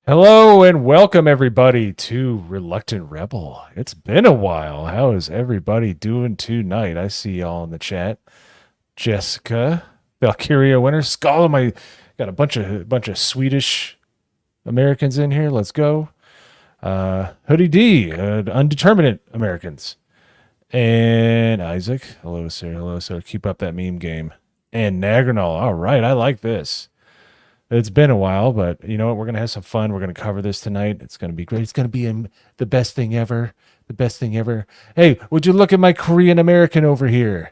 Hello and welcome everybody to Reluctant Rebel. It's been a while. How is everybody doing tonight? I see y'all in the chat. Jessica, Valkyria Winter, Skull. My got a bunch of Swedish Americans in here. Let's go. Hoodie D, undeterminate Americans, and Isaac. Hello, sir. Hello, sir. Keep up that meme game. And Nagranol. All right, I like this. It's been a while, but you know what? We're going to have some fun. We're going to cover this tonight. It's going to be great. It's going to be the best thing ever. The best thing ever. Hey, would you look at my Korean American over here?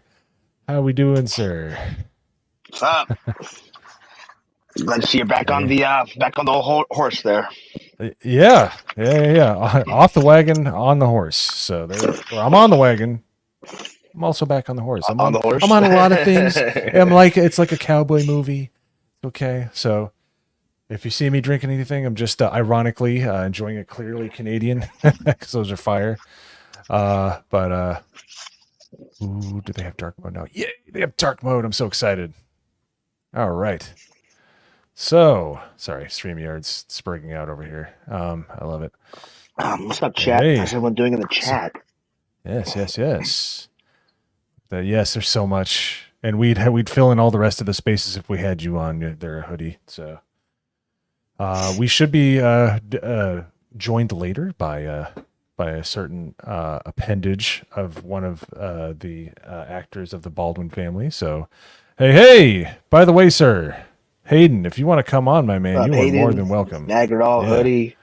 How we doing, sir? What's up? Glad to see you're back on the horse there. Yeah. Off the wagon, on the horse. So I'm on the wagon. I'm also back on the horse. On the horse. I'm on a lot of things. It's like a cowboy movie. Okay, so if you see me drinking anything, I'm just ironically enjoying a clearly Canadian because those are fire. Ooh, do they have dark mode now? Yeah, they have dark mode. I'm so excited. All right. So, sorry, StreamYard's sprigging out over here. I love it. What's up, chat? Hey. How's everyone doing in the chat? Yes. Yes, there's so much. And we'd fill in all the rest of the spaces if we had you on there, Hoodie. So we should be joined later by a certain appendage of one of the actors of the Baldwin family. So, hey! By the way, sir, Hayden, if you want to come on, my man, you are more than welcome. Nagradol, Hoodie.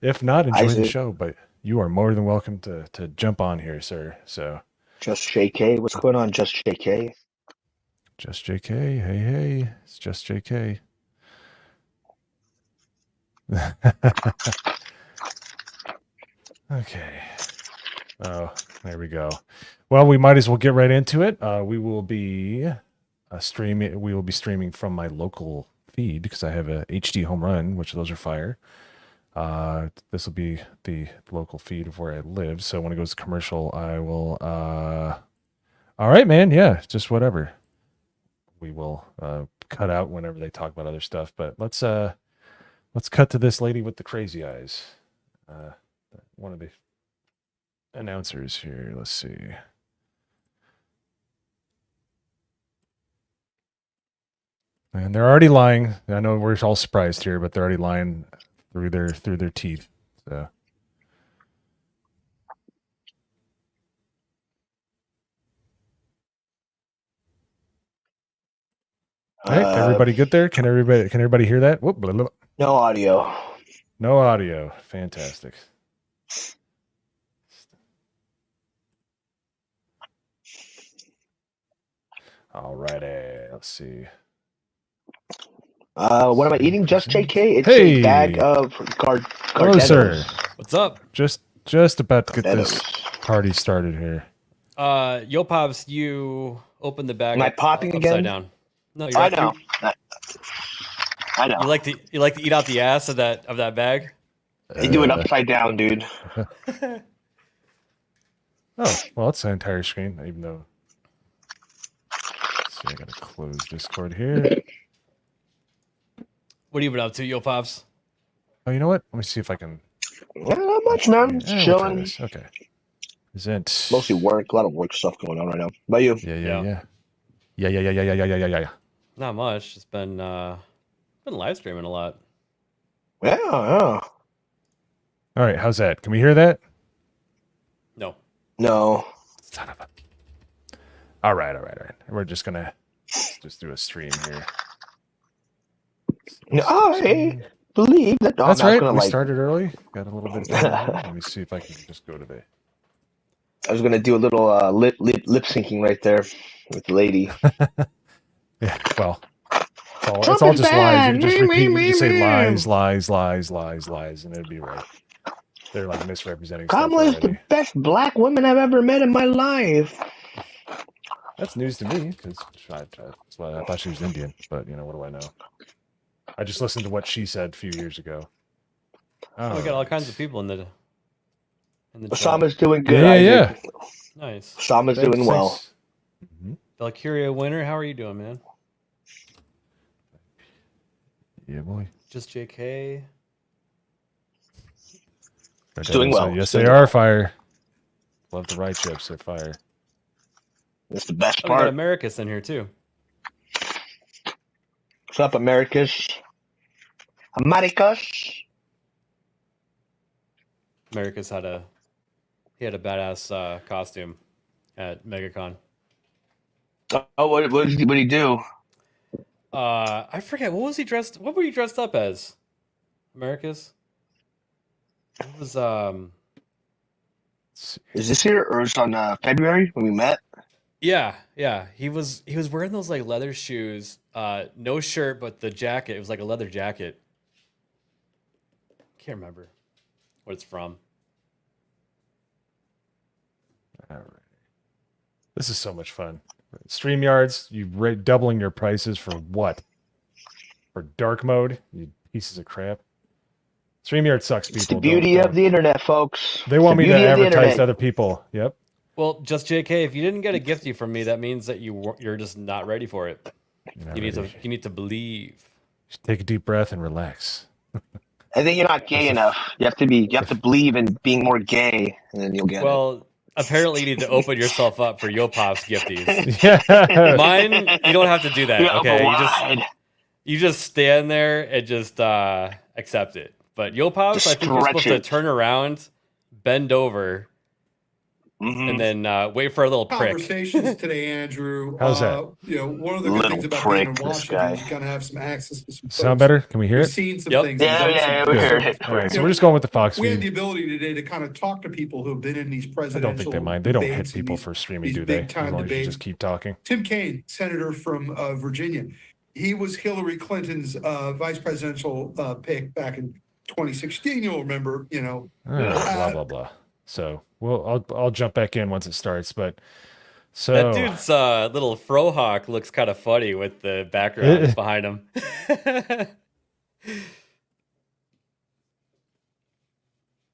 If not, enjoy Isaac. the show, but you are more than welcome to jump on here, sir. So, Just JK, what's going on? Just JK. Just JK, hey, it's just JK. Okay. Oh, there we go. Well, we might as well get right into it. We will be streaming. We will be streaming from my local feed because I have a HD home run, which those are fire. This will be the local feed of where I live. So when it goes to commercial, I will. All right, man. Yeah, just whatever. We will cut out whenever they talk about other stuff. But let's cut to this lady with the crazy eyes. One of the announcers here. Let's see. And they're already lying. I know we're all surprised here, but they're already lying through their teeth. So. All right, everybody good there? Can everybody hear that? Whoop, blah, blah. No audio. No audio. Fantastic. All righty. Let's see. What am I eating? Just JK? It's Hey. a bag of Hello, sir. What's up? Just about to get this party started here. Yo Pops, you opened the bag. Am I popping upside again? down. No, I know. I know. You like to eat out the ass of that bag? They do it upside down, dude. Oh, well, it's the entire screen, even though. Let's see, I gotta close Discord here. What have you been up to, Yo Pops? Oh, you know what? Let me see if I can. Not much, man. Just we'll try chilling. this. Okay. Present. Mostly work. A lot of work stuff going on right now. How about you? Yeah. Not much. It's been live streaming a lot. Yeah. All right, how's that? Can we hear that? No. Son of a. All right. We're just gonna just do a stream here. I believe that. That's right. We started early. Got a little bit of time. Let me see if I can just go to the. I was gonna do a little lip syncing right there with the lady. Yeah. Well, it's all just lies. You just repeat. You just say lies, and it'd be right. They're like misrepresenting. Kamala is the best black woman I've ever met in my life. That's news to me because I thought she was Indian, but you know, what do I know? I just listened to what she said a few years ago. Oh, we got all kinds of people in the Osama's doing good. Yeah. Nice. Osama's doing well. Mm-hmm. Valkyria Winter, how are you doing, man? Yeah, boy. Just JK. It's doing well. Yes, It's they doing are well. fire. Love the right chips. They're fire. That's the best Oh, we got part. Americus in here too. What's up, Americas? Americas? Americus had a badass costume at MegaCon. Oh, what did he do? I forget, what were you dressed up as? Americus? It was Is this here or is it on February when we met? yeah. He was wearing those like leather shoes, no shirt, but the jacket, it was like a leather jacket. Can't remember what it's from. All right. This is so much fun. StreamYards, you doubling your prices for what? For dark mode? You pieces of crap. StreamYard sucks, people. It's the beauty of the internet, folks. They want me to advertise internet. to other people. Yep. Well, just JK, if you didn't get a gifty from me, that means that you're just not ready for it. You need to believe. Just take a deep breath and relax. I think you're not gay enough. You have to believe in being more gay, and then you'll get it. Well, apparently you need to open yourself up for Yopop's gifties. Yeah. Mine, you don't have to do that. You're Okay, you just stand there and just accept it. But Yopop's, I think you're supposed to turn around, bend over, and then wait for a little prick. Conversations today, Andrew. How's that? You know, one of the good things about being in Washington is you kind of have some access to some Sound folks. better? Can we hear We've it? seen some Yep. things. Yeah, we heard it. All right, so we're just going with the Fox We had feed. the ability today to kind of talk to people who've been in these I presidential don't think they mind. They don't hit debates and people these- for streaming, these do they? As big-time long as you debates. just keep talking. Tim Kaine, senator from Virginia, he was Hillary Clinton's vice presidential pick back in 2016. You'll remember, you know. Blah blah blah. So I'll jump back in once it starts. But so That dude's little frohawk looks kind of funny with the background behind him.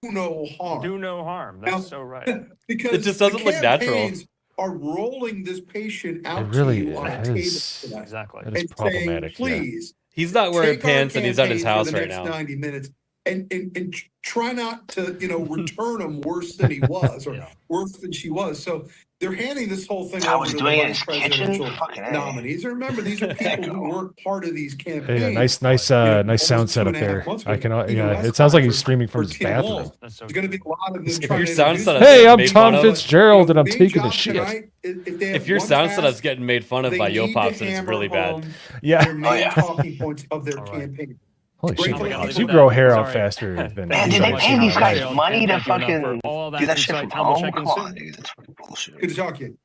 Do no harm. Do no harm. That's so right. Because It just doesn't the look natural. campaigns Are rolling this patient out It really to you on a is. table tonight Exactly. that is and problematic. saying, please, He's not wearing take our pants and he's at his campaign house for the right next now. 90 minutes and try not to, return him worse than he was or worse than she was. So they're handing this whole thing I over was to the doing it in vice his kitchen. presidential Fucking A. nominees. And remember, these are people who work part of these campaigns. Yeah, nice almost sound setup 2.5 there. months I can, ago, yeah, less it sounds like time he's streaming from for his Tina bathroom. Walz. That's so There's going to be a lot of them If trying your to sound introduce setup- themselves. Hey, I'm Made Tom fun of. Fitzgerald, and I'm Main taking a job shit. tonight, if they have If your one sound task, setup's getting made fun of they by need Yopops, to then it's hammer really bad. home Yeah. their main yeah. talking points of their All right. campaign. Holy Great shit, for Alex, you. you grow hair out Sorry. faster than Man, did anybody they pay these in guys life. money to Thank you enough fucking for all do that shit insight. from Tom will home? check in Come soon. on, dude. That's fucking bullshit. Good to talk to you.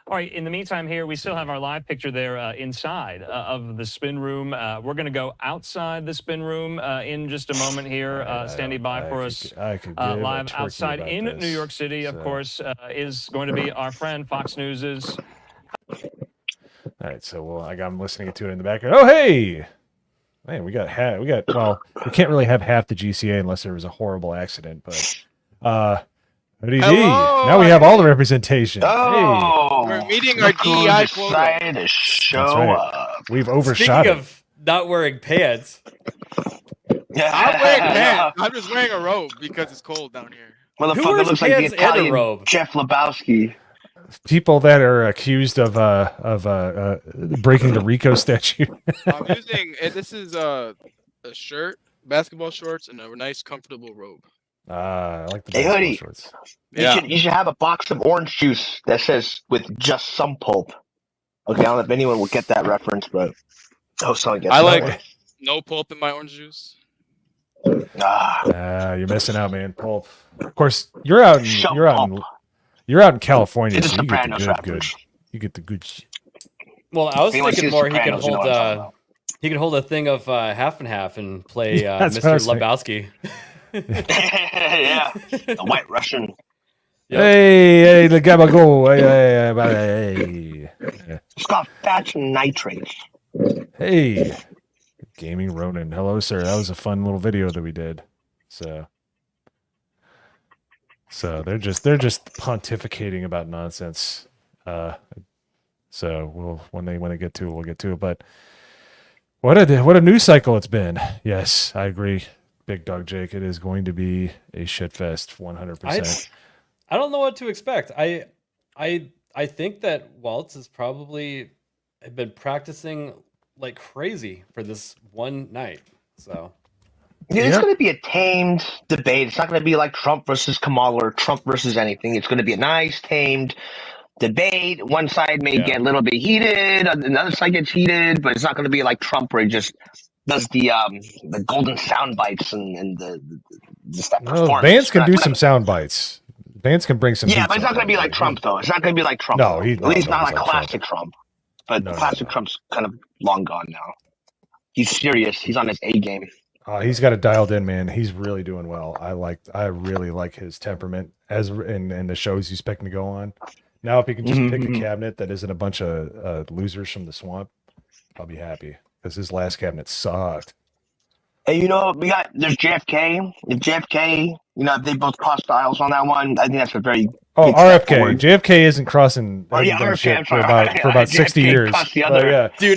All right. In the meantime, here we still have our live picture there inside of the spin room. We're going to go outside the spin room in just a moment here. Standing by for us I could give a live turkey outside about in this. New York City, of So- course, is going to be our friend Fox News's. All right, so I'm listening to it in the background. Oh, hey, man, we got well, we can't really have half the GCA unless there was a horrible accident, but ODD. Hello, Now we have all the representation. Oh, We're meeting our look who DEI quota. decided to show That's right. up. We've overshot Speaking it. of not wearing pants, I'm wearing pants. I'm just wearing a robe because it's cold down here. Who Motherfucker wears looks like the pants and a Italian robe? Jeff Lebowski. People that are accused of breaking the RICO statute. I'm using this is a shirt, basketball shorts, and a nice comfortable robe. I like the Hey, basketball hoodie. shorts. You should have a box of orange juice that says with just some pulp. Okay, I don't know if anyone will get that reference, but someone gets I that like one. no pulp in my orange juice. You're missing out, man. Pulp. Of course, you're out in California, It's so you get the Sopranos good. reference. You get the good shit. well, I was Anyone thinking sees more he could Sopranos, you know hold what I'm talking about. he could hold a thing of half and half and play Yeah, that's what I Mr. was thinking. Lebowski. Yeah, the White Russian. Yep. Hey, the gabago. Hey. It's got fats and nitrates. Hey, Gaming Ronin. Hello, sir. That was a fun little video that we did. So they're just pontificating about nonsense. So when they get to it, we'll get to it. But what a news cycle it's been. Yes, I agree. Big Dog Jake. It is going to be a shit fest, 100%. I don't know what to expect. I think that Walz has probably been practicing like crazy for this one night. So yeah, it's going to be a tamed debate. It's not going to be like Trump versus Kamala or Trump versus anything. It's going to be a nice, tamed debate. One side may get a little bit heated, another side gets heated, but it's not going to be like Trump where he just does the golden sound bites and the that performance. Vance can do some sound bites. Vance can bring some. Yeah, but it's not going to be like Trump, though. It's not going to be like Trump. No, at least not like classic Trump. But classic Trump's kind of long gone now. He's serious. He's on his A game. He's got it dialed in, man. He's really doing well. I really like his temperament as in the shows he's picking to go on. Now, if he can just pick a cabinet that isn't a bunch of losers from the swamp, I'll be happy because his last cabinet sucked. And there's JFK. If JFK, if they both crossed the aisles on that one, I think that's a very RFK. JFK isn't crossing RFK, for about 60 years. Dude,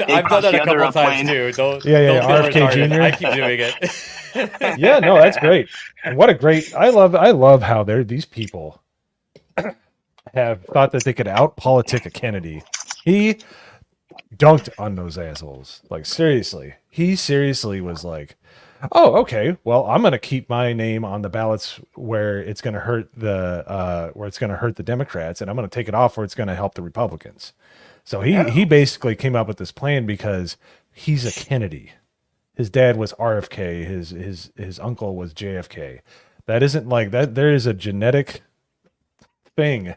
I've done that a couple times too. Don't RFK Jr. I keep doing it. Yeah, no, that's great. And what a great! I love how these people have thought that they could out-politic a Kennedy. He dunked on those assholes. Like, seriously. He seriously was like, oh, okay, well, I'm going to keep my name on the ballots where it's going to hurt the Democrats, and I'm going to take it off where it's going to help the Republicans. So he basically came up with this plan because he's a Kennedy. His dad was RFK. His uncle was JFK. That isn't like that. There is a genetic thing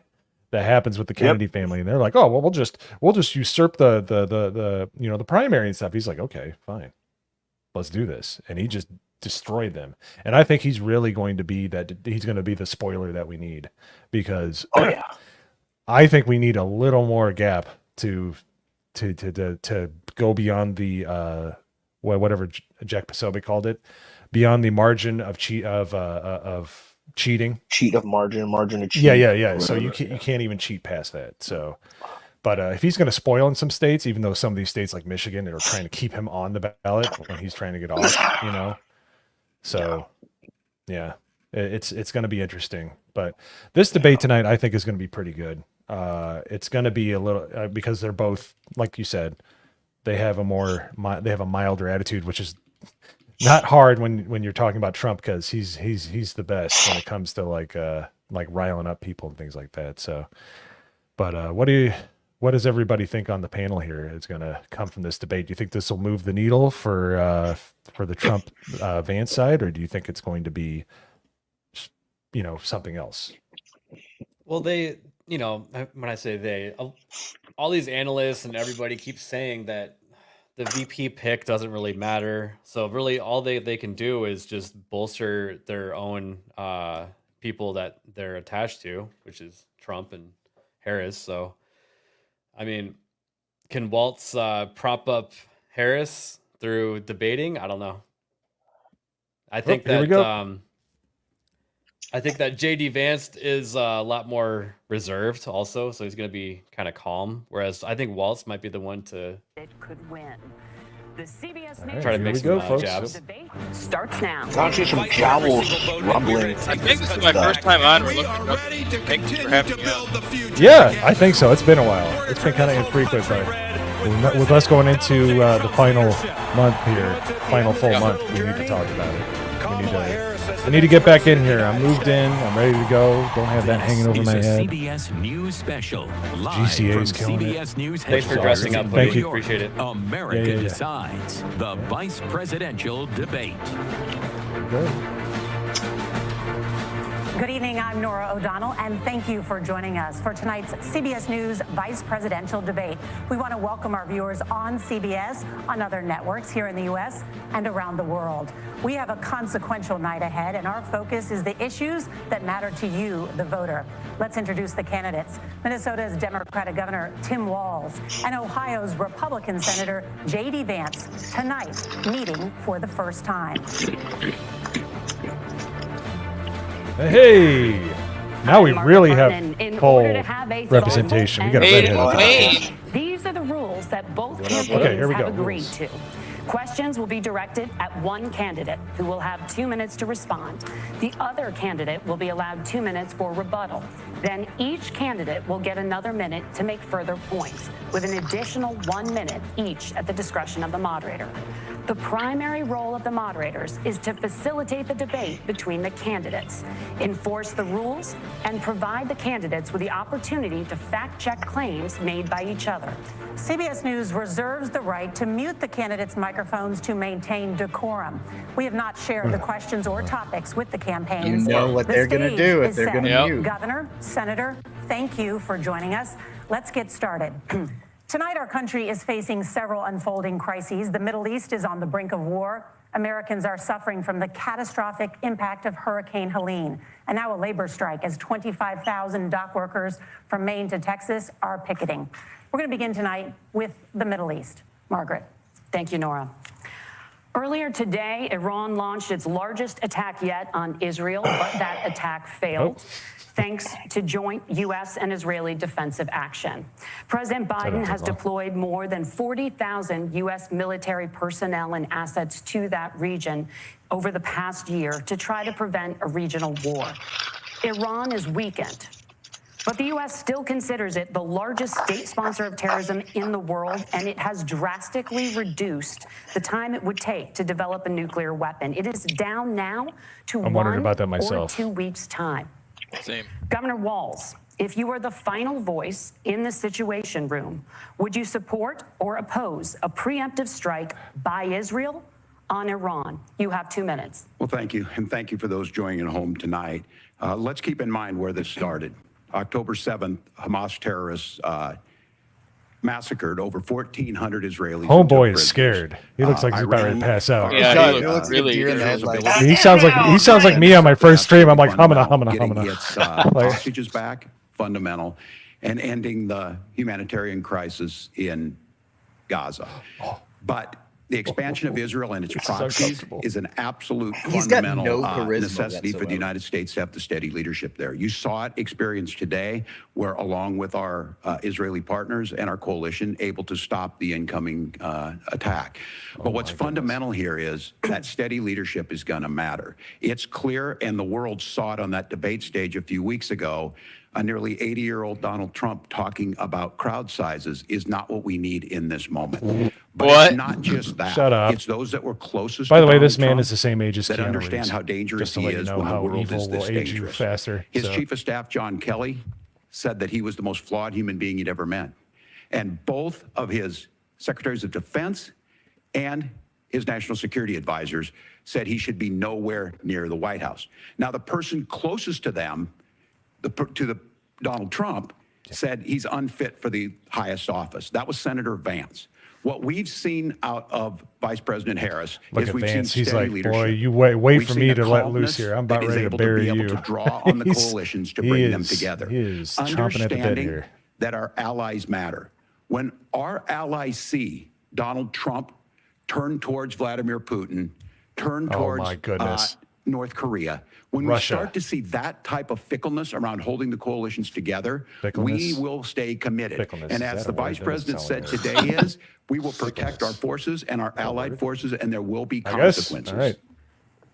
that happens with the Kennedy family, and they're like, oh, well, we'll just usurp the primary and stuff. He's like, okay, fine, let's do this, and he just destroyed them. And I think he's really going to be that. He's going to be the spoiler that we need because I think we need a little more gap to go beyond the whatever Jack Posobiec called it, beyond the margin of cheating. Margin of cheat. Yeah. So you can't even cheat past that. So, but if he's going to spoil in some states, even though some of these states like Michigan are trying to keep him on the ballot when he's trying to get off, So, yeah, it's going to be interesting. But this debate tonight, I think, is going to be pretty good. It's going to be a little because they're both, like you said, they have a milder attitude, which is not hard when you're talking about Trump because he's the best when it comes to like riling up people and things like that. So, but what does everybody think on the panel here is going to come from this debate? Do you think this will move the needle for the Trump Vance side, or do you think it's going to be something else? Well, when I say they, all these analysts and everybody keeps saying that the VP pick doesn't really matter. So really all they can do is just bolster their own people that they're attached to, which is Trump and Harris. So, I mean, can Walz prop up Harris through debating? I don't know. I think I think that JD Vance is a lot more reserved also, so he's going to be kind of calm. Whereas I think Walz might be the one to could win. The CBS try to make some jabs. Starts now. I'll see some jowls rumbling. I think this is my first time on. We're looking up. Thanks for having me on. Yeah, I think so. It's been a while. It's been kind of infrequent, but with us going into the final month here, final full month, we need to talk about it. I need to get back in here. I'm moved in. I'm ready to go. Don't have that hanging over my head. CBS News Special. GCA's killing CBS it. News Thanks for dressing up. Thank you. Appreciate it. America decides the vice presidential debate. Good. Good evening, I'm Nora O'Donnell, and thank you for joining us for tonight's CBS News Vice Presidential Debate. We want to welcome our viewers on CBS, on other networks here in the U.S. and around the world. We have a consequential night ahead, and our focus is the issues that matter to you, the voter. Let's introduce the candidates. Minnesota's Democratic Governor Tim Walz and Ohio's Republican Senator J.D. Vance tonight meeting for the first time. Hey, now we really have full representation. We got a redhead. These are the rules that both campaigns Okay, here we have go. agreed Rules. to. Questions will be directed at one candidate who will have 2 minutes to respond. The other candidate will be allowed 2 minutes for rebuttal. Then each candidate will get another minute to make further points, with an additional 1 minute each at the discretion of the moderator. The primary role of the moderators is to facilitate the debate between the candidates, enforce the rules, and provide the candidates with the opportunity to fact-check claims made by each other. CBS News reserves the right to mute the candidates' microphones to maintain decorum. We have not shared the questions or topics with the campaigns. You know what they're going to do if they're going to mute. Governor, Senator, thank you for joining us. Let's get started. Tonight, our country is facing several unfolding crises. The Middle East is on the brink of war. Americans are suffering from the catastrophic impact of Hurricane Helene. And now a labor strike as 25,000 dock workers from Maine to Texas are picketing. We're going to begin tonight with the Middle East. Margaret. Thank you, Nora. Earlier today, Iran launched its largest attack yet on Israel, but that attack failed. Thanks to joint U.S. and Israeli defensive action. President Biden has deployed more than 40,000 U.S. military personnel and assets to that region over the past year to try to prevent a regional war. Iran is weakened, but the U.S. still considers it the largest state sponsor of terrorism in the world, and it has drastically reduced the time it would take to develop a nuclear weapon. It is down now to 1 or 2 weeks' time. Same. Governor Walz, if you were the final voice in the Situation Room, would you support or oppose a preemptive strike by Israel on Iran? You have 2 minutes. Well, thank you. And thank you for those joining at home tonight. Let's keep in mind where this started. October 7th, Hamas terrorists massacred over 1,400 Israelis. Homeboy is scared. He looks like he's about ready to pass out. Yeah, he looks really. He sounds like me on my first stream. I'm like humana. Hostages back, fundamental, and ending the humanitarian crisis in Gaza. But the expansion of Israel and its proxies is an absolute fundamental necessity for the United States to have the steady leadership there. You saw it experienced today, where along with our Israeli partners and our coalition, able to stop the incoming attack. But what's fundamental here is that steady leadership is going to matter. It's clear, and the world saw it on that debate stage a few weeks ago. A nearly 80-year-old Donald Trump talking about crowd sizes is not what we need in this moment. But it's not just that. Shut up. It's those that were closest. By the to way, Donald this man Trump is the same age as that Keanu understand Reeves. how dangerous he is when the how world evil is this will age you dangerous. faster. His chief of staff, John Kelly, said that he was the most flawed human being he'd ever met. And both of his secretaries of defense and his national security advisors said he should be nowhere near the White House. Now, the person closest to them, Donald Trump, said he's unfit for the highest office. That was Senator Vance. What we've seen out of Vice President Harris is we've seen steady leadership. Boy, you wait for me to let loose here. I'm about ready to bury you. Able to draw on the coalitions to bring them together. He is chomping at the bit here. That our allies matter. When our allies see Donald Trump turn towards Vladimir Putin, turn towards North Korea, when we start to see that type of fickleness around holding the coalitions together, we will stay committed. And as the vice president said today we will protect our forces and our allied forces, and there will be consequences. All right.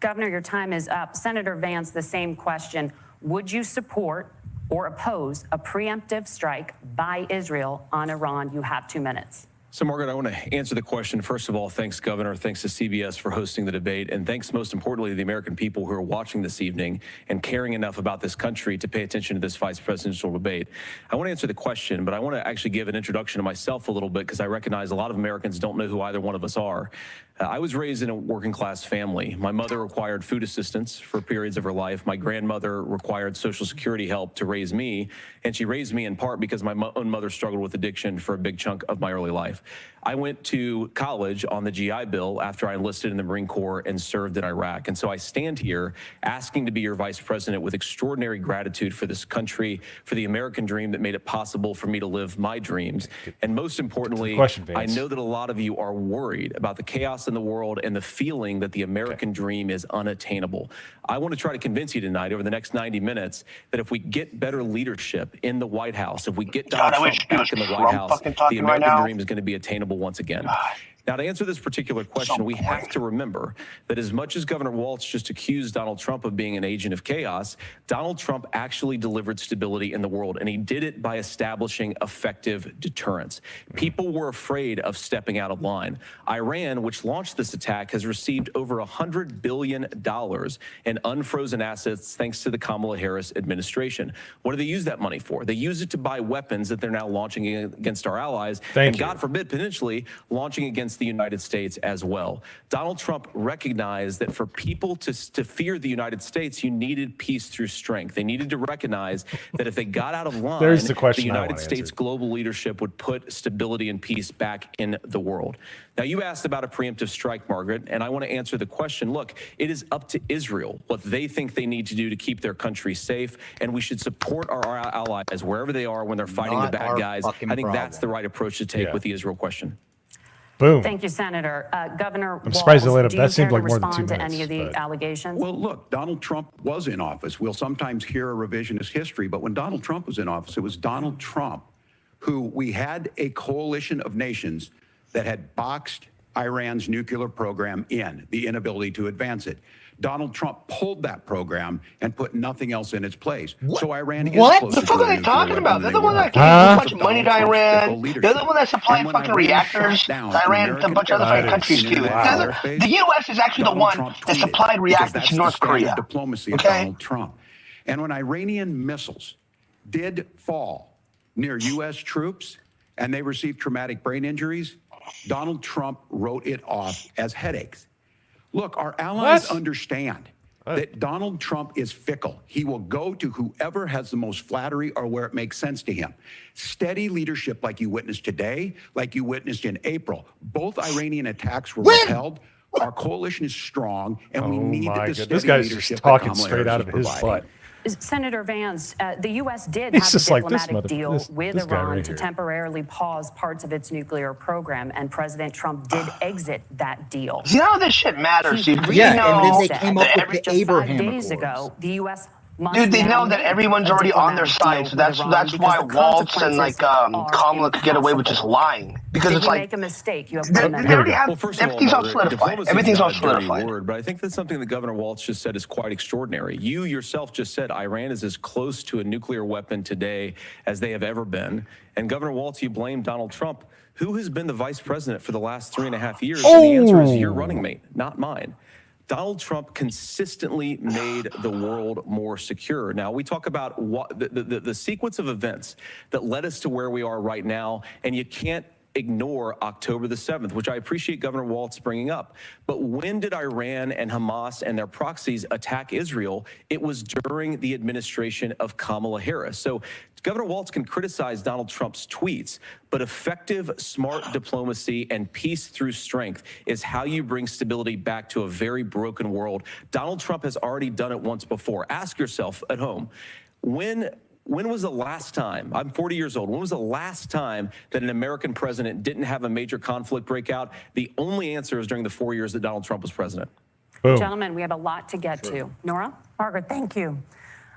Governor, your time is up. Senator Vance, the same question. Would you support or oppose a preemptive strike by Israel on Iran? You have 2 minutes. So, Margaret, I want to answer the question. First of all, thanks, Governor. Thanks to CBS for hosting the debate. And thanks, most importantly, to the American people who are watching this evening and caring enough about this country to pay attention to this vice presidential debate. I want to answer the question, but I want to actually give an introduction to myself a little bit, because I recognize a lot of Americans don't know who either one of us are. I was raised in a working-class family. My mother required food assistance for periods of her life. My grandmother required Social Security help to raise me, and she raised me in part because my own mother struggled with addiction for a big chunk of my early life. I went to college on the GI Bill after I enlisted in the Marine Corps and served in Iraq. And so I stand here asking to be your vice president with extraordinary gratitude for this country, for the American dream that made it possible for me to live my dreams. And most importantly, I know that a lot of you are worried about the chaos in the world and the feeling that the American dream is unattainable. I want to try to convince you tonight over the next 90 minutes that if we get better leadership in the White House, if we get Donald Trump back in the White House, the American dream is going to be attainable once again. Now, to answer this particular question, we have to remember that as much as Governor Walz just accused Donald Trump of being an agent of chaos, Donald Trump actually delivered stability in the world, and he did it by establishing effective deterrence. People were afraid of stepping out of line. Iran, which launched this attack, has received over $100 billion in unfrozen assets thanks to the Kamala Harris administration. What do they use that money for? They use it to buy weapons that they're now launching against our allies, and God forbid, potentially launching against the United States as well. Donald Trump recognized that for people to fear the United States, you needed peace through strength. They needed to recognize that if they got out of line, the United States global leadership would put stability and peace back in the world. Now, you asked about a preemptive strike, Margaret, and I want to answer the question. Look, it is up to Israel what they think they need to do to keep their country safe, and we should support our allies wherever they are when they're fighting the bad guys. I think that's the right approach to take with the Israel question. Boom. Thank you, Senator. Governor I'm surprised Walz, they let him. do That you seemed care like to more than 2 respond to minutes. any of the allegations? Well, look, Donald Trump was in office. We'll sometimes hear a revisionist history, but when Donald Trump was in office, it was Donald Trump who we had a coalition of nations that had boxed Iran's nuclear program in, the inability to advance it. Donald Trump pulled that program and put nothing else in its place. What? So Iran is closer the fuck to are a they talking about? They're the one that gave so much money to Iran. They're the one that supplied fucking reactors to Iran and a bunch of other countries too. The U.S. is actually the one that supplied reactors to North Korea. Diplomacy of Donald Trump. And when Iranian missiles did fall near U.S. troops and they received traumatic brain injuries, Donald Trump wrote it off as headaches. Look, our allies understand that Donald Trump is fickle. He will go to whoever has the most flattery or where it makes sense to him. Steady leadership like you witnessed today, like you witnessed in April. Both Iranian attacks were repelled. Our coalition is strong, and we need the steady this guy's leadership just talking that Kamala straight out Harris of his butt. Senator Vance, the U.S. did He's have a just like, diplomatic deal with this guy Iran right to here. temporarily pause parts of its nuclear program, and President Trump did exit that deal. You know how this shit matters, dude. Yeah, and then they came up with the Abraham Accords. 5 days ago, the U.S. Dude, they know that everyone's already on their side, so that's why Walz and Kamala could get away with just lying, because it's like make a mistake. You have they already have everything's all solidified. Everything's all solidified. Word, but I think that's something that Governor Walz just said is quite extraordinary. You yourself just said Iran is as close to a nuclear weapon today as they have ever been, and Governor Walz, you blame Donald Trump. Who has been the vice president for the last 3.5 years? And the answer is your running mate, not mine. Donald Trump consistently made the world more secure. Now, we talk about what the sequence of events that led us to where we are right now, and you can't ignore October the 7th, which I appreciate Governor Walz bringing up. But when did Iran and Hamas and their proxies attack Israel? It was during the administration of Kamala Harris. So Governor Walz can criticize Donald Trump's tweets, but effective, smart diplomacy and peace through strength is how you bring stability back to a very broken world. Donald Trump has already done it once before. Ask yourself at home, when was the last time, I'm 40 years old, when was the last time that an American president didn't have a major conflict break out? The only answer is during the 4 years that Donald Trump was president. Boom. Gentlemen, we have a lot to get to. Nora? Margaret, thank you.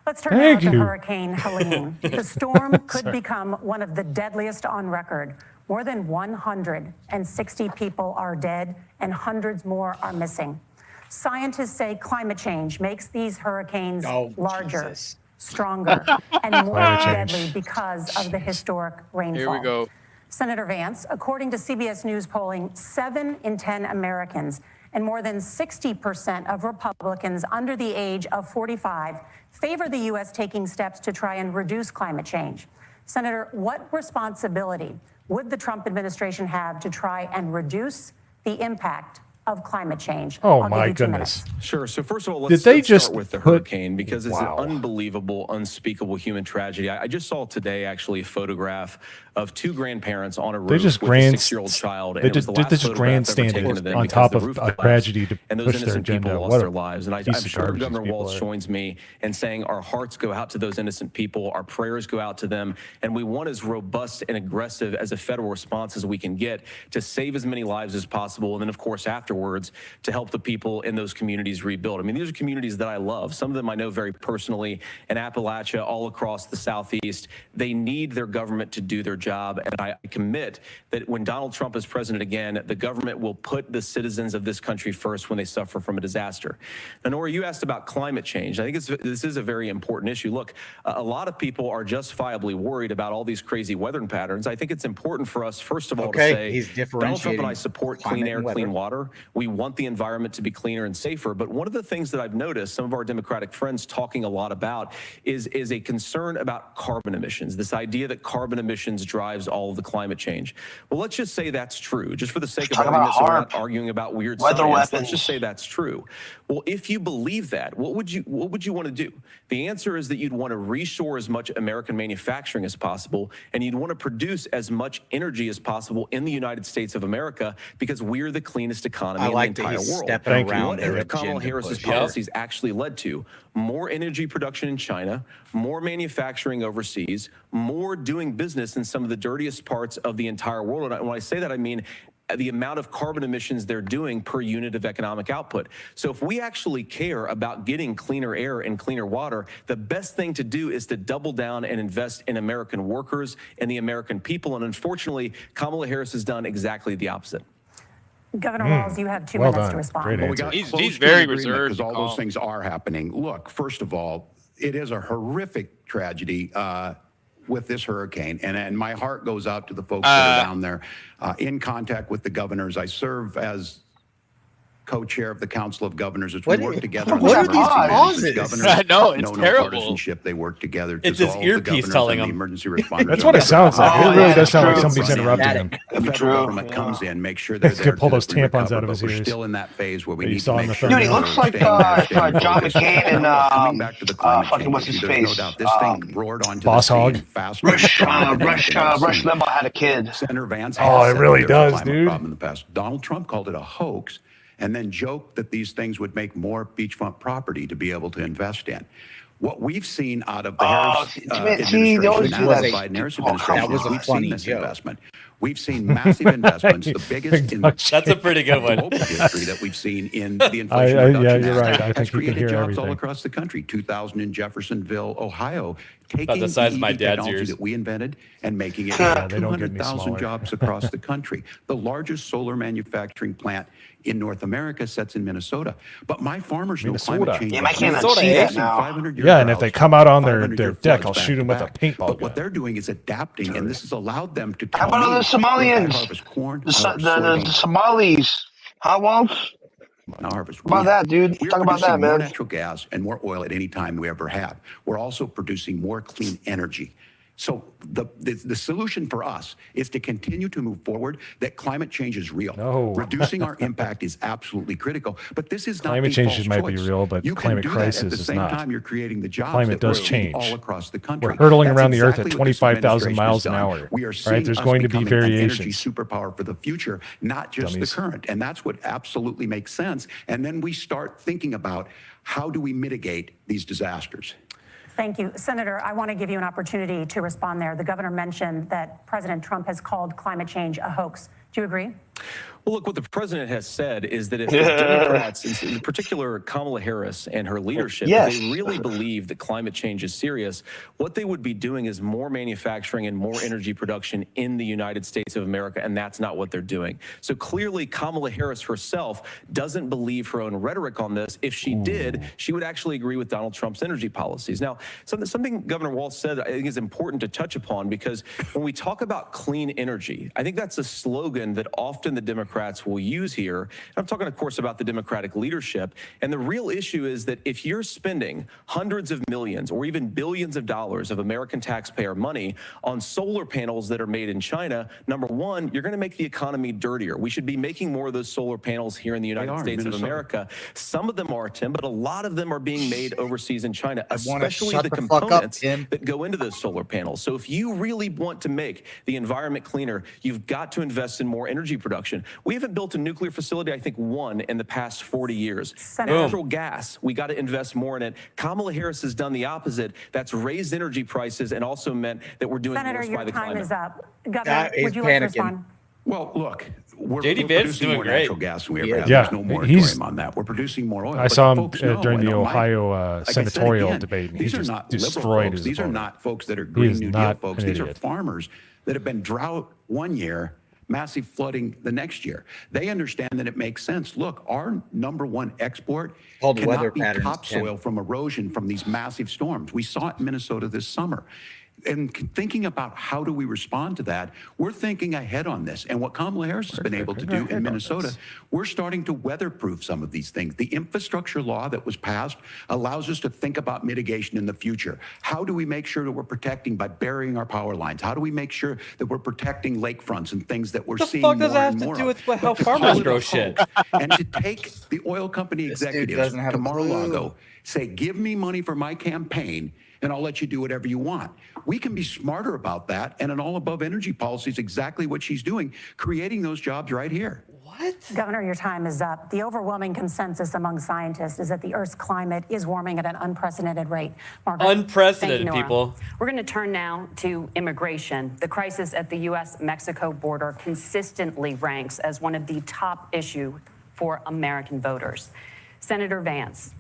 Let's turn now to Hurricane Helene. The storm could become one of the deadliest on record. More than 160 people are dead and hundreds more are missing. Scientists say climate change makes these hurricanes larger, stronger, and more deadly because of the historic rainfall. Here we go. Senator Vance, according to CBS News polling, 7 in 10 Americans and more than 60% of Republicans under the age of 45 favor the U.S. taking steps to try and reduce climate change. Senator, what responsibility would the Trump administration have to try and reduce the impact of climate change? Oh, my goodness. Sure. So first of all, let's start with the hurricane, because it's an unbelievable, unspeakable human tragedy. I just saw today, actually, a photograph of 2 grandparents on a roof with a 6-year-old child. They just grandstanding on top of a tragedy to push their agenda. People lost their lives. And I'm sure Governor Walz joins me in saying our hearts go out to those innocent people. Our prayers go out to them. And we want as robust and aggressive as a federal response as we can get to save as many lives as possible. And then, of course, afterwards, to help the people in those communities rebuild. I mean, these are communities that I love. Some of them I know very personally in Appalachia, all across the Southeast. They need their government to do their job. job, and I commit that when Donald Trump is president again, the government will put the citizens of this country first when they suffer from a disaster. Now, Nora, you asked about climate change. I think this is a very important issue. Look, a lot of people are justifiably worried about all these crazy weather patterns. I think it's important for us, first of all, to say Donald Trump and I support clean air, clean water. We want the environment to be cleaner and safer. But one of the things that I've noticed some of our Democratic friends talking a lot about is a concern about carbon emissions, this idea that carbon emissions drives all of the climate change. Well, let's just say that's true. Just for the sake of argument, so we're not arguing about weird science, let's just say that's true. Well, if you believe that, what would you want to do? The answer is that you'd want to reshore as much American manufacturing as possible, and you'd want to produce as much energy as possible in the United States of America because we're the cleanest economy in the entire world. What have Kamala Harris's policies actually led to? More energy production in China, more manufacturing overseas, more doing business in some of the dirtiest parts of the entire world. And when I say that, I mean the amount of carbon emissions they're doing per unit of economic output. So if we actually care about getting cleaner air and cleaner water, the best thing to do is to double down and invest in American workers and the American people. And unfortunately, Kamala Harris has done exactly the opposite. Governor Walz, you have 2 minutes to respond. Well, he's very reserved. Because all those things are happening. Look, first of all, it is a horrific tragedy with this hurricane. And my heart goes out to the folks that are down there in contact with the governors. I serve as co-chair of the Council of Governors as we work together. What are these pauses? I know, it's terrible. Partisanship. They work together to it's his solve earpiece telling him. Emergency responders. That's what it sounds like. It really does sound like somebody's interrupting him. The federal government comes in, make sure they're He there could pull to those tampons recover, out of his but we're ears. still in that phase where we That you need saw to in make the sure. front Dude, he row. looks like John McCain and coming back to the climate fucking what's change his issue, there's face? no doubt this thing roared onto Boss the scene Hog. faster. Rush Limbaugh had a kid. Senator Vance. Oh, it really does, climate dude. problem in the past. Donald Trump called it a hoax, and then joked that these things would make more beachfront property to be able to invest in. What we've seen out of the Harris administration, now the Biden-Harris administration, is we've seen this investment. We've seen massive investments, the biggest That's a pretty good one. global history that we've seen in the Inflation Reduction yeah, you're Act. right. I think you can hear jobs everything. all across the country. 2,000 in Jeffersonville, Ohio, taking About the size of my EV dad's technology ears. that we invented and making it Yeah, they don't get any 200,000 smaller. jobs across the country. The largest solar manufacturing plant in North America sits in Minnesota. But my farmers know climate change. Yeah, I can't Minnesota see that is now. 500-year Yeah, and if they droughts, come out on their 500-year deck, floods I'll back shoot to them with a back. paintball But what gun. they're doing is adapting, and this has allowed them to How tell about me the Somalians? harvest corn, The soybeans, Somalis. How Walz? harvest About wheat. that, dude. We're Talk about producing that, more man. natural gas and more oil at any time than we ever have. We're also producing more clean energy. So the solution for us is to continue to move forward that climate change is real. No. Reducing our impact is absolutely critical. But this is not Climate a change false might be choice. real, but you can climate do crisis that at the is same not. time you're creating the jobs Climate that does we're seeing change. all across the country. We're hurtling That's around the earth at exactly what this 25,000 administration miles has an done. hour. We are Right? seeing There's us going to be becoming an energy variations. superpower for the future, not just Dummies. the current. And that's what absolutely makes sense. And then we start thinking about how do we mitigate these disasters. Thank you. Senator, I want to give you an opportunity to respond there. The governor mentioned that President Trump has called climate change a hoax. Do you agree? Well, look, what the president has said is that if the Democrats, in particular Kamala Harris and her leadership, if they really believe that climate change is serious, what they would be doing is more manufacturing and more energy production in the United States of America, and that's not what they're doing. So clearly, Kamala Harris herself doesn't believe her own rhetoric on this. If she did, she would actually agree with Donald Trump's energy policies. Now, something Governor Walz said I think is important to touch upon, because when we talk about clean energy, I think that's a slogan that often the Democrats will use here. And I'm talking, of course, about the Democratic leadership. And the real issue is that if you're spending hundreds of millions or even billions of dollars of American taxpayer money on solar panels that are made in China, number one, you're going to make the economy dirtier. We should be making more of those solar panels here in the United States of America. Some of them are, Tim, but a lot of them are being made overseas in China, especially the components that go into those solar panels. So if you really want to make the environment cleaner, you've got to invest in more energy production. We haven't built a nuclear facility, I think, one in the past 40 years. Natural gas, we got to invest more in it. Kamala Harris has done the opposite. That's raised energy prices and also meant that we're doing Senator, worse by the climate. your time is up. Governor, would you like to respond? Well, look, we're JD Vance producing doing more great. natural gas than we ever have. Yeah, There's no he's- moratorium on that. We're producing more oil. I But saw him folks know, during and the on my- Ohio like I said senatorial again, debate, and he these are just not liberal destroyed folks. his These are opponent. not folks that are He Green is New Deal not folks. an These are idiot. farmers that have been drought one year, massive flooding the next year. They understand that it makes sense. Look, our #1 export cannot be topsoil from erosion from these massive storms. We saw it in Minnesota this summer. And thinking about how do we respond to that, we're thinking ahead on this. And what Kamala Harris has been able to do in Minnesota, we're starting to weatherproof some of these things. The infrastructure law that was passed allows us to think about mitigation in the future. How do we make sure that we're protecting by burying our power lines? How do we make sure that we're protecting lakefronts and things that we're seeing more and more of? What the fuck does that have to do with how farmers grow shit? And to take the oil company executives to Mar-a-Lago, say, give me money for my campaign, and I'll let you do whatever you want. We can be smarter about that, and an all-above energy policy is exactly what she's doing, creating those jobs right here. What? Governor, your time is up. The overwhelming consensus among scientists is that the Earth's climate is warming at an unprecedented rate. Margaret, unprecedented, people. We're going to turn now to immigration. The crisis at the U.S.-Mexico border consistently ranks as one of the top issues for American voters. Senator Vance,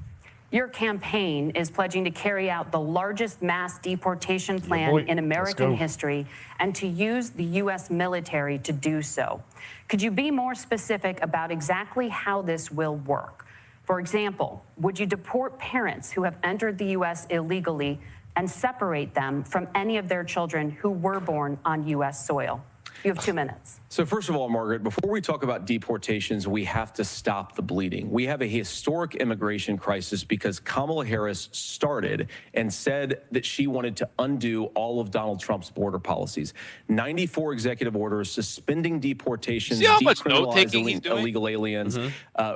your campaign is pledging to carry out the largest mass deportation plan in American history and to use the U.S. military to do so. Could you be more specific about exactly how this will work? For example, would you deport parents who have entered the U.S. illegally and separate them from any of their children who were born on U.S. soil? You have 2 minutes. So first of all, Margaret, before we talk about deportations, we have to stop the bleeding. We have a historic immigration crisis because Kamala Harris started and said that she wanted to undo all of Donald Trump's border policies. 94 executive orders suspending deportations, decriminalizing illegal aliens,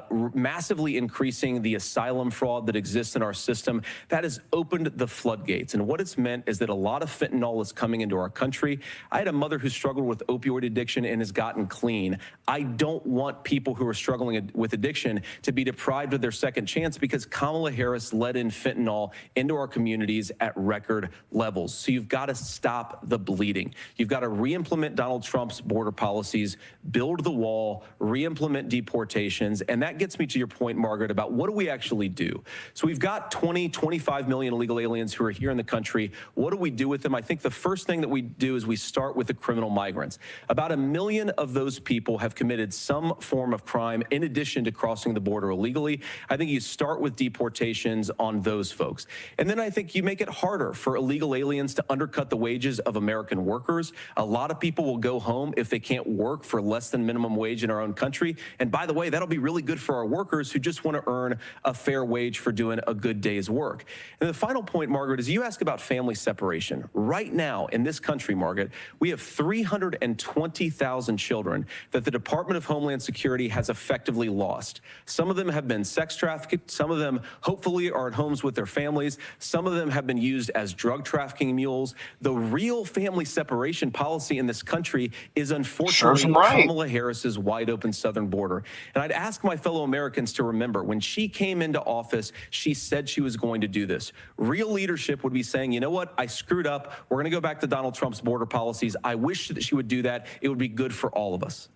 massively increasing the asylum fraud that exists in our system. That has opened the floodgates. And what it's meant is that a lot of fentanyl is coming into our country. I had a mother who struggled with opioid addiction and has gotten clean. I don't want people who are struggling with addiction to be deprived of their second chance because Kamala Harris let in fentanyl into our communities at record levels. So you've got to stop the bleeding. You've got to re-implement Donald Trump's border policies, build the wall, re-implement deportations. And that gets me to your point, Margaret, about what do we actually do? So we've got 25 million illegal aliens who are here in the country. What do we do with them? I think the first thing that we do is we start with the criminal migrants. About 1 million of those people have committed some form of crime in addition to crossing the border illegally. I think you start with deportations on those folks. And then I think you make it harder for illegal aliens to undercut the wages of American workers. A lot of people will go home if they can't work for less than minimum wage in our own country. And by the way, that'll be really good for our workers who just want to earn a fair wage for doing a good day's work. And the final point, Margaret, is you ask about family separation. Right now in this country, Margaret, we have 320,000 children that the Department of Homeland Security has effectively lost. Some of them have been sex trafficked. Some of them hopefully are at homes with their families. Some of them have been used as drug trafficking mules. The real family separation policy in this country is unfortunately Kamala Harris's wide open southern border. And I'd ask my fellow Americans to remember when she came into office, she said she was going to do this. Real leadership would be saying, you know what, I screwed up. We're going to go back to Donald Trump's border policies. I wish that she would do that. It would be good for all of us.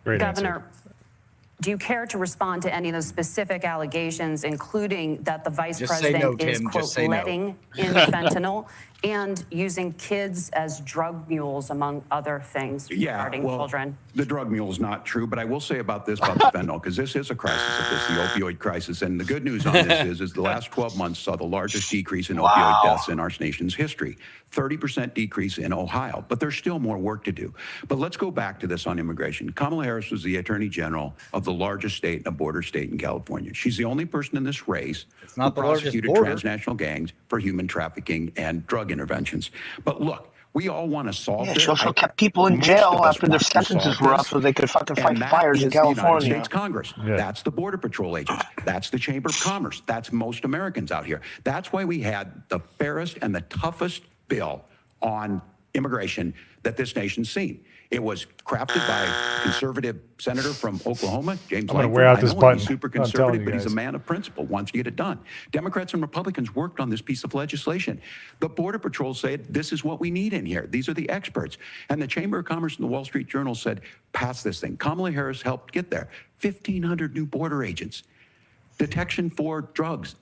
Great Governor, answer. do you care to respond to any of those specific allegations, including that the vice president is, quote, letting in fentanyl and using kids as drug mules, among other things regarding children? The drug mule is not true, but I will say about this, about the fentanyl, because this is a crisis of this, the opioid crisis. And the good news on this is the last 12 months saw the largest decrease in opioid deaths in our nation's history. 30% decrease in Ohio, but there's still more work to do. But let's go back to this on immigration. Kamala Harris was the Attorney General of the largest state, a border state in California. She's the only person in this race who prosecuted transnational gangs for human trafficking and drug interventions. But look, we all want to solve this. She also kept people in jail after their sentences were up so they could fucking fight fires in California. The United States Congress. That's the Border Patrol agents. That's the Chamber of Commerce. That's most Americans out here. That's why we had the fairest and the toughest bill on immigration that this nation's seen. It was crafted by a conservative senator from Oklahoma, James I'm going to wear out this button. He's super conservative, but he's a man of principle, wants to get it done. Democrats and Republicans worked on this piece of legislation. The Border Patrol said, this is what we need in here. These are the experts. And the Chamber of Commerce and the Wall Street Journal said, pass this thing. Kamala Harris helped get there. 1,500 new border agents. Detection for drugs.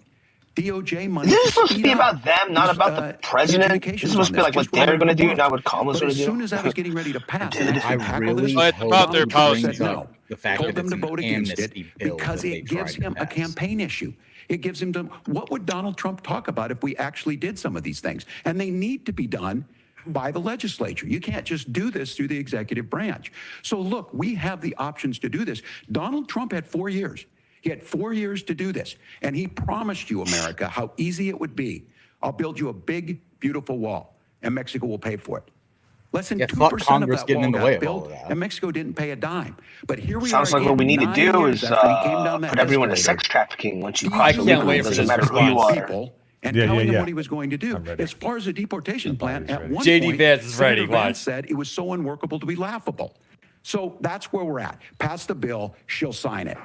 DOJ money. This is supposed to be about them, not about the president. This is supposed to be like what they're going to do, not what Kamala's going to do. As soon as I was getting ready to pass, I really about their policy. no. The fact Told that them to it's an vote against it amnesty bill because that they it gives tried to him a pass. campaign issue. It gives him what would Donald Trump talk about if we actually did some of these things? And they need to be done by the legislature. You can't just do this through the executive branch. So look, we have the options to do this. Donald Trump had 4 years. He had 4 years to do this. And he promised you, America, how easy it would be. I'll build you a big, beautiful wall, and Mexico will pay for it. Less than 2% of that wall got built, and Mexico didn't pay a dime. But here we Sounds are. like what we need to 9 do years is after he came down that put everyone in escalator, sex trafficking once you I cross the can't line. wait It for doesn't this matter who you response. are. people and Yeah, telling yeah, them yeah. what he was going to do. I'm ready. As far as the deportation plan, at one JD point, Vance is ready, Senator watch. Vance said it was so unworkable to be laughable. So that's where we're at. Pass the bill, she'll sign it.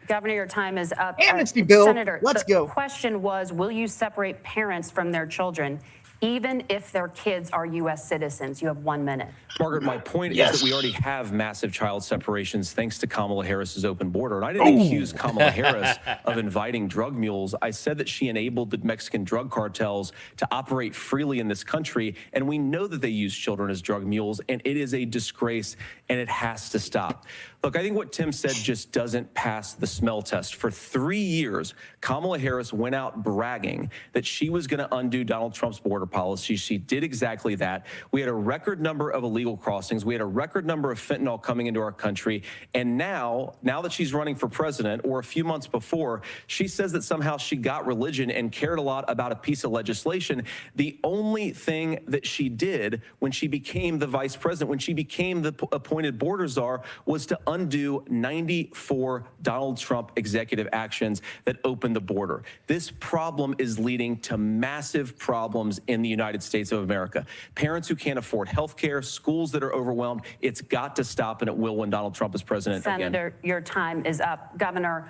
Governor, your time is up. Amnesty bill. Senator, Let's the go. question was, will you separate parents from their children, even if their kids are U.S. citizens? You have 1 minute. Margaret, my point Yes. is that we already have massive child separations thanks to Kamala Harris's open border. And I didn't accuse Kamala Harris of inviting drug mules. I said that she enabled the Mexican drug cartels to operate freely in this country. And we know that they use children as drug mules. And it is a disgrace, and it has to stop. Look, I think what Tim said just doesn't pass the smell test. For 3 years, Kamala Harris went out bragging that she was going to undo Donald Trump's border policy. She did exactly that. We had a record number of illegal crossings. We had a record number of fentanyl coming into our country. And now that she's running for president, or a few months before, she says that somehow she got religion and cared a lot about a piece of legislation. The only thing that she did when she became the vice president, when she became the appointed border czar, was to undo 94 Donald Trump executive actions that opened the border. This problem is leading to massive problems in the United States of America. Parents who can't afford health care, schools that are overwhelmed. It's got to stop, and it will when Donald Trump is president again. Senator, your time is up. Governor,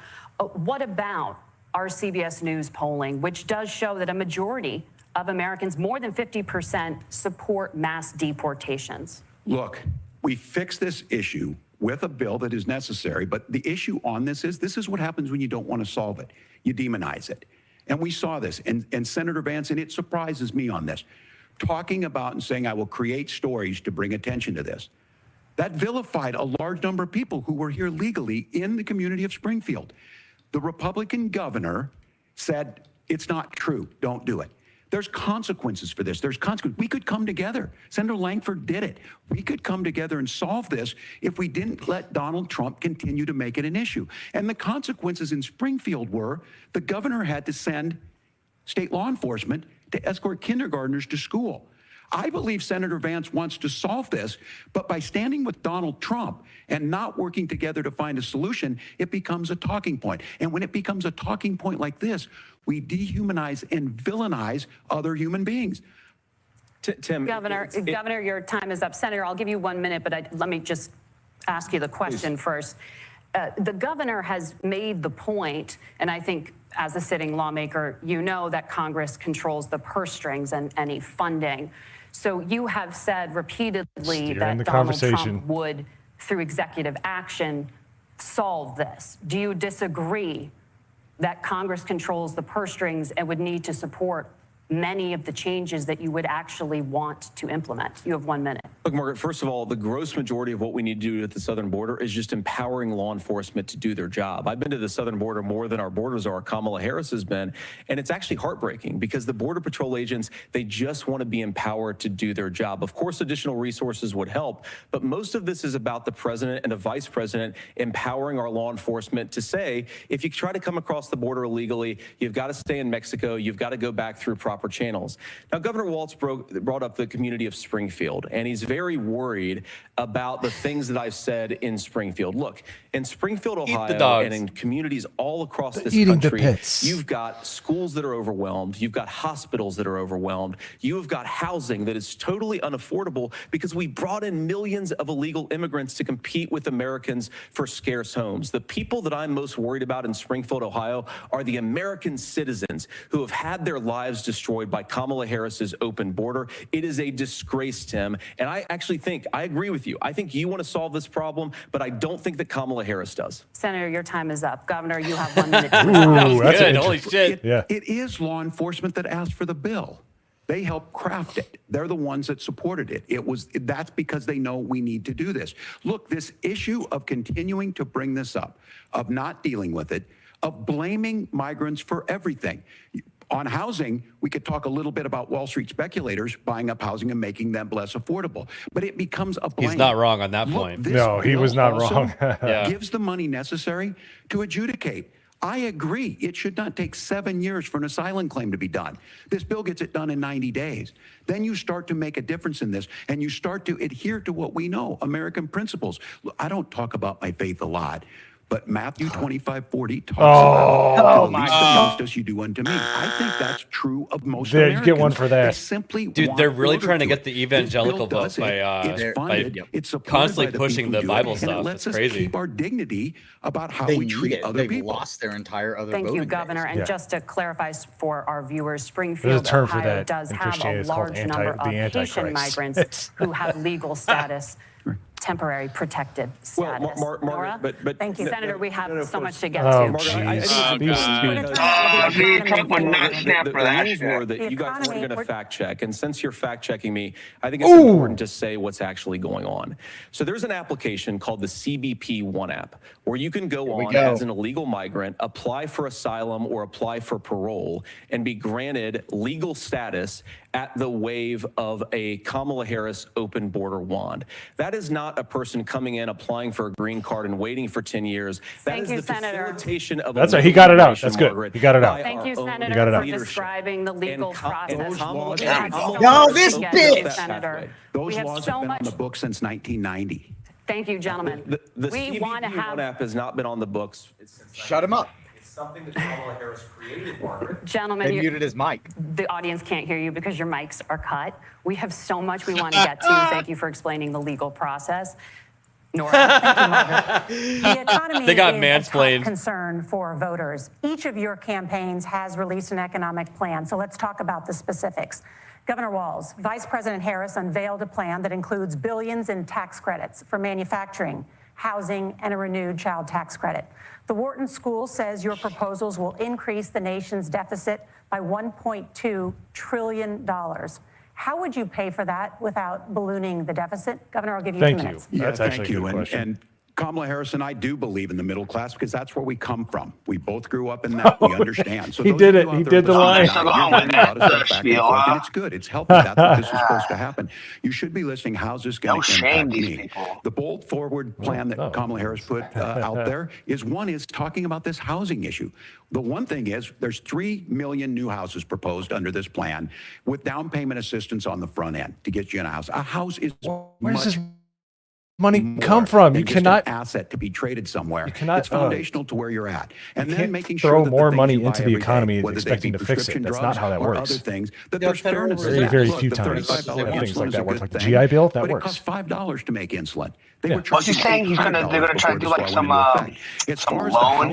what about our CBS News polling, which does show that a majority of Americans, more than 50%, support mass deportations? Look, we fix this issue with a bill that is necessary, but the issue on this is what happens when you don't want to solve it. You demonize it. And we saw this, and Senator Vance, and it surprises me on this, talking about and saying, I will create stories to bring attention to this. That vilified a large number of people who were here legally in the community of Springfield. The Republican governor said, it's not true, don't do it. There's consequences for this. There's consequences. We could come together. Senator Langford did it. We could come together and solve this if we didn't let Donald Trump continue to make it an issue. And the consequences in Springfield were the governor had to send state law enforcement to escort kindergartners to school. I believe Senator Vance wants to solve this, but by standing with Donald Trump and not working together to find a solution, it becomes a talking point. And when it becomes a talking point like this, we dehumanize and villainize other human beings. Tim, Governor, your time is up. Senator, I'll give you 1 minute, but let me just ask you the question first. The governor has made the point, and I think as a sitting lawmaker, you know that Congress controls the purse strings and any funding. So you have said repeatedly that Donald Trump would, through executive action, solve this. Do you disagree that Congress controls the purse strings and would need to support many of the changes that you would actually want to implement? You have 1 minute. Look, Margaret, first of all, the gross majority of what we need to do at the southern border is just empowering law enforcement to do their job. I've been to the southern border more than our border czar, Kamala Harris, has been, and it's actually heartbreaking because the Border Patrol agents, they just want to be empowered to do their job. Of course, additional resources would help, but most of this is about the president and the vice president empowering our law enforcement to say, if you try to come across the border illegally, you've got to stay in Mexico, you've got to go back through proper channels. Now, Governor Walz brought up the community of Springfield, and he's very worried about the things that I've said in Springfield. Look, in Springfield, Ohio, and in communities all across this country, you've got schools that are overwhelmed, you've got hospitals that are overwhelmed, you have got housing that is totally unaffordable because we brought in millions of illegal immigrants to compete with Americans for scarce homes. The people that I'm most worried about in Springfield, Ohio, are the American citizens who have had their lives destroyed destroyed by Kamala Harris's open border. It is a disgrace, Tim. And I actually think, I agree with you. I think you want to solve this problem, but I don't think that Kamala Harris does. Senator, your time is up. Governor, you have 1 minute. Ooh, that's good. Holy shit. It is law enforcement that asked for the bill. They helped craft it. They're the ones that supported it. That's because they know we need to do this. Look, this issue of continuing to bring this up, of not dealing with it, of blaming migrants for everything. On housing, we could talk a little bit about Wall Street speculators buying up housing and making them less affordable. But it becomes a blame. He's not wrong on that point. No, he was not wrong. Gives the money necessary to adjudicate. I agree. It should not take 7 years for an asylum claim to be done. This bill gets it done in 90 days. Then you start to make a difference in this, and you start to adhere to what we know, American principles. Look, I don't talk about my faith a lot, but Matthew 25:40 talks about the least amongst us you do unto me. I think that's true of most Americans. You get one for that. They simply Dude, they're really trying to get the evangelical vote by constantly pushing the Bible stuff. It's crazy. Keep our dignity about how we treat other They've people. lost their entire other Thank you, voting Governor. base. And just to clarify for our viewers, There's Springfield, a term for Ohio that does in have Christianity. a It's called large number of the Haitian Antichrist. migrants who have legal status. Temporary protected status. Nora? But thank you, Senator. We have so much to get Oh, to. jeez. The rules were that you guys weren't going to fact check, and since you're fact checking me, I think it's important to say what's actually going on. So there's an application called the CBP One app, where you can go on as an illegal migrant, apply for asylum or apply for parole, and be granted legal status at the wave of a Kamala Harris open border wand. That is not a person coming in, applying for a green card and waiting for 10 years. That is the facilitation of That's right. He got it out. That's good. He got it out. Thank you, Senator, got it for out. describing the legal process. No, this bitch! Senator. Those We have laws so have been much. on the books since 1990. Thank you, gentlemen. The We want to CBP have. One app has not been on the books. Shut him up. It's something that Kamala Harris created, Margaret. Gentlemen, They muted his mic. the audience can't hear you because your mics are cut. We have so much we want to get to. Thank you for explaining the legal process. Nora. Thank you, Margaret. The economy They got is mansplained. a top concern for voters. Each of your campaigns has released an economic plan, so let's talk about the specifics. Governor Walz, Vice President Harris unveiled a plan that includes billions in tax credits for manufacturing, housing, and a renewed child tax credit. The Wharton School says your proposals will increase the nation's deficit by $1.2 trillion. How would you pay for that without ballooning the deficit? Governor, I'll give you 2 minutes. That's actually a good question. And Kamala Harris and I do believe in the middle class because that's where we come from. We both grew up in that. We understand. So He those did of it. you out He there did the listening, line. you're hearing a lot of stuff back and forth, and it's good. It's healthy. That's what this is supposed to happen. You should be listening. How's this going to impact me? The bold forward plan that Kamala Harris put out there is talking about this housing issue. The one thing is there's 3 million new houses proposed under this plan with down payment assistance on the front end to get you in a house. A house is Where's this money come from? You cannot an asset to be traded somewhere. You cannot. It's foundational to where you're at, and then making throw sure that more the money things you into buy the every day, economy whether they expecting be to fix it. prescription That's drugs not how that or works. Other things that there's fairness. to Very, that. very Look, few the times $35 have things insulin like is a that work. good Like the thing, GI Bill, that but works. It costs $5 to make insulin. They were Well, she's saying they're gonna try to do like some loan.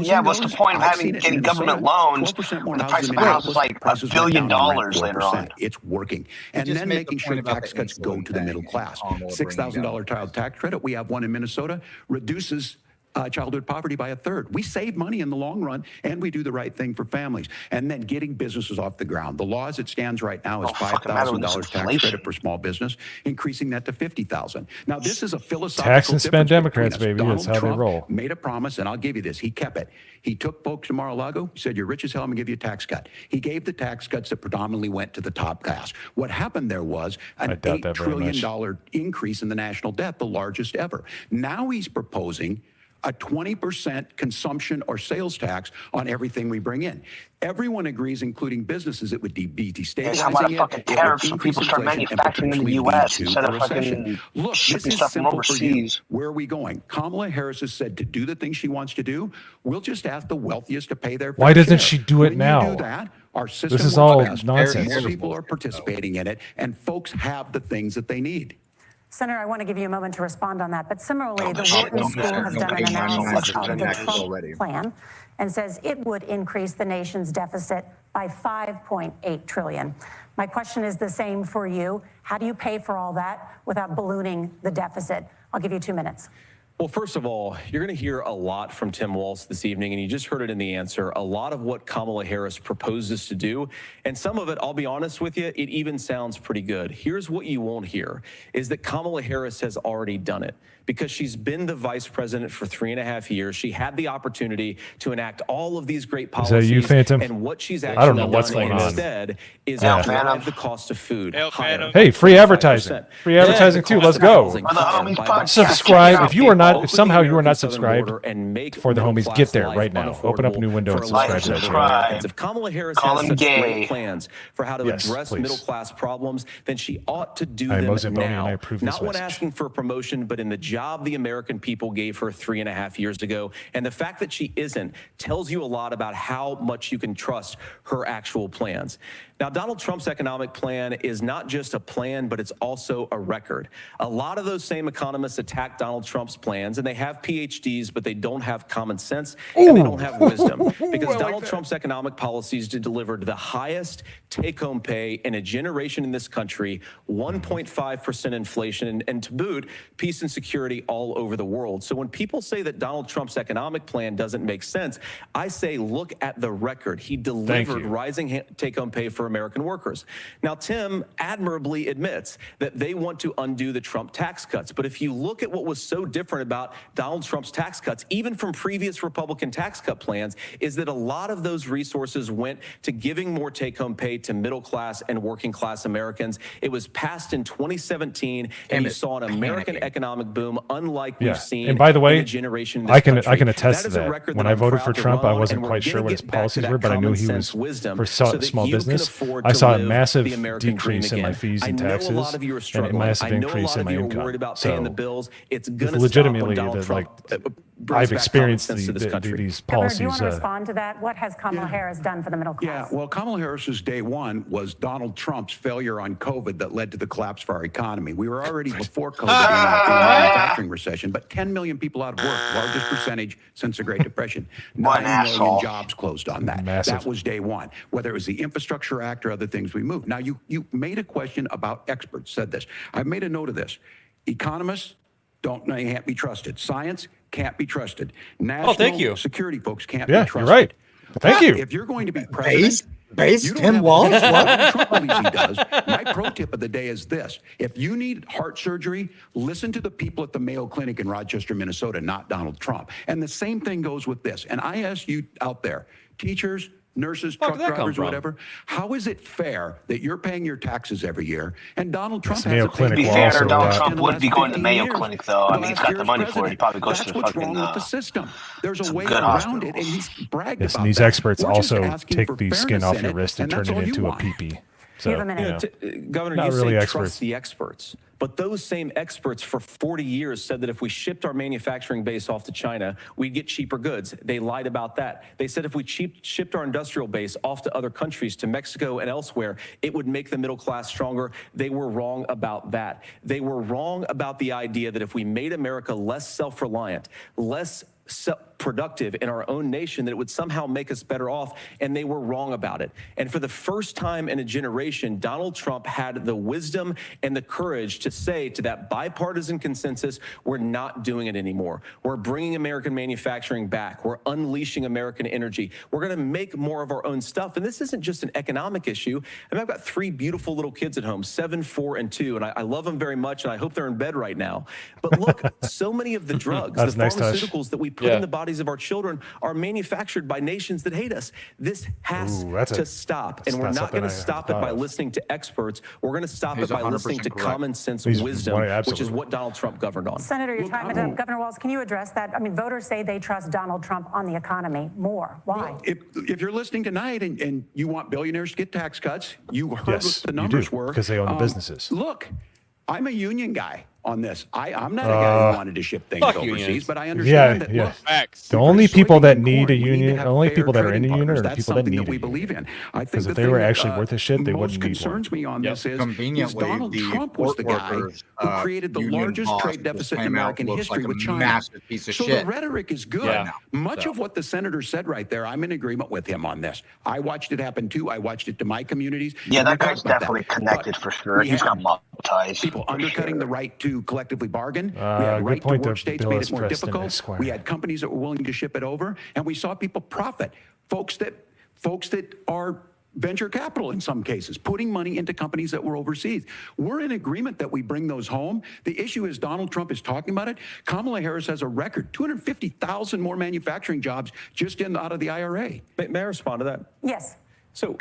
Yeah, what's the point of getting government loans when the price of a house is like $1 billion later on? It's working. And then making sure tax cuts go to the middle class. $6,000 child tax credit. We have one in Minnesota. Reduces childhood poverty by 1/3. We save money in the long run, and we do the right thing for families. And then getting businesses off the ground. The law as it stands right now is $5,000 tax credit for small business, increasing that to $50,000. Now, this is a philosophical Tax and spend difference Democrats, between us. baby. That's Donald how they Trump roll. Made a promise, and I'll give you this. He kept it. He took folks to Mar-a-Lago. He said, "You're rich as hell. I'm going to give you a tax cut." He gave the tax cuts that predominantly went to the top class. What happened there was an $8 trillion increase in the national debt, the largest ever. Now he's proposing a 20% consumption or sales tax on everything we bring in. Everyone agrees, including businesses, it would be destabilizing. How about a fucking tariff so people start manufacturing in the U.S. instead of fucking shipping stuff from overseas? Where are we going? Kamala Harris has said to do the things she wants to do. We'll just ask the wealthiest to pay their fair Why doesn't share. she do it When now? You do that, our system This is works all best. nonsense. More people are participating in it, and folks have the things that they need. Senator, I want to give you a moment to respond on that. But similarly, the Wharton School has done an analysis of the Trump plan and says it would increase the nation's deficit by $5.8 trillion. My question is the same for you. How do you pay for all that without ballooning the deficit? I'll give you 2 minutes. Well, first of all, you're going to hear a lot from Tim Walz this evening, and you just heard it in the answer, a lot of what Kamala Harris proposes to do. And some of it, I'll be honest with you, it even sounds pretty good. Here's what you won't hear, is that Kamala Harris has already done it. Because she's been the vice president for 3.5 years. She had the opportunity to enact all of these great policies. Is that you, Phantom? And what she's I don't know actually what's done going on. instead is drive the cost of food higher. Hey, free advertising. Free advertising too. Let's go. Subscribe. If you are not, if somehow you are not subscribed for the homies, get there right now. Open up a new window and subscribe to that channel. If Kamala Harris has such great plans for how to address middle-class problems, then she ought to do them now. Not when asking for a promotion, but in the job the American people gave her 3.5 years ago. And the fact that she isn't tells you a lot about how much you can trust her actual plans. Now, Donald Trump's economic plan is not just a plan, but it's also a record. A lot of those same economists attack Donald Trump's plans, and they have PhDs, but they don't have common sense, and they don't have wisdom. Because Donald Trump's economic policies delivered the highest take-home pay in a generation in this country, 1.5% inflation, and to boot, peace and security all over the world. So when people say that Donald Trump's economic plan doesn't make sense, I say look at the record. He delivered rising take-home pay for American workers. Now, Tim admirably admits that they want to undo the Trump tax cuts. But if you look at what was so different about Donald Trump's tax cuts, even from previous Republican tax cut plans, is that a lot of those resources went to giving more take-home pay to middle-class and working-class Americans. It was passed in 2017, and you saw an American economic boom unlike we've seen and by the way, in a generation in this I can country. attest to that. When I voted for Trump, I wasn't quite sure what his policies were, but I knew he was for small business. I saw a massive decrease in my fees and taxes and a massive increase in my income. So it's legitimately like I've experienced these policies. Governor, do you want to respond to that? What has Kamala Harris done for the middle class? Yeah, well, Kamala Harris's day one was Donald Trump's failure on COVID that led to the collapse of our economy. We were already before COVID in a manufacturing recession, but 10 million people out of work, largest percentage since the Great Depression. 9 million jobs closed on that. That was day one. Whether it was the Infrastructure Act or other things we moved. Now, you made a question about experts, said this. I've made a note of this. Economists can't be trusted. Science can't be trusted. National security folks can't be trusted. You're right. Thank you. If you're going to be president, Tim Walz. Trump believes he does. My pro tip of the day is this: if you need heart surgery, listen to the people at the Mayo Clinic in Rochester, Minnesota, not Donald Trump. And the same thing goes with this. And I ask you out there, teachers, nurses, truck drivers, whatever. How is it fair that you're paying your taxes every year and Donald Trump Mayo Clinic? To be fair, Donald Trump would be going to Mayo Clinic, though. I mean, he's got the money for it. He probably goes to the fucking. Wrong with the system. There's a way around it, and he's bragged about and these that. experts also take the skin off your wrist and turn it into a pee-pee. So, Governor, you say trust the experts. But those same experts for 40 years said that if we shipped our manufacturing base off to China, we'd get cheaper goods. They lied about that. They said if we shipped our industrial base off to other countries, to Mexico and elsewhere, it would make the middle class stronger. They were wrong about that. They were wrong about the idea that if we made America less self-reliant, less productive in our own nation, that it would somehow make us better off, and they were wrong about it. And for the first time in a generation, Donald Trump had the wisdom and the courage to say to that bipartisan consensus, we're not doing it anymore. We're bringing American manufacturing back. We're unleashing American energy. We're going to make more of our own stuff. And this isn't just an economic issue. I mean, I've got 3 beautiful little kids at home, 7, 4, and 2, and I love them very much, and I hope they're in bed right now. But look, so many of the drugs, the pharmaceuticals that we put in the bodies of our children are manufactured by nations that hate us. This has to stop, and we're not going to stop it by listening to experts. We're going to stop it by listening to common sense wisdom, which is what Donald Trump governed on. Senator, your time is up. Governor Walz, can you address that? I mean, voters say they trust Donald Trump on the economy more. Why? Well, if you're listening tonight and you want billionaires to get tax cuts, you heard what the numbers were. Because they own the businesses. Look, I'm a union guy. on this. I'm not a guy who wanted to ship things overseas, but I understand that. Yeah. Look, the only people that need a We union, to the have only fair people that are in a trading union are partners. the That's people that something need we a believe union. in. I think Because if the they were thing actually that, worth a shit, they most wouldn't need one. concerns me on this is Conveniently, Donald the Trump was port the guy workers, who created the union largest boss trade just deficit in came out, American looks history like a with China. massive piece of So shit. the rhetoric is good. Yeah. Much of what the senator said right there, I'm in agreement with him on this. I watched it happen too. I watched it to my communities. Yeah, and we that guy's talked about definitely that. connected But for sure. we He's have got mob ties. people undercutting the right to collectively bargain. We good had right to point work to states Bill made S. it more Preston, difficult. Esquire. We had companies that were willing to ship it over, and we saw people profit. Folks that are venture capital in some cases, putting money into companies that were overseas. We're in agreement that we bring those home. The issue is Donald Trump is talking about it. Kamala Harris has a record, 250,000 more manufacturing jobs just out of the IRA. May I respond to that? Yes. So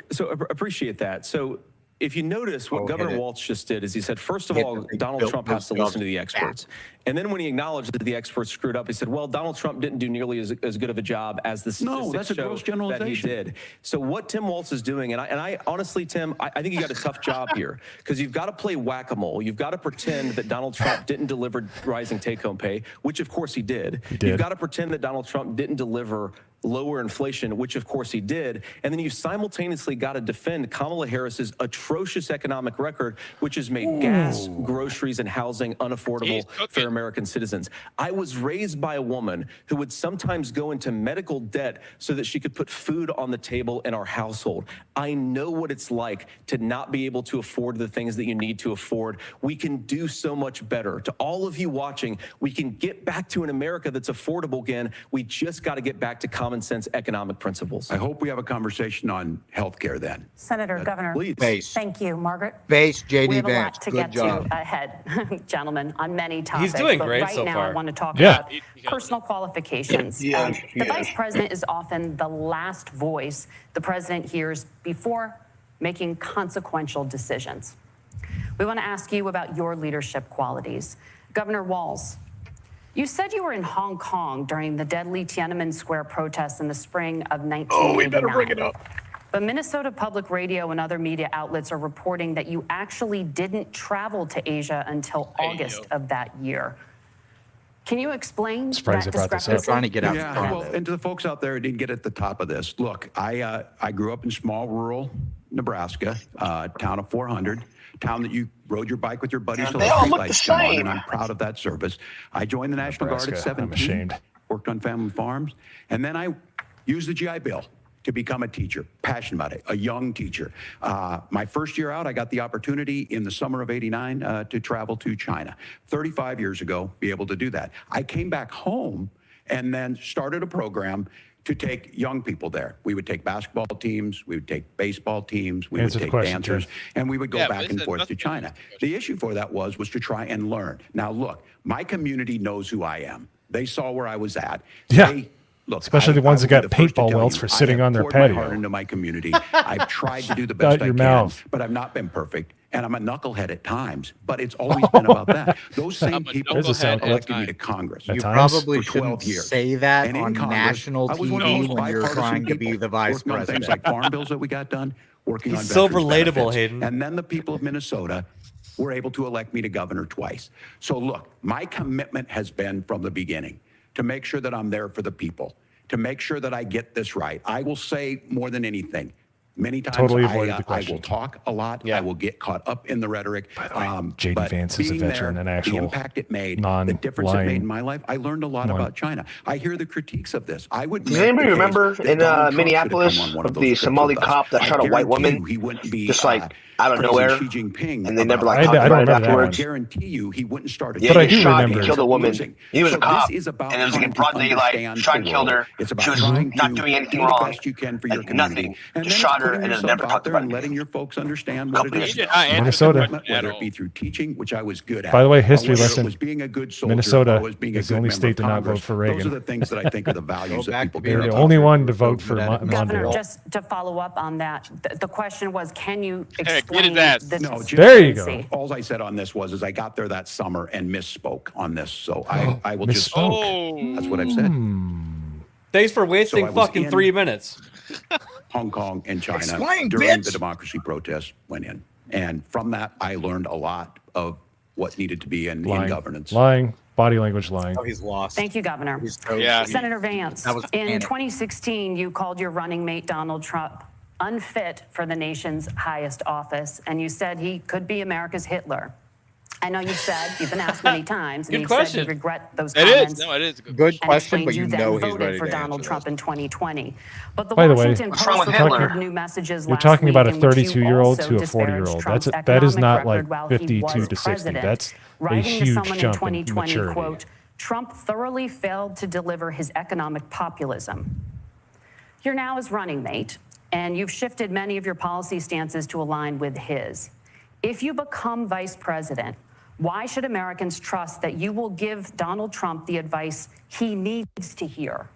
appreciate that. So if you notice, what Governor Walz just did is he said, first of all, Donald Trump has to listen to the experts. And then when he acknowledged that the experts screwed up, he said, well, Donald Trump didn't do nearly as good of a job as the statistics that's a gross show generalization. that he did. So what Tim Walz is doing, and I honestly, Tim, I think you got a tough job here because you've got to play whack-a-mole. You've got to pretend that Donald Trump didn't deliver rising take-home pay, which of course he did. You've got to pretend that Donald Trump didn't deliver lower inflation, which of course he did. And then you simultaneously got to defend Kamala Harris's atrocious economic record, which has made gas, groceries, and housing unaffordable for American citizens. I was raised by a woman who would sometimes go into medical debt so that she could put food on the table in our household. I know what it's like to not be able to afford the things that you need to afford. We can do so much better. To all of you watching, we can get back to an America that's affordable again. We just got to get back to common sense economic principles. I hope we have a conversation on health care then. Senator, Governor. Please. Base. Thank you, Margaret. Base, We J.D. have a lot Vance. to Good get job. to ahead, gentlemen, on many topics. He's doing but great right so now, far. I want to talk Yeah. about personal qualifications. The vice president is often the last voice the president hears before making consequential decisions. We want to ask you about your leadership qualities. Governor Walz, you said you were in Hong Kong during the deadly Tiananmen Square protests in the spring of 1989. Oh, we better bring it up. But Minnesota Public Radio and other media outlets are reporting that you actually didn't travel to Asia until August of that year. Can you explain Surprised that they brought this up. discrepancy? Trying to get out. Yeah, well, and to the folks out there who didn't get at the top of this, look, I grew up in small rural Nebraska, town of 400, town that you rode your bike with your buddies till the They all street look the lights come on, same. and I'm proud of that service. I joined the National Guard at Nebraska, I'm 17, ashamed. worked on family farms, and then I used the GI Bill to become a teacher, passionate about it, a young teacher. My first year out, I got the opportunity in the summer of '89 to travel to China. 35 years ago, be able to do that. I came back home and then started a program to take young people there. We would take basketball teams, we would take baseball teams, we Answer would the take question, dancers, Jeff. and we would go Yeah, back but and it's forth to nothing- China. The issue for that was to try and learn. Now, look, my community knows who I am. They saw where I was at. Yeah. Look, Especially the ones will that got be the first to paintball tell welts you, for I sitting have on their poured my patio. heart into my community. I've tried to do the Out best I your can, mouth. but I've not been perfect. And I'm a knucklehead at times, but it's always been about that. Those same I'm a people There's a sound clip. elected me to Congress. At You times. probably For 12 shouldn't years. say that And in on Congress, national I was one of TV those when you're bipartisan trying to be people the vice working on things president. like farm bills that we got done, working He's on so veterans relatable, benefits. Hayden. And then the people of Minnesota were able to elect me to governor twice. So look, my commitment has been from the beginning to make sure that I'm there for the people, to make sure that I get this right. I will say more than anything, many times Totally avoided the I question. will talk a lot. Yeah. I will get caught up in the rhetoric. By the way, J.D. But Vance is a being veteran there, and actual the impact it made, the difference it non-lying made in my life, I learned a lot one. about China. I hear the critiques of this. I would. Does make anybody the case remember that in Donald Trump should have Minneapolis come on one of those the trips Somali with us. cop that I shot a white guarantee woman? you he wouldn't be Just like out of praising nowhere, Xi Jinping and they never about like how- talked I don't about it remember that I one. afterwards. guarantee you he wouldn't start a Yeah, But I he do shot remember and it. killed a woman. Losing. He was So a cop, this is about and it was like trying in to broad daylight. understand Shot and the killed world. her. It's about She was trying not to doing anything do the wrong. best you can for your Like community. nothing. And Just then shot it's her putting and then yourself never out talked there about and it letting again. your folks understand what it Couple is. years He did not answer Minnesota. the question at Whether it all. be through teaching, which I was good at. By the way, or history whether lesson. it was being a good soldier, Minnesota or was being a is the good only member state of to not vote Congress. for Those Reagan. are the things that I think are the values that back people to care They're the about. only one to vote So for good at it. Governor, Mondale. just to follow up on that, the question was, can you Hey, get explain his ass. the No, just- There you go. discrepancy? All I said on this was I got there that summer and misspoke on this. So I will just. Misspoke. Oh, That's what I've said. Thanks for wasting So I was fucking in- 3 minutes. Hong Kong and China Explain, during bitch. the democracy protests went in. And from that, I learned a lot of what needed to be in governance. Lying, body language lying. Oh, he's lost. Thank you, Governor. Senator Vance, in 2016, you called your running mate Donald Trump unfit for the nation's highest office, and you said he could be America's Hitler. I know you said, you've been asked many times, and you said you regret those comments. It is a good question, but you know he's ready for to Donald Trump in 2020. But the By the way, Washington Post reported new messages you're last talking about a week in which you 32-year-old also to a disparaged 40-year-old. Trump's That is economic not like record while he 52 was to 60. president, That's a writing to huge someone in jump in 2020, maturity. quote, Trump thoroughly failed to deliver his economic populism. You're now his running mate, and you've shifted many of your policy stances to align with his. If you become vice president, why should Americans trust that you will give Donald Trump the advice he needs to hear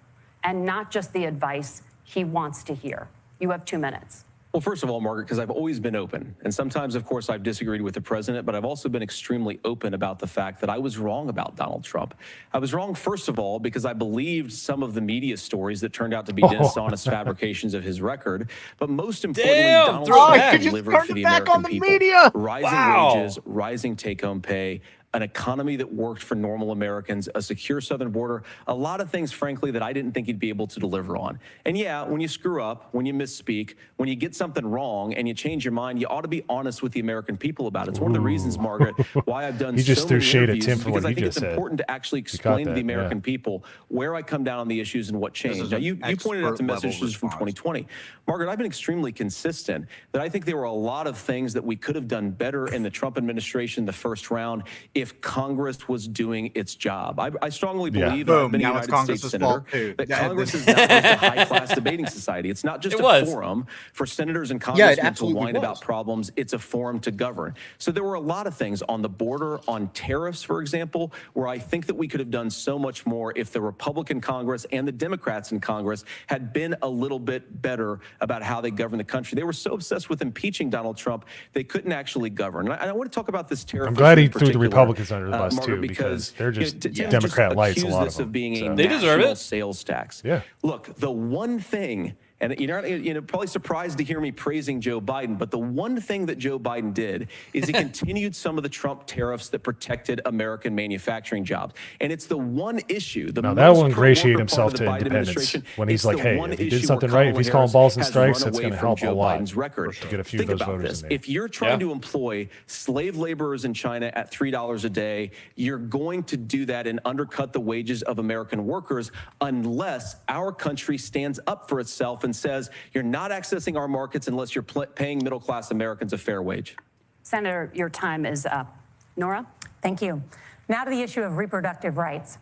and not just the advice he wants to hear? You have 2 minutes. Well, first of all, Margaret, because I've always been open. And sometimes, of course, I've disagreed with the president, but I've also been extremely open about the fact that I was wrong about Donald Trump. I was wrong, first of all, because I believed some of the media stories that turned out to be dishonest fabrications of his record. But most importantly, Donald Trump delivered for the American people. Rising wages, rising take-home pay, an economy that worked for normal Americans, a secure southern border, a lot of things, frankly, that I didn't think he'd be able to deliver on. And yeah, when you screw up, when you misspeak, when you get something wrong and you change your mind, you ought to be honest with the American people about it. It's one of the reasons, Margaret, why I've done so many interviews, because I think it's important to actually explain to the American people where I come down on the issues and what changed. Now, you pointed out the messages from 2020. Margaret, I've been extremely consistent that I think there were a lot of things that we could have done better in the Trump administration the first round if Congress was doing its job. I strongly believe, I've been a United States Senator, that Congress is now a high-class debating society. It's not just a forum for senators and congressmen to whine about problems. It's a forum to govern. So there were a lot of things on the border, on tariffs, for example, where I think that we could have done so much more if the Republican Congress and the Democrats in Congress had been a little bit better about how they govern the country. They were so obsessed with impeaching Donald Trump, they couldn't actually govern. And I want to talk about this tariff. I'm glad he threw the Republicans under the bus too, because they're just Democrat lights. A lot of them. They deserve it. Sales tax. Yeah. Look, the one thing, and you're probably surprised to hear me praising Joe Biden, but the one thing that Joe Biden did is he continued some of the Trump tariffs that protected American manufacturing jobs. And it's the one issue. Now that will ingratiate himself to independence when he's like, hey, if he did something right, if he's calling balls and strikes, that's going to help a lot to get a few of those voters in there. If you're trying to employ slave laborers in China at $3 a day, you're going to do that and undercut the wages of American workers unless our country stands up for itself and says you're not accessing our markets unless you're paying middle-class Americans a fair wage. Senator, your time is up. Nora? Thank you. Now to the issue of reproductive rights.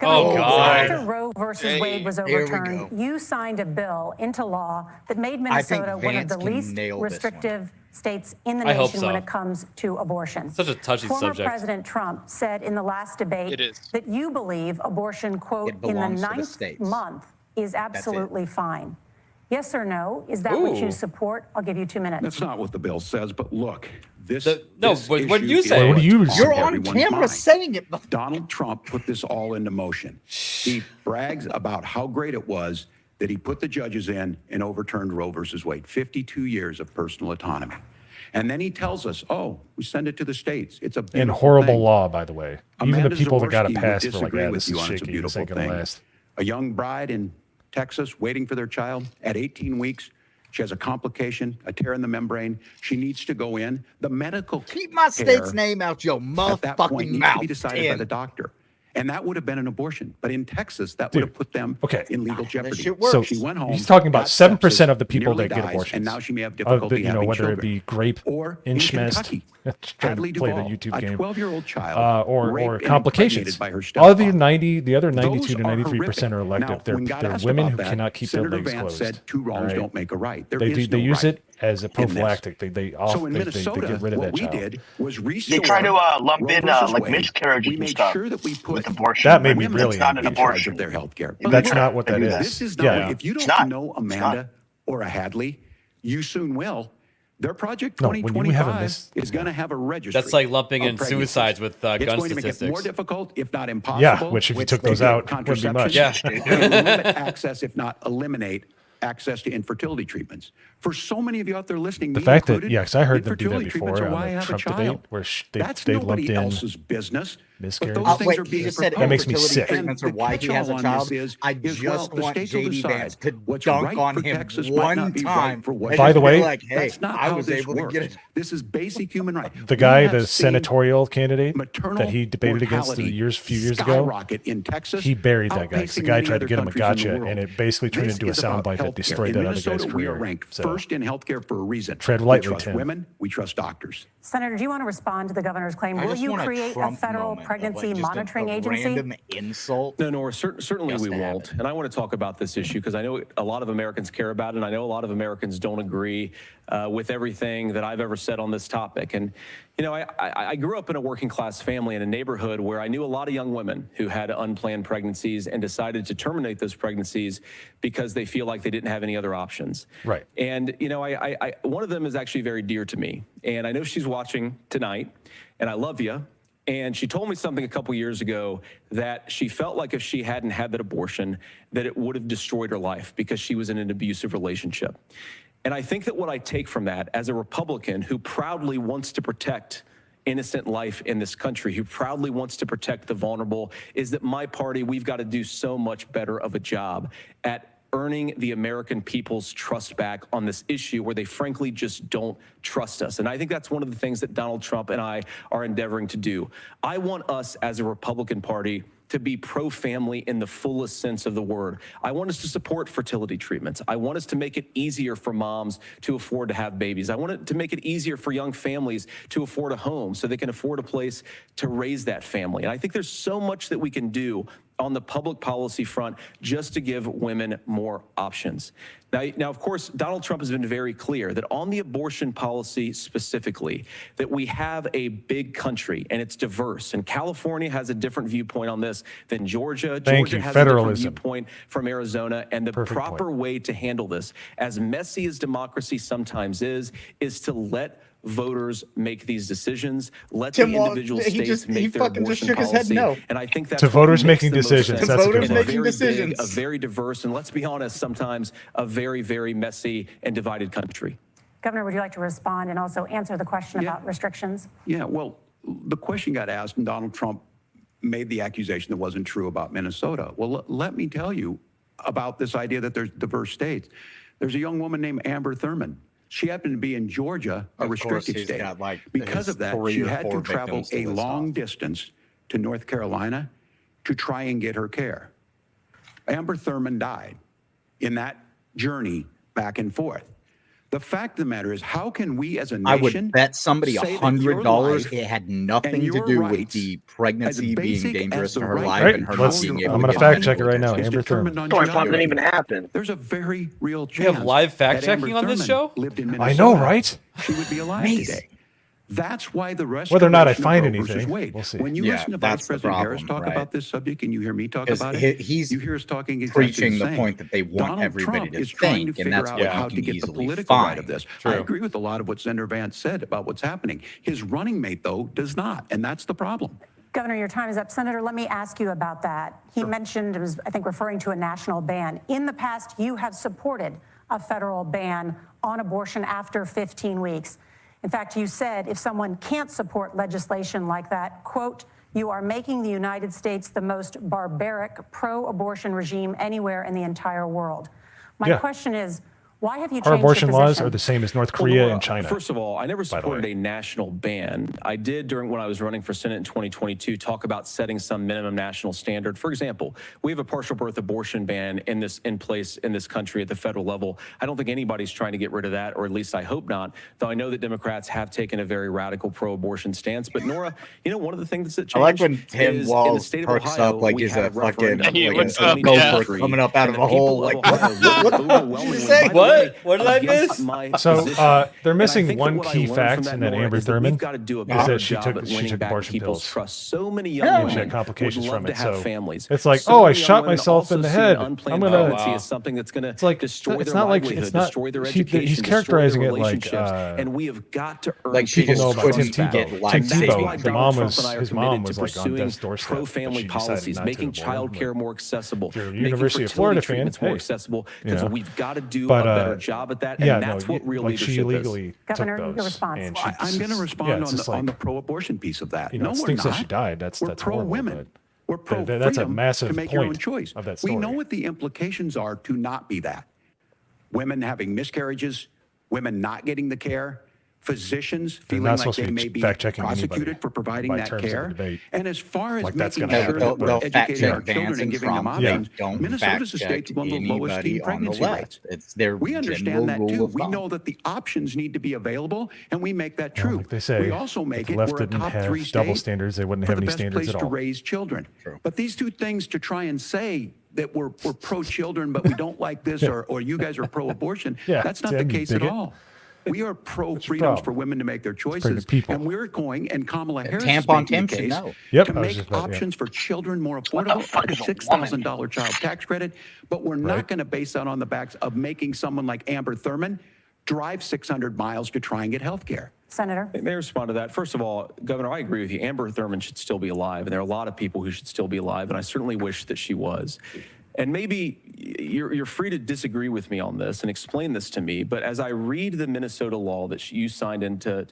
Oh, God. After Roe versus Wade was overturned, you signed a bill into law that made Minnesota one of the least restrictive states in the nation when it comes to abortion. Such a touchy Former subject. President Trump said in the last debate that you believe abortion, quote, in the 9th month is absolutely fine. Yes or no? Is that what you support? I'll give you 2 minutes. That's not what the bill says, but look, this what do you say? What do you You're on camera saying it. Donald Trump put this all into motion. He brags about how great it was that he put the judges in and overturned Roe versus Wade. 52 years of personal autonomy. And then he tells us, oh, we send it to the states. It's a and horrible law, by the way. Even Amanda the people that got Zaworski it passed would were like, disagree yeah, with this you is on it's a shaky. This beautiful ain't gonna thing. last. A young bride in Texas waiting for their child at 18 weeks. She has a complication, a tear in the membrane. She needs to go in. The medical keep my state's name out your motherfucking needs mouth. to be decided by the doctor. And that would have been an abortion. But in Texas, that would have put them in legal jeopody. So she went home. He's talking about 7% sepsis, of the people nearly that get dies, abortions. And now she may have difficulty having whether children. it be grape, or Inchmest, trying to play the YouTube game, a 12-year-old child, or complications. By her All the 92 to 93% are elective. They're women who cannot keep their legs Vance closed. said two wrongs don't make a right. There they is no use right it as a prophylactic. They in Minnesota, get rid of what that we child. did was restore. They try to lump in like Wade. miscarriages We and made stuff sure that we put with abortion. That made me Women, really that's not an in charge abortion. of their health care. That's not what that is. This is not. If you don't know Amanda or a Hadley, you soon will. Their Project 2025 is going to have a registry. That's like lumping in suicides with gun it's going statistics. to make it more difficult, if not impossible. Yeah, which if you took those out, wouldn't be much. Yeah. Limit access, if not eliminate access to infertility treatments. For so many of you out there listening, The me fact that, included, yeah, because I heard them do that infertility treatments before are on why I the have a Trump debate, child. where That's they nobody lumped in else's business. But miscarriage. those things wait, are being you said That makes me infertility sick. treatments are And the why he has a catch-all on child. this I is, just the want states will JD Vance decide to what's dunk right on for him Texas might one not be time. right for and Washington. By the just be way, like, hey, That's not I how was this able to works. get it. This is basic human right. The We guy, have the seen senatorial candidate maternal that he debated against mortality a few years ago, skyrocket in Texas, he buried that guy. 'Cause the outpacing guy many tried to other get him a countries in the gotcha, world. and it basically turned This into a is about soundbite that healthcare. destroyed In that other Minnesota, guy's we are career. ranked So, first in healthcare for a reason. tread lightly, we trust Tim. women. We trust doctors. Senator, do you want to respond to the governor's claim? I Will just you want create a Trump federal moment of, pregnancy just monitoring a agency? random insult. No, Nora, certainly Just we to have won't. it. And I want to talk about this issue because I know a lot of Americans care about it, and I know a lot of Americans don't agree with everything that I've ever said on this topic. And, you know, I grew up in a working class family in a neighborhood where I knew a lot of young women who had unplanned pregnancies and decided to terminate those pregnancies because they feel like they didn't have any other options. Right. And, you know, one of them is actually very dear to me. And I know she's watching tonight, and I love you. And she told me something a couple years ago that she felt like if she hadn't had that abortion, that it would have destroyed her life because she was in an abusive relationship. And I think that what I take from that as a Republican who proudly wants to protect innocent life in this country, who proudly wants to protect the vulnerable, is that my party, we've got to do so much better of a job at earning the American people's trust back on this issue where they frankly just don't trust us. And I think that's one of the things that Donald Trump and I are endeavoring to do. I want us as a Republican Party to be pro-family in the fullest sense of the word. I want us to support fertility treatments. I want us to make it easier for moms to afford to have babies. I want it to make it easier for young families to afford a home so they can afford a place to raise that family. And I think there's so much that we can do on the public policy front just to give women more options. Now, of course, Donald Trump has been very clear that on the abortion policy specifically, that we have a big country and it's diverse. And California has a different viewpoint on this than Georgia. Georgia has a different viewpoint from Arizona. And the proper way to handle this, as messy as democracy sometimes is to let voters make these decisions. Let the individual states make their abortion policy. No. And I think that's to voters making decisions. That's a good making decisions. Big, a very diverse, and let's be honest, sometimes a very, very messy and divided country. Governor, would you like to respond and also answer the question about restrictions? Yeah, well, the question got asked, and Donald Trump made the accusation that wasn't true about Minnesota. Well, let me tell you about this idea that there's diverse states. There's a young woman named Amber Thurman. She happened to be in Georgia, a restricted state. Because of that, she had to travel a long distance to North Carolina to try and get her care. Amber Thurman died in that journey back and forth. The fact of the matter is, how can we as a nation I would bet somebody $100 it had nothing to do with the pregnancy being dangerous to her life and her not being able to I'm going to fact check it right now. Amber Thurman. Didn't even happen. There's a very real chance. We have live fact checking on this show? Lived in Minnesota. I know, right? She would be alive today. That's why the rest. Whether or not I find anything, we'll see. When you listen to Vice President Harris talk about this subject, and you hear me talk about it, you hear us talking exactly preaching the point that they want Donald everybody Trump to is trying to think, figure and that's out what how you to can get the easily political right find. of this. I agree with a lot of what Senator Vance said about what's happening. His running mate, though, does not, and that's the problem. Governor, your time is up. Senator, let me ask you about that. He mentioned, it was, I think, referring to a national ban. In the past, you have supported a federal ban on abortion after 15 weeks. In fact, you said if someone can't support legislation like that, quote, you are making the United States the most barbaric pro-abortion regime anywhere in the entire world. My question is, why have you changed Our abortion your laws position? are the same as North Korea Well, and China. First of all, I never supported a national ban. I did when I was running for Senate in 2022 talk about setting some minimum national standard. For example, we have a partial birth abortion ban in place in this country at the federal level. I don't think anybody's trying to get rid of that, or at least I hope not, though I know that Democrats have taken a very radical pro-abortion stance. But Nora, you know, one of the things that changed I like when Tim Walz in the state of perks Ohio, up like we he's had a fucking referendum like in a gopher coming up out of a hole. Like, what did you say? What? What? What did I miss? So they're missing one key fact in that Amber Thurman We've got to do a is better that she job took at winning back abortion people's pills. trust. So many young And she women had complications would love from to it. have So families. it's like, So oh, I many young shot women myself in also the see head. unplanned I'm gonna. pregnancy as something that's going It's like destroy it's their not like livelihood, it's not. destroy their He's education, characterizing destroy it their like relationships, and we have got to earn like she people just know about Tim couldn't Tebow. get Tim life-saving. Tebow, his mom was to like on death's pursuing doorstep. pro-family but she decided policies, not making to child abort. care more accessible, If you're a making University of fertility Florida fan, treatments more hey, accessible, you because know. we've got to do But, a better job at that, and yeah, that's no, what real like she leadership illegally is. Governor, took your those, response. and Well, I'm going to respond yeah, it's just on like, the pro-abortion piece of that. you know, No, it we're stinks not. that she died. That's We're horrible, pro-women. but We're pro-freedom that's a massive to make your own point choice. of that We story. know what the implications are to not be that. Women having miscarriages, women not getting the care, physicians feeling not like supposed they to be may be fact-checking prosecuted anybody for providing by that terms of the care. debate. And as far as Like that's making gonna sure happen. that we're They'll educating our fact-check Vance children and and giving them Trump. options, They don't Minnesota's a state fact-check with one of the lowest anybody teen on the pregnancy left. rates. It's their We general understand that rule too. of We thumb. know that the options need to be available, and we make that Well, true. like they say, we also if make the it left we're a didn't top have 3 double state standards, they wouldn't for have the any best standards place at to all. raise children. True. But these two things to try and say that we're pro-children, but we don't like this, or you guys are pro-abortion, Yeah, that's not the Tim, you case at bigot. all. We are pro-freedoms problem? for women to make their choices, people. and we're going, and Kamala Harris is Tampon making Tim the should case know. Yep, to I was make just about- yeah. options for children more What the affordable, fuck like is a a $6,000 child tax credit, but we're not Right. going to base that on the backs of making someone like Amber Thurman drive 600 miles to try and get health care. Senator. May I respond to that? First of all, Governor, I agree with you. Amber Thurman should still be alive, and there are a lot of people who should still be alive, and I certainly wish that she was. And maybe you're free to disagree with me on this and explain this to me, but as I read the Minnesota law that you signed into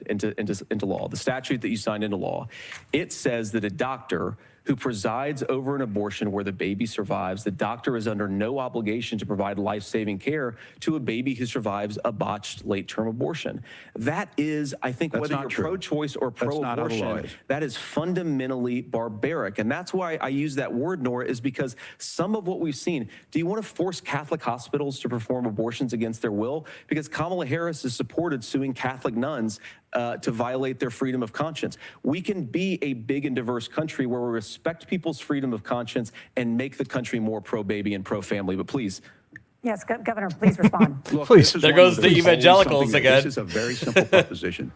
law, the statute that you signed into law, it says that a doctor who presides over an abortion where the baby survives, the doctor is under no obligation to provide life-saving care to a baby who survives a botched late-term abortion. That is, I think, That's whether not you're true. pro-choice or That's not how the law pro-abortion, is. that is fundamentally barbaric. And that's why I use that word, Nora, is because some of what we've seen, do you want to force Catholic hospitals to perform abortions against their will? Because Kamala Harris has supported suing Catholic nuns to violate their freedom of conscience. We can be a big and diverse country where we respect people's freedom of conscience and make the country more pro-baby and pro-family. But please. Yes, Governor, please respond. Look, Please. this is There one of goes the those- evangelicals something that- again. This is a very simple proposition.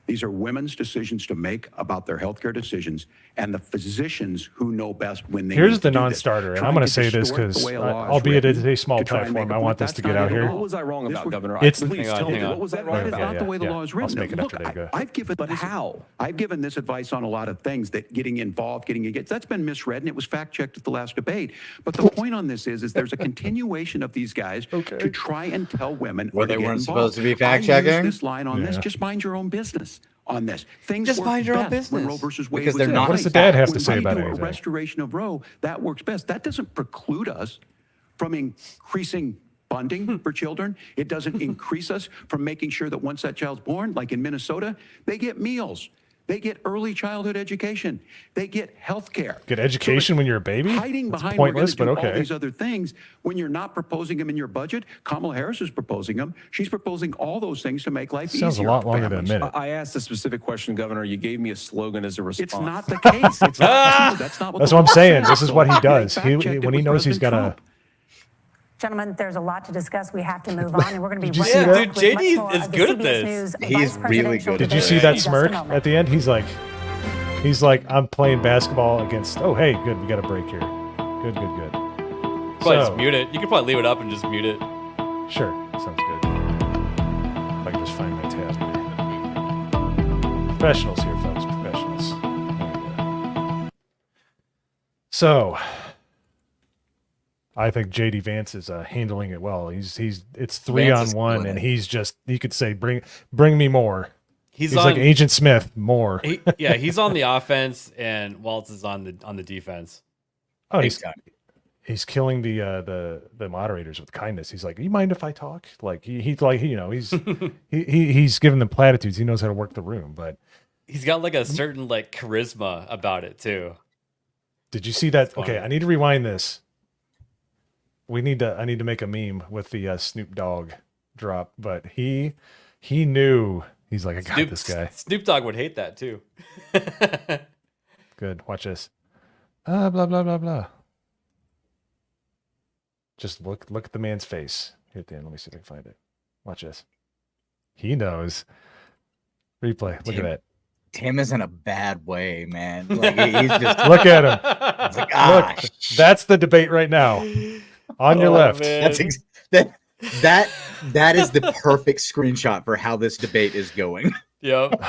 These are women's decisions to make about their healthcare decisions, and the physicians who know best when they Here's need the to do this. non-starter, and Trying I'm going to to say this distort the because, way a law is albeit it is written a small to try and platform, make I a want point. this to That's get not out it at here. all. What was I wrong This about, was- Governor? It's- Please Hang on, tell me. hang on. What was I wrong That is about? not the way the law is I'll written. make it Look, after they go. I've given But this- how? I've given this advice on a lot of things that getting involved, getting engaged, that's been misread, and it was fact-checked at the last debate. But the point on this is there's a continuation of these guys to try and tell women Well, to they get weren't involved. supposed to be I fact-checking? use this line on this, Yeah. just mind your own business on this. Things Just work mind your own best when business. Roe versus Wade Because was they're in not What does place. the dad have to When say we about do anything? a restoration of Roe, that works best. That doesn't preclude us from increasing funding for children. It doesn't increase us from making sure that once that child's born, like in Minnesota, they get meals. They get early childhood education. They get health care. Get education when you're a baby? Hiding That's behind pointless, we're but going to do all okay. these other things when you're not proposing them in your budget. Kamala Harris is proposing them. She's proposing all those things to make life Sounds a easier lot for longer than a families. minute. I asked a specific question, Governor. You gave me a slogan as a response. It's not the case. It's not true. That's not what That's the what I'm law saying. says. This is what he They does. fact-checked it When he with knows he's President got to. Trump. Gentlemen, there's a lot to discuss. We have to move on, and we're going to be Did you right see back that? with Dude, much JD more is of the good at CBS this. News He's Vice really Presidential good Did at you debate see in that just a smirk moment. at the end? He's like, I'm playing basketball against. Oh, hey, good. We got a break here. Good. Probably just mute it. You could probably leave it up and just mute it. Sure, sounds good. If I can just find my tab here. Professionals here, folks. Professionals. There we go. So, I think JD Vance is handling it well. It's 3-on-1, and he could say, bring me more. He's like Agent Smith, more. He's on the offense, and Walz is on the defense. Oh, he's killing the moderators with kindness. He's like, you mind if I talk? Like he's giving them platitudes. He knows how to work the room, but he's got like a certain like charisma about it too. Did you see that? Okay, I need to rewind this. I need to make a meme with the Snoop Dogg drop, but he knew. He's like, I got this guy. Snoop Dogg would hate that too. Good. Watch this. Blah blah blah blah. Just look at the man's face here at the end. Let me see if I can find it. Watch this. He knows. Replay. Look at that. Tim is in a bad way, man. Like, he's just look at him. It's like, look, that's the debate right now. On your left. That's that is the perfect screenshot for how this debate is going. Yep.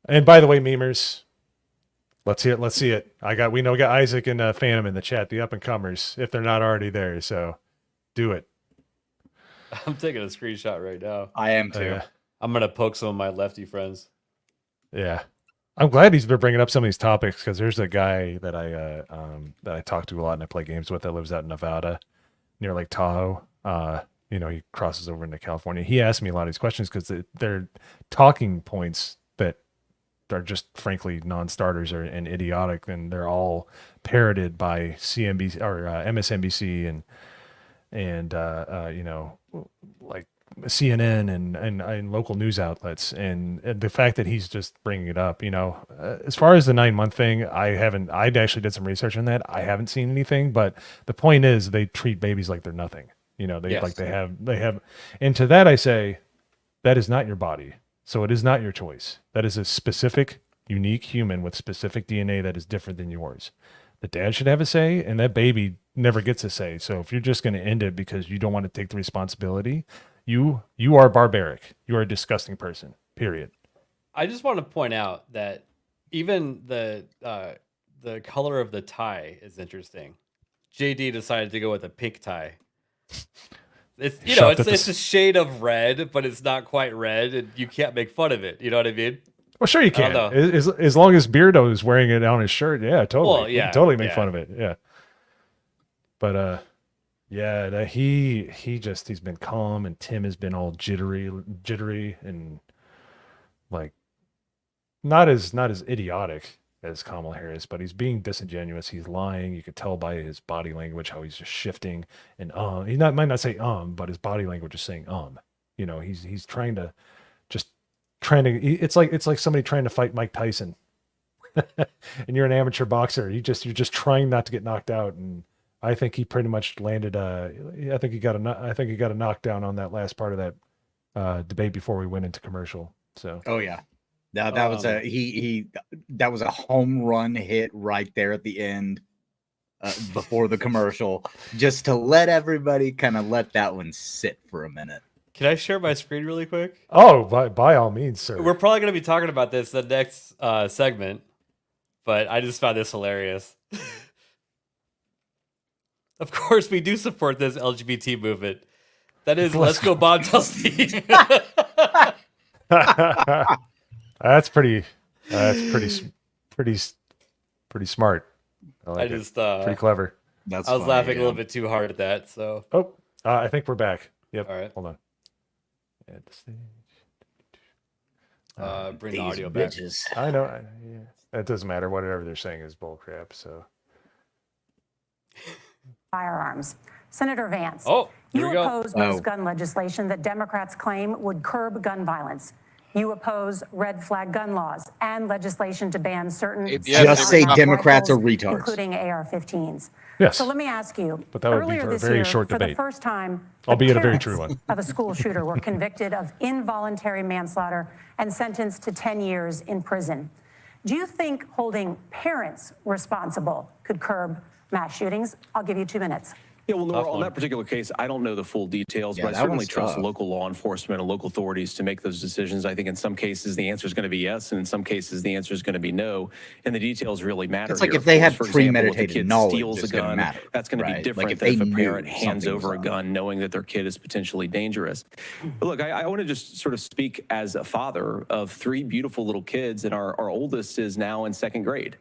And by the way, memers, let's see it. Let's see it. We got Isaac and Phantom in the chat, the up and comers, if they're not already there. So do it. I'm taking a screenshot right now. I am too. I'm gonna poke some of my lefty friends. Yeah, I'm glad he's been bringing up some of these topics because there's a guy that I talk to a lot and I play games with that lives out in Nevada near Lake Tahoe. You know, he crosses over into California. He asked me a lot of these questions because they're talking points that are just frankly non-starters and idiotic, and they're all parroted by CNBC or MSNBC and you know, like CNN and local news outlets, and the fact that he's just bringing it up, you know, as far as the 9-month thing, I actually did some research on that. I haven't seen anything, but the point is they treat babies like they're nothing. You know, they have, and to that I say, that is not your body. So it is not your choice. That is a specific, unique human with specific DNA that is different than yours. The dad should have a say, and that baby never gets a say. So if you're just going to end it because you don't want to take the responsibility, you are barbaric. You are a disgusting person, period. I just want to point out that even the color of the tie is interesting. JD decided to go with a pink tie. It's it's a shade of red, but it's not quite red, and you can't make fun of it. You know what I mean? Well, sure you can. As long as Beardo is wearing it on his shirt, yeah, totally. Well, yeah, you can totally make fun of it, yeah. But yeah, he's been calm, and Tim has been all jittery, and like not as idiotic as Kamala Harris, but he's being disingenuous. He's lying. You could tell by his body language how he's just shifting and he might not say but his body language is saying You know, he's trying to. It's like somebody trying to fight Mike Tyson, and you're an amateur boxer. You're just trying not to get knocked out, and I think he pretty much landed. I think he got a knockdown on that last part of that debate before we went into commercial. So. Oh yeah. That was that was a home run hit right there at the end before the commercial, just to let everybody kind of let that one sit for a minute. Can I share my screen really quick? Oh, by all means, sir. We're probably going to be talking about this the next segment, but I just found this hilarious. Of course, we do support this LGBT movement. That is, let's go Bob Tell Steve. That's pretty smart. I like it. Pretty clever. I was laughing a little bit too hard at that. So. Oh, I think we're back. Yep. All right. Hold on. Bring the audio back. I know. It doesn't matter. Whatever they're saying is bullcrap. So. Firearms. Senator Vance. Oh, you oppose most gun legislation that Democrats claim would curb gun violence. You oppose red flag gun laws and legislation to ban certain. Just say Democrats are retards, including AR-15s. Yes. So let me ask you. But that would be for a very short debate. For the first time, albeit a very true one, of a school shooter were convicted of involuntary manslaughter and sentenced to 10 years in prison. Do you think holding parents responsible could curb mass shootings? I'll give you 2 minutes. Yeah, well, Nora, on that particular case, I don't know the full details, but I certainly trust local law enforcement and local authorities to make those decisions. I think in some cases the answer is going to be yes, and in some cases the answer is going to be no, and the details really matter. It's like here. if they have premeditated kid knowledge, steals a gun, that's going to be different than if a parent hands over a gun knowing that their kid is potentially dangerous. But look, I want to just sort of speak as a father of 3 beautiful little kids, and our oldest is now in 2nd grade.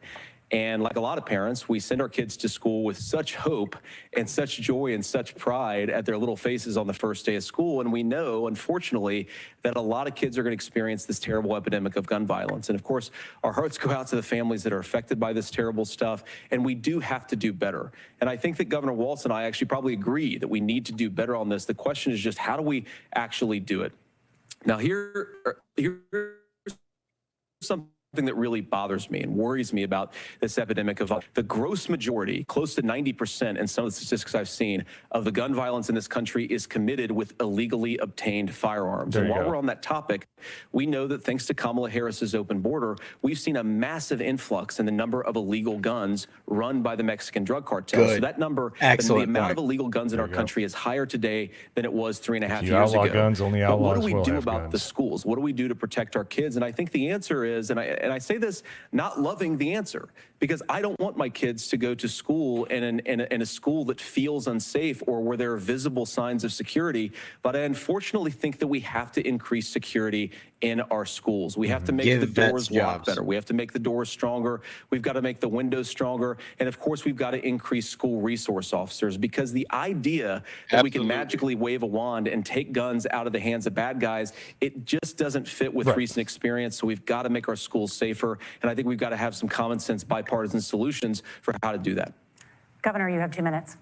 And like a lot of parents, we send our kids to school with such hope and such joy and such pride at their little faces on the first day of school. And we know, unfortunately, that a lot of kids are going to experience this terrible epidemic of gun violence. And of course, our hearts go out to the families that are affected by this terrible stuff. And we do have to do better. And I think that Governor Walz and I actually probably agree that we need to do better on this. The question is just, how do we actually do it? Now, here's something that really bothers me and worries me about this epidemic of the gross majority, close to 90% in some of the statistics I've seen, of the gun violence in this country is committed with illegally obtained firearms. And while we're on that topic, we know that thanks to Kamala Harris's open border, we've seen a massive influx in the number of illegal guns run by the Mexican drug cartel. So that number, the amount of illegal guns in our country is higher today than it was 3.5 years ago. Guns, only but what do we will do have about guns. the schools? What do we do to protect our kids? And I think the answer is, and I say this not loving the answer, because I don't want my kids to go to school in a school that feels unsafe or where there are visible signs of security. But I unfortunately think that we have to increase security in our schools. We have to make the doors lock better. We have to make the doors stronger. We've got to make the windows stronger. And of course, we've got to increase school resource officers, because the idea that we can magically wave a wand and take guns out of the hands of bad guys, it just doesn't fit with recent experience. So we've got to make our schools safer. And I think we've got to have some common sense bipartisan solutions for how to do that. Governor, you have 2 minutes.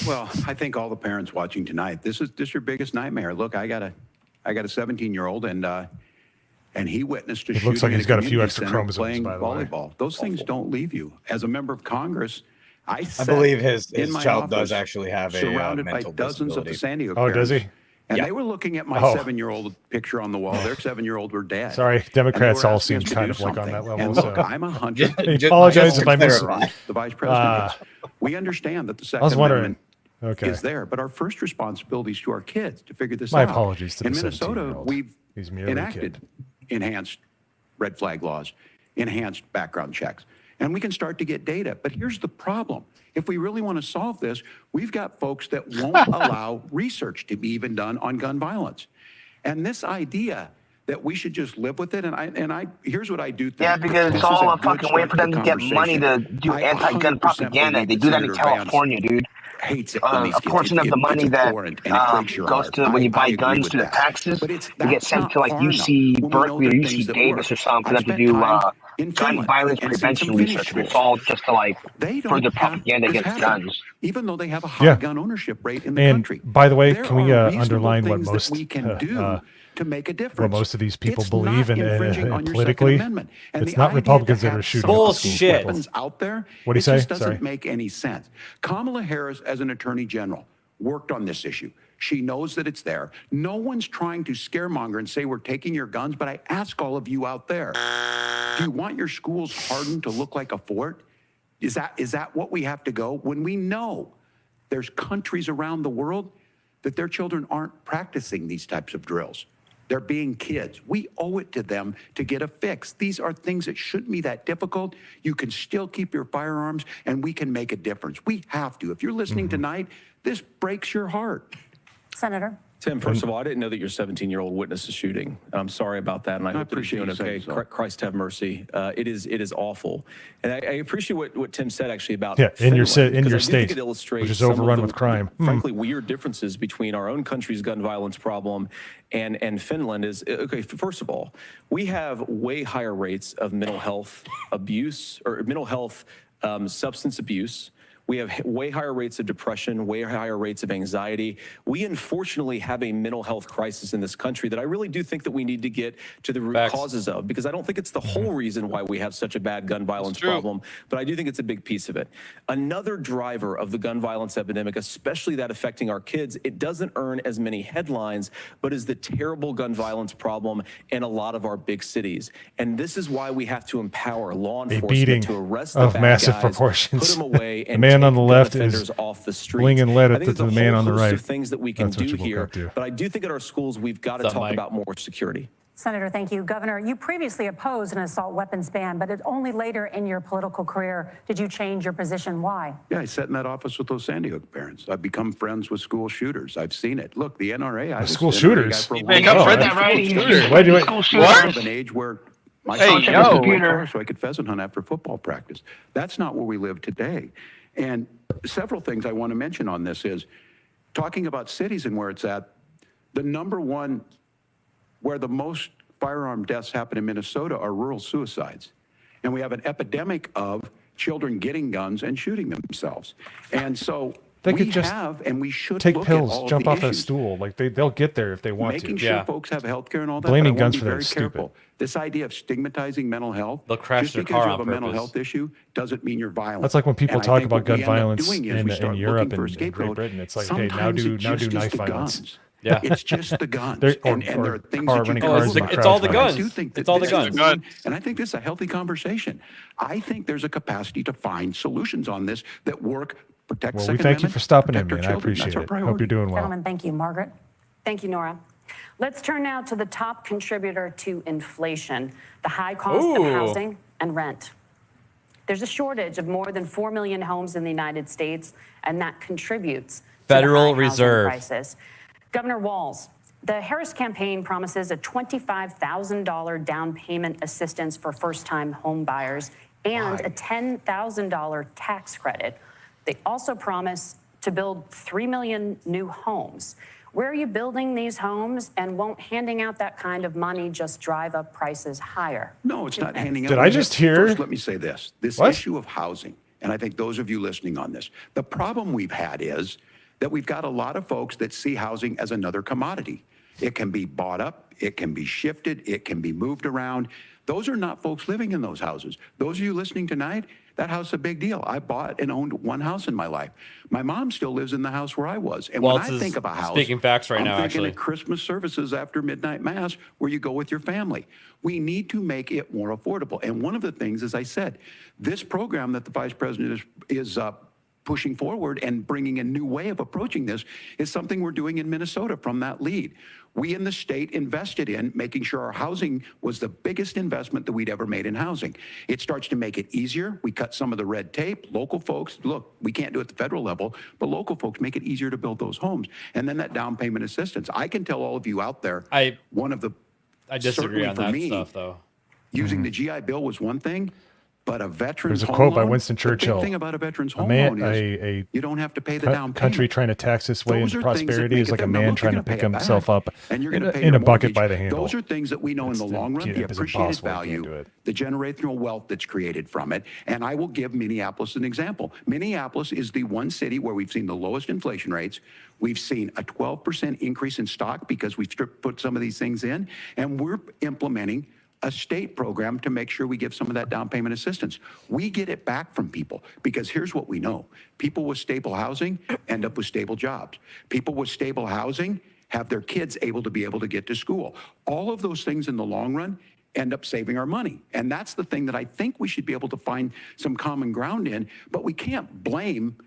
Well, I think all the parents watching tonight, this is your biggest nightmare. Look, I got a 17-year-old, and he witnessed a shooting. It looks like he's got a few extra center chromosomes, playing by the way. volleyball. Those things don't leave you. As a member of Congress, I believe his in my child office, does actually have a surrounded by mental dozens disability. of the San Diego Oh, does parents. he? And they were looking at my 7-year-old picture on the wall. Their 7-year-old were dead. Sorry, Democrats all seem asking us to kind do of like on something. that level. And So. look, I'm 100. I apologize if I missed The vice president is. We understand that the Second wondering. Amendment is there, but our first responsibility is to our kids to figure this My out. apologies to in the Minnesota, 17-year-old. we've He's merely a enacted kid. enhanced red flag laws, enhanced background checks, and we can start to get data. But here's the problem. If we really want to solve this, we've got folks that won't allow research to be even done on gun violence. And this idea that we should just live with it, and I here's what I do think. Yeah, because it's all a fucking way for them to get money to do anti-gun propaganda. They do that in California, dude. Hates it A portion of the money that goes to when you buy guns to the taxes, they get sent to like UC Berkeley or UC Davis or something for them to do gun violence prevention research. It's all just to like further propaganda against guns. Even though they have a high gun ownership rate in the country. By the way, There can we are underline what reasonable most things that we can do to make a difference. what most of these people It's believe not in infringing on your politically? Second Amendment. And It's the not idea Republicans to that are have shooting some at of school these people. weapons out there. What do you it say? just doesn't Sorry. make any sense. Kamala Harris, as an attorney general, worked on this issue. She knows that it's there. No one's trying to scaremonger and say we're taking your guns, but I ask all of you out there, do you want your schools hardened to look like a fort? Is that what we have to go? When we know there's countries around the world that their children aren't practicing these types of drills. They're being kids. We owe it to them to get a fix. These are things that shouldn't be that difficult. You can still keep your firearms, and we can make a difference. We have to. If you're listening tonight, this breaks your heart. Senator. Tim, first of all, I didn't know that your 17-year-old witnessed a shooting. I'm sorry about that, and I hope that he's doing okay. Christ have mercy. It is awful, and I appreciate what Tim said actually about in Finland, your because I do state, think it illustrates which is some of overrun the, with crime. Frankly, weird differences between our own country's gun violence problem and Finland. Is okay. First of all, we have way higher rates of mental health abuse or mental health substance abuse. We have way higher rates of depression, way higher rates of anxiety. We unfortunately have a mental health crisis in this country that I really do think that we need to get to the root causes of, because I don't think it's the whole reason why we have such a bad gun violence problem, but I do think it's a big piece of it. Another driver of the gun violence epidemic, especially that affecting our kids, it doesn't earn as many headlines, but is the terrible gun violence problem in a lot of our big cities. And this is why we have to empower law enforcement to arrest the bad massive guys, proportions. put them away, and The man on the take left offenders is off the streets. blinging lead I at think the there's a man whole on the host right. of things that we can That's what do you woke here, up to. but I do think at our schools we've got to What's up, talk Mike? about more security. Senator, thank you. Governor, you previously opposed an assault weapons ban, but only later in your political career did you change your position. Why? Yeah, I sat in that office with those San Diego parents. I've become friends with school shooters. I've seen it. Look, the NRA. I was School an NRA shooters? guy for a You long make up time. for that, right? Why do you? What? Of an age where my son yo. took his computer so I could pheasant hunt after football practice. That's not where we live today. And several things I want to mention on this is talking about cities and where it's at. The number one where the most firearm deaths happen in Minnesota are rural suicides. And we have an epidemic of children getting guns and shooting themselves. And so They we could just have and we should take look pills, at all jump of off the a issues. stool. Like they'll get there if they want Making to. sure folks have health care and all that. Blaming but I guns want for to be that very is stupid. careful. This idea of stigmatizing mental health, They'll crash just their because car you have on a mental purpose. health issue doesn't mean you're violent. That's like when people And I talk think about what gun we end up violence doing is in we start Europe looking for a and scapegoat. Great Britain. It's like, okay, now Sometimes do it's violence. just the guns. Yeah. It's just the guns. There and there are things car that you running can cars do in about the it's all crowd the violence. guns. I do think that It's all the this is guns. one, and I think this is a healthy conversation. I think there's a capacity to find solutions on this that work, protect Well, we Second thank you Amendment, for stopping in, protect our man. I children. appreciate That's our it. priority. Hope you're doing well. Gentlemen, thank you. Margaret? Thank you, Nora. Let's turn now to the top contributor to inflation, the high cost of housing and rent. There's a shortage of more than 4 million homes in the United States, and that contributes Federal to the high Reserve. housing crisis. Governor Walz, the Harris campaign promises a $25,000 down payment assistance for first-time home buyers and a $10,000 tax credit. They also promise to build 3 million new homes. Where are you building these homes, and won't handing out that kind of money just drive up prices higher? No, it's not handing out. Did I just hear- First, let me say this. This What? issue of housing, and I think those of you listening on this, the problem we've had is that we've got a lot of folks that see housing as another commodity. It can be bought up, it can be shifted, it can be moved around. Those are not folks living in those houses. Those of you listening tonight, that house is a big deal. I bought and owned one house in my life. My mom still lives in the house where I was. And Walz when I is think of a house, speaking facts right I'm now, thinking actually. of Christmas services after midnight mass where you go with your family. We need to make it more affordable. And one of the things, as I said, this program that the vice president is pushing forward and bringing a new way of approaching this is something we're doing in Minnesota from that lead. We in the state invested in making sure our housing was the biggest investment that we'd ever made in housing. It starts to make it easier. We cut some of the red tape. Local folks, look, we can't do it at the federal level, but local folks make it easier to build those homes. And then that down payment assistance. I can tell all of you out there, one of the, I disagree certainly on for that me, stuff, though. using the GI Bill was one thing, but a veteran's There's a home quote by loan, Winston Churchill. The big thing about a veteran's A home man, loan is you don't have to pay the down payment. country trying to tax its way Those into are things that prosperity make is it like a there. Now, man look, trying you're to gonna pick pay it himself back, up and you're in gonna pay a your bucket mortgage. by the handle. Those are things that we know in the long run, the it's appreciated impossible. You can't do value, it. the generational wealth that's created from it. And I will give Minneapolis an example. Minneapolis is the one city where we've seen the lowest inflation rates. We've seen a 12% increase in stock because we've put some of these things in, and we're implementing a state program to make sure we give some of that down payment assistance. We get it back from people because here's what we know. People with stable housing end up with stable jobs. People with stable housing have their kids able to get to school. All of those things in the long run end up saving our money. And that's the thing that I think we should be able to find some common ground in, but we can't blame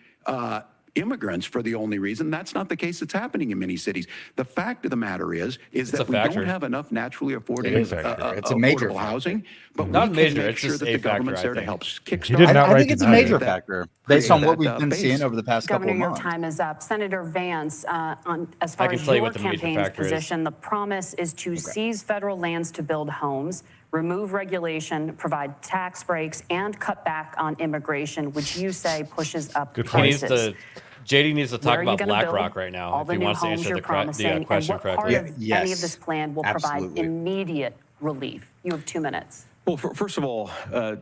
immigrants for the only reason. That's not the case that's happening in many cities. The fact of the matter is that we don't have enough naturally affordable, It's a major affordable housing, but Not we major, can make it's sure just that a the factor, government's I there to think. help He kickstart. did not I write think it's a deny major it. factor based on what we've that, been base. seeing over the past couple Governor, of your months. time is up. Senator Vance, as far can as tell you your what the major campaign's factor is. position, the promise is to seize federal lands to build homes, remove regulation, provide tax breaks, and cut back on immigration, which you say pushes up prices. JD needs to talk Where are you about gonna BlackRock build right now all if the he new wants to homes answer you're the promising, question and what correctly. part of any of this plan will provide absolutely. immediate relief? You have 2 minutes. Well, first of all,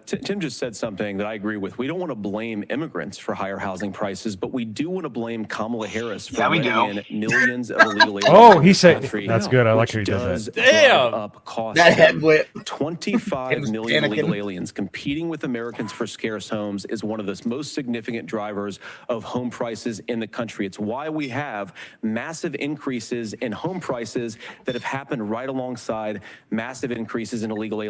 Tim just said something that I agree with. We don't want to blame immigrants for higher housing prices, but we do want to blame Kamala Harris for letting in millions of illegal aliens. Oh, he said that's good. I like how he does that. Damn! Up costs That head whip. 25 million illegal aliens competing with Americans for scarce homes is one of the most significant drivers of home prices in the country. It's why we have massive increases in home prices that have happened right alongside massive increases in illegal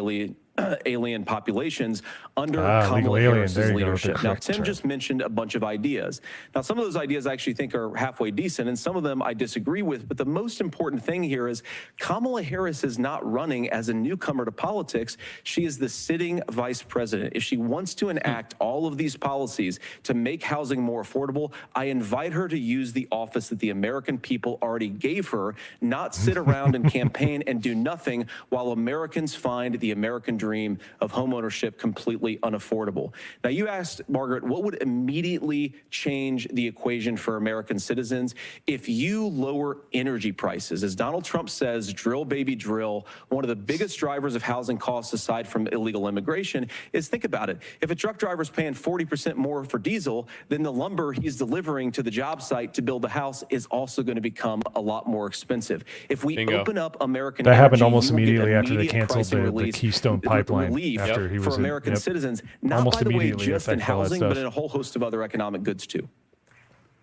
alien populations under Kamala Harris's leadership. Now, Tim just mentioned a bunch of ideas. Now, some of those ideas I actually think are halfway decent, and some of them I disagree with, but the most important thing here is Kamala Harris is not running as a newcomer to politics. She is the sitting vice president. If she wants to enact all of these policies to make housing more affordable, I invite her to use the office that the American people already gave her, not sit around and campaign and do nothing while Americans find the American dream dream of homeownership completely unaffordable. Now, you asked, Margaret, what would immediately change the equation for American citizens if you lower energy prices? As Donald Trump says, drill, baby, drill. One of the biggest drivers of housing costs, aside from illegal immigration, is, think about it. If a truck driver's paying 40% more for diesel, then the lumber he's delivering to the job site to build the house is also going to become a lot more expensive. If we open up American that energy, happened almost immediately after they canceled the Keystone Pipeline after he was for American citizens, not almost by the way immediately just in housing, but in a whole host of other economic goods too.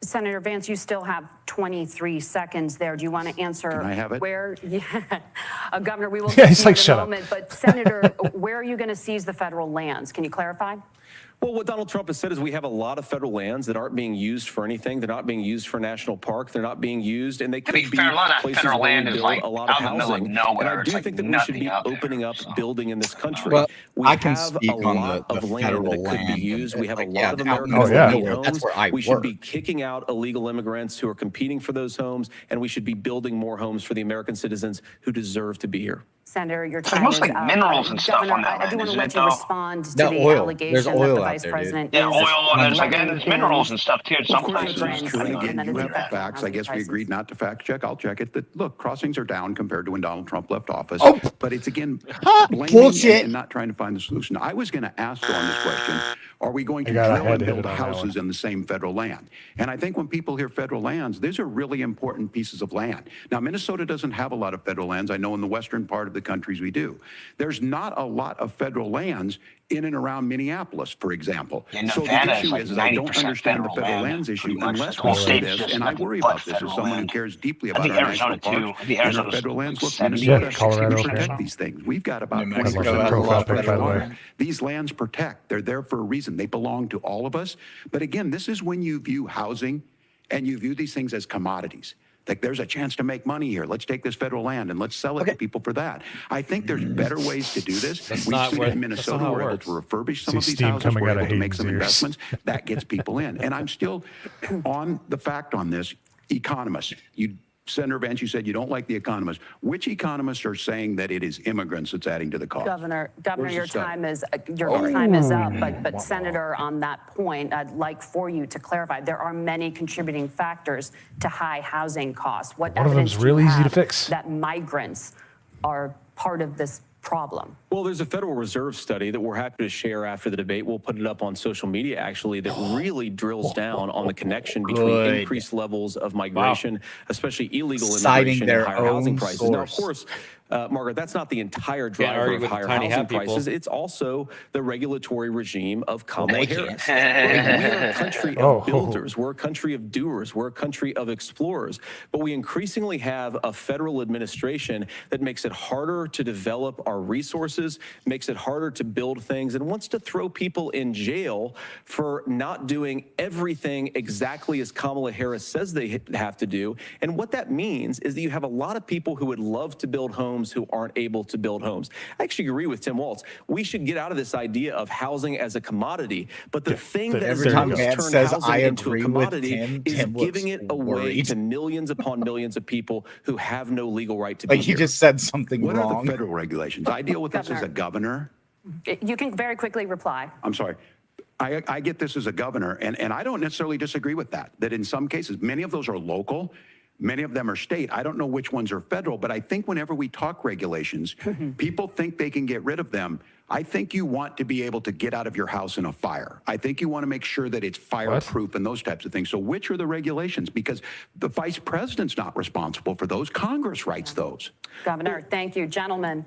Senator Vance, you still have 23 seconds there. Do you want to answer? Can I have it? Where, Governor, we will Yeah, get he's to you like, in a shut up. moment. But Senator, where are you going to seize the federal lands? Can you clarify? Well, what Donald Trump has said is we have a lot of federal lands that aren't being used for anything. They're not being used for national park. They're not being used, and they could be fair, a lot of places federal where land we is build like a lot of out in the middle of housing. nowhere. And I It's do like think that we should nothing be out there, opening up so. building in this country. Well, we I can have speak a on lot the of land federal that could be land used. and, We have a like, lot yeah, of out in Americans the that middle need of nowhere. That's homes. where I We should be work. kicking out illegal immigrants who are competing for those homes, and we should be building more homes for the American citizens who deserve to be here. Senator, your There's time is mostly up. minerals and stuff Governor, on that I do land, want to isn't let it, you though? respond to No, the oil. allegation There's that the oil out vice there, dude. president Yeah, is oil and there's letting again, there's in minerals and stuff too in some Of course, places. immigrants, true. And and again, that you is have the impacting facts. I housing guess we prices. agreed not to fact check. I'll check it. That look, crossings are down compared to when Donald Trump left office. Oh. But it's again blaming Bullshit. and not trying to find the solution. I was going to ask though on this question: are we going to I drill had and to hit build it on that houses in the same federal land? And I think when people hear federal lands, these are really important pieces of land. Now, Minnesota doesn't have a lot of federal lands. I know in the western part of the countries we do. There's not a lot of federal lands in and around Minneapolis, for example. Yeah, So the Nevada is issue like is I don't 90% understand the federal federal land, lands issue pretty much. unless The we whole do state's this, just and I nothing worry but about this as federal someone who land. cares deeply I about think our national Arizona, too. parks I think and our Arizona's federal lands. Look, 70, Minnesota, Colorado, 60% protect okay. these things. We've got about New 20% Mexico of has a our lot of fresh federal water. land. These lands protect. They're there for a reason. They belong to all of us. But again, this is when you view housing and you view these things as commodities. Like there's a chance to make money here. Let's take this federal land and let's sell it to people for that. I think there's better ways to do this. That's We've not seen what- in that's Minnesota not how it we're able works. to refurbish some See of these steam houses. coming We're out of able to make Hayden's some ears. investments. That gets people in. And I'm still on the fact on this. Economists, Senator Vance, you said you don't like the economists. Which economists are saying that it is immigrants that's adding to the cost? Governor, Where's your the study? time is up. But Senator, on that point, I'd like for you to clarify. There are many contributing factors to high housing costs. What One of evidence them's do you real easy to have fix. that migrants are part of this problem? Well, there's a Federal Reserve study that we're happy to share after the debate. We'll put it up on social media, actually, that really drills down on the connection between Good. increased levels of migration, especially illegal Citing immigration, their and higher housing own prices. Now, of source. court, Margaret, that's not the entire Can't driver argue of with higher tiny housing hat people. prices. It's also the regulatory regime of Kamala They Harris. can't. We are a country Oh. of builders. We're a country of doers. We're a country of explorers. But we increasingly have a federal administration that makes it harder to develop our resources, makes it harder to build things, and wants to throw people in jail for not doing everything exactly as Kamala Harris says they have to do. And what that means is that you have a lot of people who would love to build homes who aren't able to build homes. I actually agree with Tim Walz. We should get out of this idea of housing as a commodity. But the thing that Every has time most Vance turned says, housing "I into a agree with commodity Tim," is Tim looks giving it away worried. to millions upon millions of people who have no legal right to Like be he here. just said something What are wrong. the federal regulations? I deal with this as a governor. You can very quickly reply. I'm sorry. I get this as a governor, and I don't necessarily disagree with that, that in some cases, many of those are local, many of them are state. I don't know which ones are federal, but I think whenever we talk regulations, people think they can get rid of them. I think you want to be able to get out of your house in a fire. I think you want to make sure that it's fireproof and those types of things. So which are the regulations? Because the vice president's not responsible for those. Congress writes those. Governor, thank you. Gentlemen,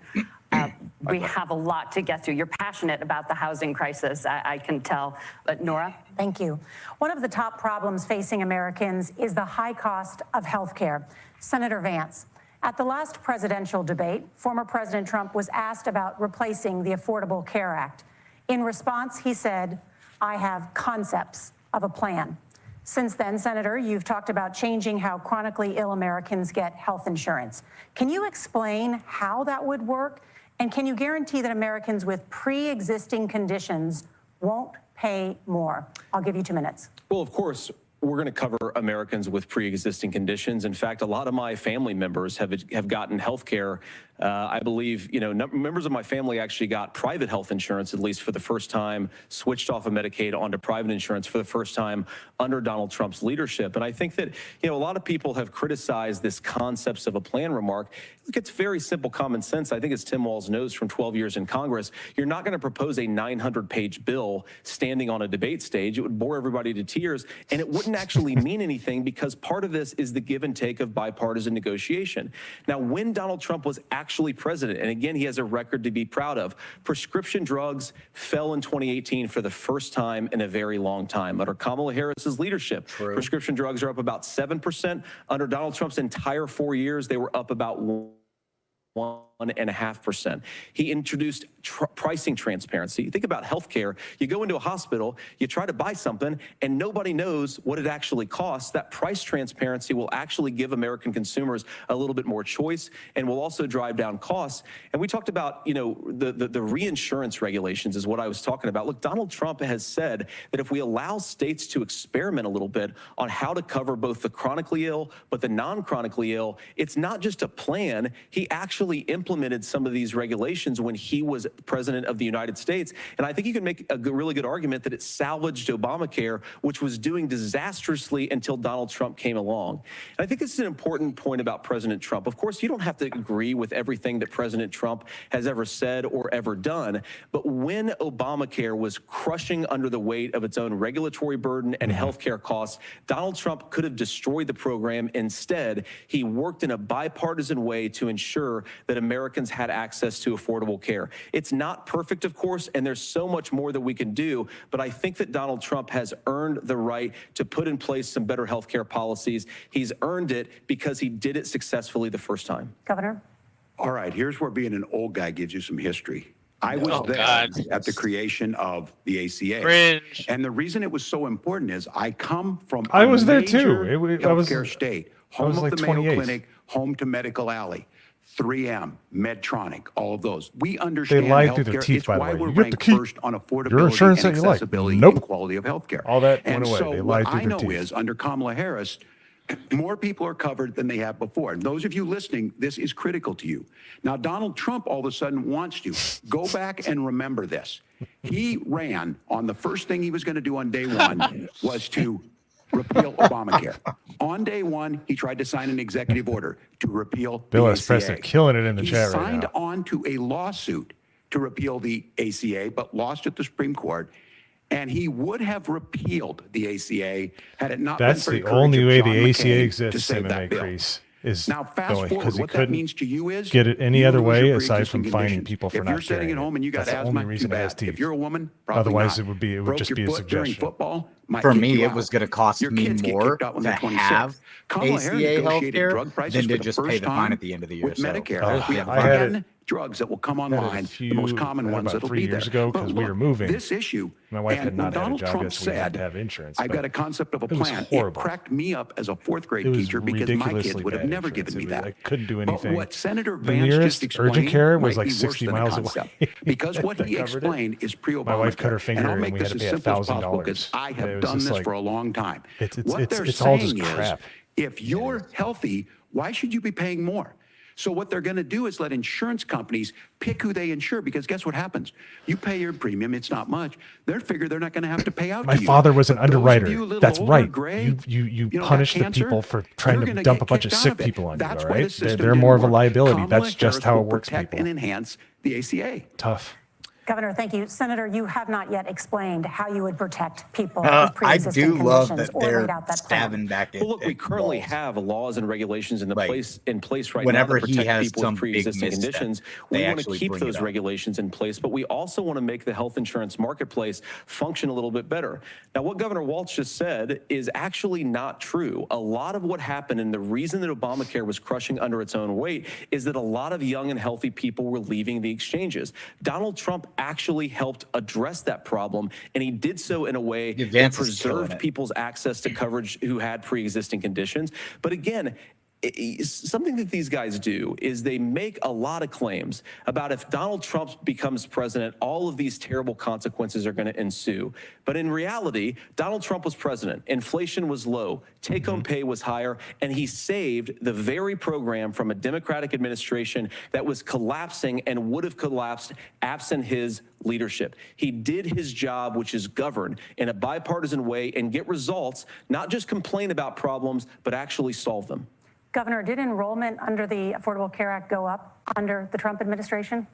we have a lot to get to. You're passionate about the housing crisis, I can tell. But Nora? Thank you. One of the top problems facing Americans is the high cost of health care. Senator Vance, at the last presidential debate, former President Trump was asked about replacing the Affordable Care Act. In response, he said, "I have concepts of a plan." Since then, Senator, you've talked about changing how chronically ill Americans get health insurance. Can you explain how that would work? And can you guarantee that Americans with pre-existing conditions won't pay more? I'll give you 2 minutes. Well, of course, we're going to cover Americans with pre-existing conditions. In fact, a lot of my family members have gotten health care I believe, members of my family actually got private health insurance, at least for the first time, switched off of Medicaid onto private insurance for the first time under Donald Trump's leadership. And I think that, a lot of people have criticized this concepts of a plan remark. Look, it's very simple common sense. I think as Tim Walz knows from 12 years in Congress, you're not going to propose a 900-page bill standing on a debate stage. It would bore everybody to tears, and it wouldn't actually mean anything because part of this is the give and take of bipartisan negotiation. Now, when Donald Trump was actually president, and again, he has a record to be proud of, prescription drugs fell in 2018 for the first time in a very long time. Under Kamala Harris's leadership, prescription drugs are up about 7%. Under Donald Trump's entire 4 years, they were up about 1.5%. He introduced pricing transparency. Think about healthcare. You go into a hospital, you try to buy something, and nobody knows what it actually costs. That price transparency will actually give American consumers a little bit more choice and will also drive down costs. And we talked about, the reinsurance regulations is what I was talking about. Look, Donald Trump has said that if we allow states to experiment a little bit on how to cover both the chronically ill but the non-chronically ill, it's not just a plan. He actually implemented some of these regulations when he was president of the United States. And I think you can make a really good argument that it salvaged Obamacare, which was doing disastrously until Donald Trump came along. And I think this is an important point about President Trump. Of course, you don't have to agree with everything that President Trump has ever said or ever done. But when Obamacare was crushing under the weight of its own regulatory burden and healthcare costs, Donald Trump could have destroyed the program. Instead, he worked in a bipartisan way to ensure that Americans had access to affordable care. It's not perfect, of course, and there's so much more that we can do, but I think that Donald Trump has earned the right to put in place some better health care policies. He's earned it because he did it successfully the first time. Governor? All right, here's where being an old guy gives you some history. I was there at the creation of the ACA. Cringe. And the reason it was so important is I come from I was there major too. I was healthcare state, home of like the Mayo 28. Clinic, home to Medical Alley, 3M, Medtronic, all of those. We understand They lied through their healthcare. teeth, It's by the why way. we're You get the ranked key. first on Your affordability insurance and that you like. accessibility Nope. and quality of healthcare. All that and went away. so They what lied through I their know teeth. is under Kamala Harris, more people are covered than they have before. And those of you listening, this is critical to you. Now, Donald Trump all of a sudden wants to go back and remember this. He ran on the first thing he was going to do on day one was to repeal Obamacare. On day one, he tried to sign an executive order to repeal Bill the S. ACA. Preston killing it in the He chat right signed now. on to a lawsuit to repeal the ACA, but lost at the Supreme Court. And he would have repealed the ACA had it not That's been for the courage only of way John the ACA McCain to exists, save MMA that bill. Crease, is Now, fast going forward, because he what that couldn't means to you is get it any you other lose way your aside from pre-existing finding conditions. people for if not you're sitting carrying at home it. and you got That's the asthma, only reason too it has bad. If teeth. you're a woman, probably Otherwise, not. it would Broke just your be a foot during suggestion. football, might For kick me, you it out. was going to cost Your me kids get more kicked out when to they're 26. have Kamala Harris ACA negotiated healthcare drug prices than to for the just pay first the fine time at the end of the year. with So, Medicare. We have I had 10 drugs that will come had a online, few- the most common ones about that'll 3 be years there. ago But because we look, were moving. this issue, My wife and had not when had a Donald job Trump yet, so we had said, to have insurance. I but got a concept of a it was plan. It horrible. cracked me up as a fourth grade It was teacher because my kids ridiculously would have bad never insurance. given me I that. couldn't do But anything. what Senator The Vance nearest just explained urgent care was might like be worse 60 than a miles concept. away. Because what That he covered it. explained is pre-Obamacare. My wife cut her finger and I'll and make we this had to as pay simple as possible $1,000. because I It have was done just this like- for a long time. It's What they're all just saying is, crap. if you're healthy, why should you be paying more? So what they're going to do is let insurance companies pick who they insure because guess what happens? You pay your premium, it's not much. They figure they're not going to have to pay out My to you. father was an But those of underwriter. you a little That's older, right. gray, You got punish the cancer, people for trying you're to gonna dump get a bunch of kicked out sick of it. people on you, That's all why the right? system They're didn't more of a work. liability. Kamala That's just Harris how will it works, protect people. and enhance the ACA. Tough. Governor, thank you. Senator, you have not yet explained how you would protect people with I pre-existing do love conditions that or laid they're out that plan. stabbing back at Well, look, we currently Walz. have laws and regulations in place right whenever now to he protect has people some with big pre-existing misstep, conditions. they We want to actually keep bring it those up. regulations in place, but we also want to make the health insurance marketplace function a little bit better. Now, what Governor Walz just said is actually not true. A lot of what happened and the reason that Obamacare was crushing under its own weight is that a lot of young and healthy people were leaving the exchanges. Donald Trump actually helped address that problem, and he did so in a way that Vance is killing preserved it. people's access to coverage who had pre-existing conditions. But again, something that these guys do is they make a lot of claims about if Donald Trump becomes president, all of these terrible consequences are going to ensue. But in reality, Donald Trump was president. Inflation was low. Take-home pay was higher. And he saved the very program from a Democratic administration that was collapsing and would have collapsed absent his leadership. He did his job, which is govern in a bipartisan way and get results, not just complain about problems, but actually solve them. Governor, did enrollment under the Affordable Care Act go up under the Trump administration?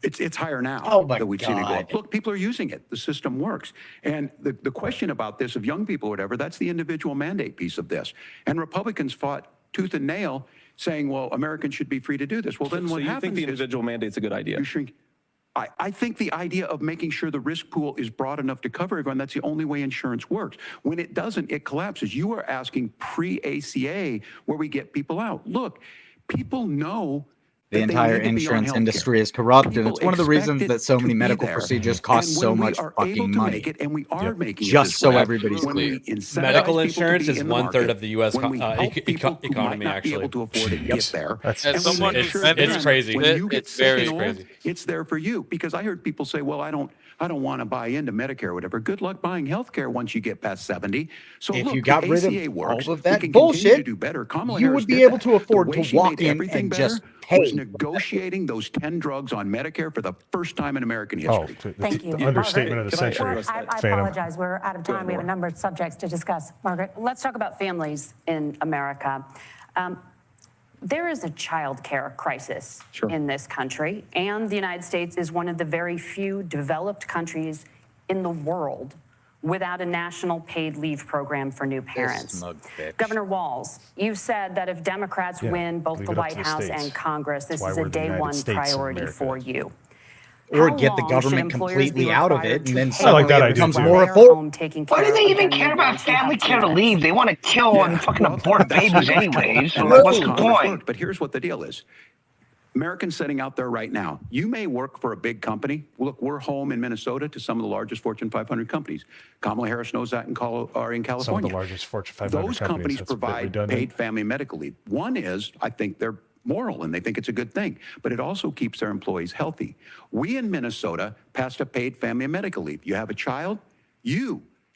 It's higher now that we've seen it go up. Look, people are using it. The system works. And the question about this of young people, whatever, that's the individual mandate piece of this. And Republicans fought tooth and nail saying, well, Americans should be free to do this. Well, then what happens is... So you think the individual mandate's a good idea? You shrink. I think the idea of making sure the risk pool is broad enough to cover everyone, that's the only way insurance works. When it doesn't, it collapses. You are asking pre-ACA where we get people out. Look, people know the entire insurance industry is corrupt, and it's one of the reasons that so many medical procedures cost so much fucking money. And we are making it just so everybody's clear. Medical insurance is 1/3 of the U.S. economy, actually. Able to afford it, get there. It's crazy. It's very crazy. It's there for you, because I heard people say, "Well, I don't want to buy into Medicare or whatever." Good luck buying health care once you get past 70. So if look, you got rid ACA of works, all of that to bullshit, do better. Kamala you Harris would be did able that. to afford The way to she walk made in everything and better just was pay. negotiating those 10 drugs on Medicare for the first time in American history. Thank you. The understatement of the century. I apologize. We're out of time. We have a number of subjects to discuss. Margaret? Let's talk about families in America. There is a child care crisis in this country, and the United States is one of the very few developed countries in the world without a national paid leave program for new parents. Governor Walz, you've said that if Democrats win both the White House and Congress, this is a day one priority for you. Or get the government completely out of it, and then suddenly it becomes more affordable. Why do they even care about family care leave? They want to kill and fucking abort babies anyways. So what's the point? But here's what the deal is. Americans sitting out there right now, you may work for a big company. Look, we're home in Minnesota to some of the largest Fortune 500 companies. Kamala Harris knows that in California. Some of the largest Fortune 500 Those companies provide paid family medical leave. One is, I think they're moral and they think it's a good thing, but it also keeps their employees healthy. We in Minnesota passed a paid family medical leave. You have a child,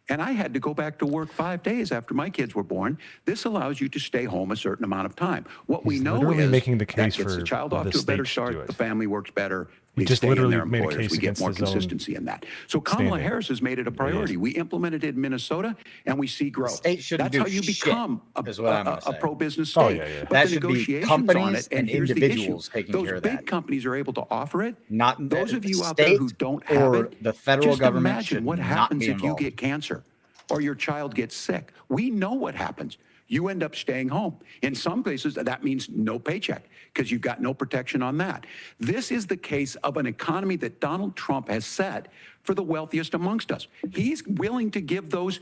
and I had to go back to work 5 days after my kids were born. This allows you to stay home a certain amount of time. What we know is making the case that gets the child off to a better start, the family works better, we just literally made a case we get more against his own consistency in that. So Kamala Harris has made it a priority. We implemented it in Minnesota, and we see growth. State shouldn't That's do how you become a pro-business state. But that the should be negotiations companies on it, and here's the individuals issue. taking care Those of that. big companies are able to offer it. Not those of you the out there who state don't have or it. the federal just government imagine should what not happens be if you involved. get cancer or your child gets sick. We know what happens. You end up staying home. In some places, that means no paycheck because you've got no protection on that. This is the case of an economy that Donald Trump has set for the wealthiest amongst us. He's willing to give those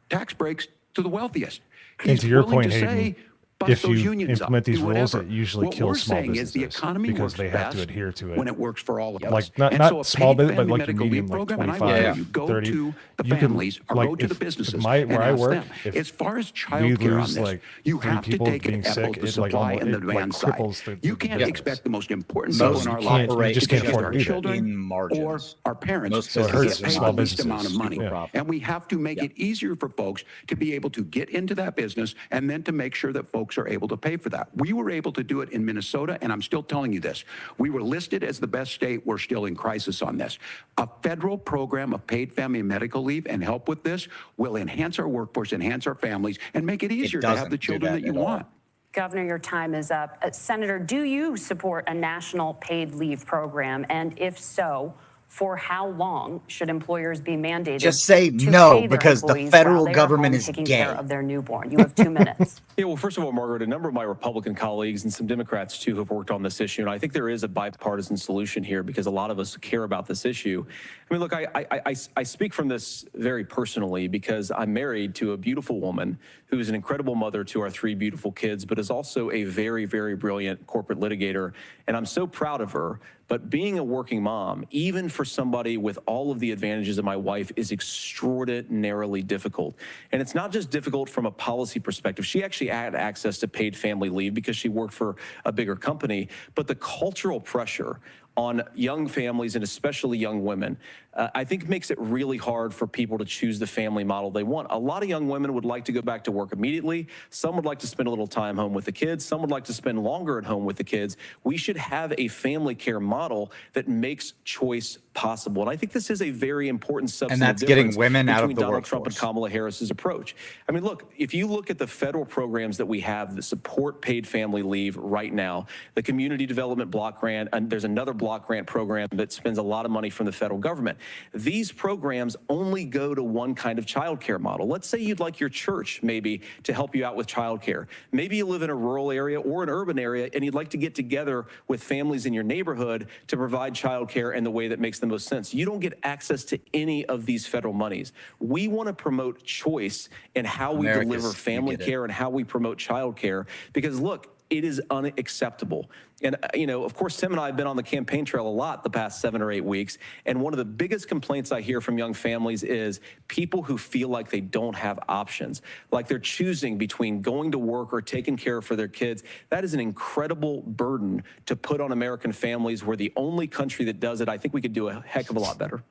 tax breaks to the wealthiest. And He's to your willing point, to Hayden, say, bust if those you unions implement up, these do rules, whatever. it usually What kills we're small saying businesses is the economy because works they have to best adhere to it. when it works for all of us. Like not And so a small paid business, but family like medical medium, leave like program, and I 25, want you to go 30. to the You can, families or like, go to the businesses where and I ask work, them. if As far as we child care on lose this, like you 3 have to people take being it at sick, both the it like supply and the it demand side. You can't expect the most important people in our lives you just can't to afford our to do that. children or our parents So it to hurts get paid small the least amount of businesses. money. And we have to make it easier for folks to be able to get into that business and then to make sure that folks are able to pay for that. We were able to do it in Minnesota, and I'm still telling you this. We were listed as the best state. We're still in crisis on this. A federal program of paid family and medical leave and help with this will enhance our workforce, enhance our families, and make it easier to have the children that you want. Governor, your time is up. Senator, do you support a national paid leave program? And if so, for how long should employers be mandated? Just say to no, pay their because the employees federal while they are government home is taking gay. care of their newborn? You have 2 minutes. Yeah, well, first of all, Margaret, a number of my Republican colleagues and some Democrats, too, have worked on this issue. And I think there is a bipartisan solution here because a lot of us care about this issue. I mean, look, I speak from this very personally because I'm married to a beautiful woman who is an incredible mother to our 3 beautiful kids, but is also a very, very brilliant corporate litigator. And I'm so proud of her. But being a working mom, even for for somebody with all of the advantages of my wife is extraordinarily difficult. And it's not just difficult from a policy perspective. She actually had access to paid family leave because she worked for a bigger company, but the cultural pressure on young families and especially young women, I think makes it really hard for people to choose the family model they want. A lot of young women would like to go back to work immediately. Some would like to spend a little time home with the kids. Some would like to spend longer at home with the kids. We should have a family care model that makes choice possible. And I think this is a very important substantive and that's getting women out of the Donald workforce. Trump and Kamala Harris's approach. I mean, look, if you look at the federal programs that we have that support paid family leave right now, the Community Development Block Grant, and there's another block grant program that spends a lot of money from the federal government. These programs only go to one kind of childcare model. Let's say you'd like your church maybe to help you out with childcare. Maybe you live in a rural area or an urban area and you'd like to get together with families in your neighborhood to provide childcare in the way that makes the most sense. You don't get access to any of these federal monies. We want to promote choice in how we deliver family care and how we promote childcare, because look, it is unacceptable. And, you know, of course, Tim and I have been on the campaign trail a lot the past 7 or 8 weeks. And one of the biggest complaints I hear from young families is people who feel like they don't have options, like they're choosing between going to work or taking care for their kids. That is an incredible burden to put on American families. We're the only country that does it. I think we could do a heck of a lot better.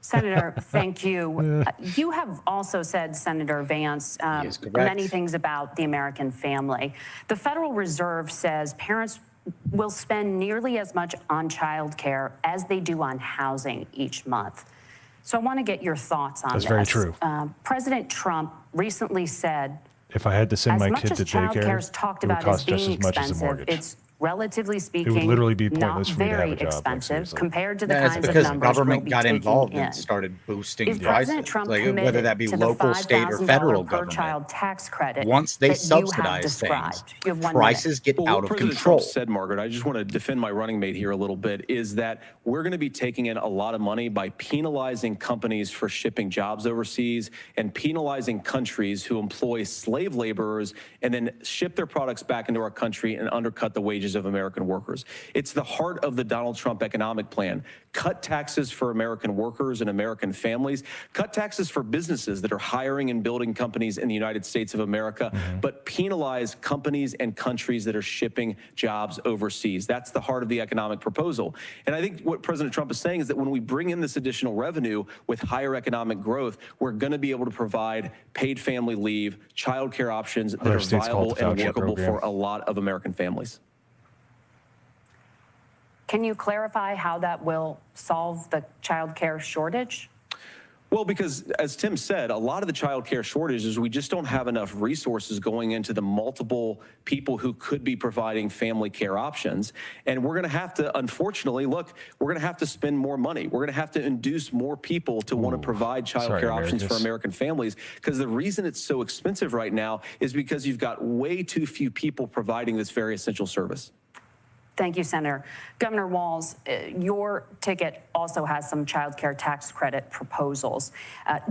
Senator, thank you. You have also said, Senator Vance, many things about the American family. The Federal Reserve says parents will spend nearly as much on child care as they do on housing each month. So I want to get your thoughts on this. That's very true. President Trump recently said, if I had to send my kid to daycare, it would cost just as much as a mortgage. It's relatively speaking, it would literally be not pointless for me to have very a job. expensive compared to the Yeah, it's kinds of because numbers government we'll be got taking involved in. and started boosting Is prices, President Trump like, committed whether that be to the local, state, or $5,000 federal per government. child tax credit Once they that subsidize you have things, You have 1 prices minute. get out of President control. Trump said, Margaret, I just want to defend my running mate here a little bit, is that we're going to be taking in a lot of money by penalizing companies for shipping jobs overseas and penalizing countries who employ slave laborers and then ship their products back into our country and undercut the wages of American workers. It's the heart of the Donald Trump economic plan. Cut taxes for American workers and American families. Cut taxes for businesses that are hiring and building companies in the United States of America, but penalize companies and countries that are shipping jobs overseas. That's the heart of the economic proposal. And I think what President Trump is saying is that when we bring in this additional revenue with higher economic growth, we're going to be able to provide paid family leave, child care options that are viable and workable for a lot of American families. Can you clarify how that will solve the child care shortage? Well, because as Tim said, a lot of the child care shortage is we just don't have enough resources going into the multiple people who could be providing family care options. And we're going to have to, unfortunately, look, we're going to have to spend more money. We're going to have to induce more people to want to provide child care options for American families, because the reason it's so expensive right now is because you've got way too few people providing this very essential service. Thank you, Senator. Governor Walz, your ticket also has some child care tax credit proposals.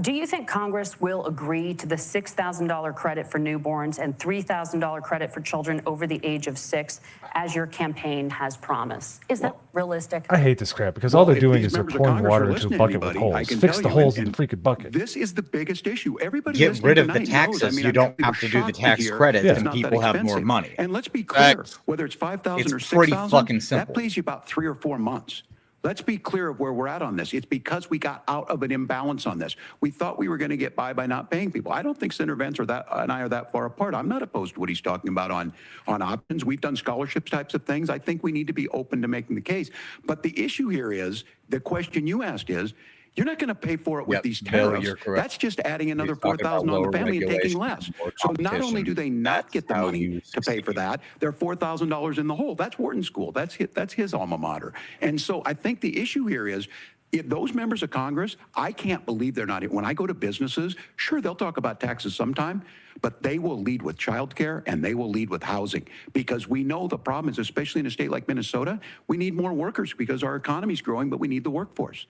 Do you think Congress will agree to the $6,000 credit for newborns and $3,000 credit for children over the age of 6, as your campaign has promised? Is that realistic? I hate this crap because all they're doing is they're pouring water into a bucket with holes. Fix the holes in the freaking bucket. This is the biggest issue. Everybody get rid of the taxes. You don't have to do the tax credits, and people have more money. And let's be clear, whether it's 5,000 or 6,000, fucking simple. that plays you about 3 or 4 months. Let's be clear of where we're at on this. It's because we got out of an imbalance on this. We thought we were going to get by not paying people. I don't think Senator Vance and I are that far apart. I'm not opposed to what he's talking about on options. We've done scholarships types of things. I think we need to be open to making the case. But the issue here is, the question you asked is, you're not going to pay for it with these tariffs. That's just adding another $4,000 on the family and taking less. So not only do they not get the money to pay for that, they're $4,000 in the hole. That's Wharton School. That's his alma mater. And so I think the issue here is, if those members of Congress, I can't believe they're not. When I go to businesses, sure, they'll talk about taxes sometime, but they will lead with childcare and they will lead with housing, because we know the problem is, especially in a state like Minnesota, we need more workers because our economy's growing, but we need the workforce.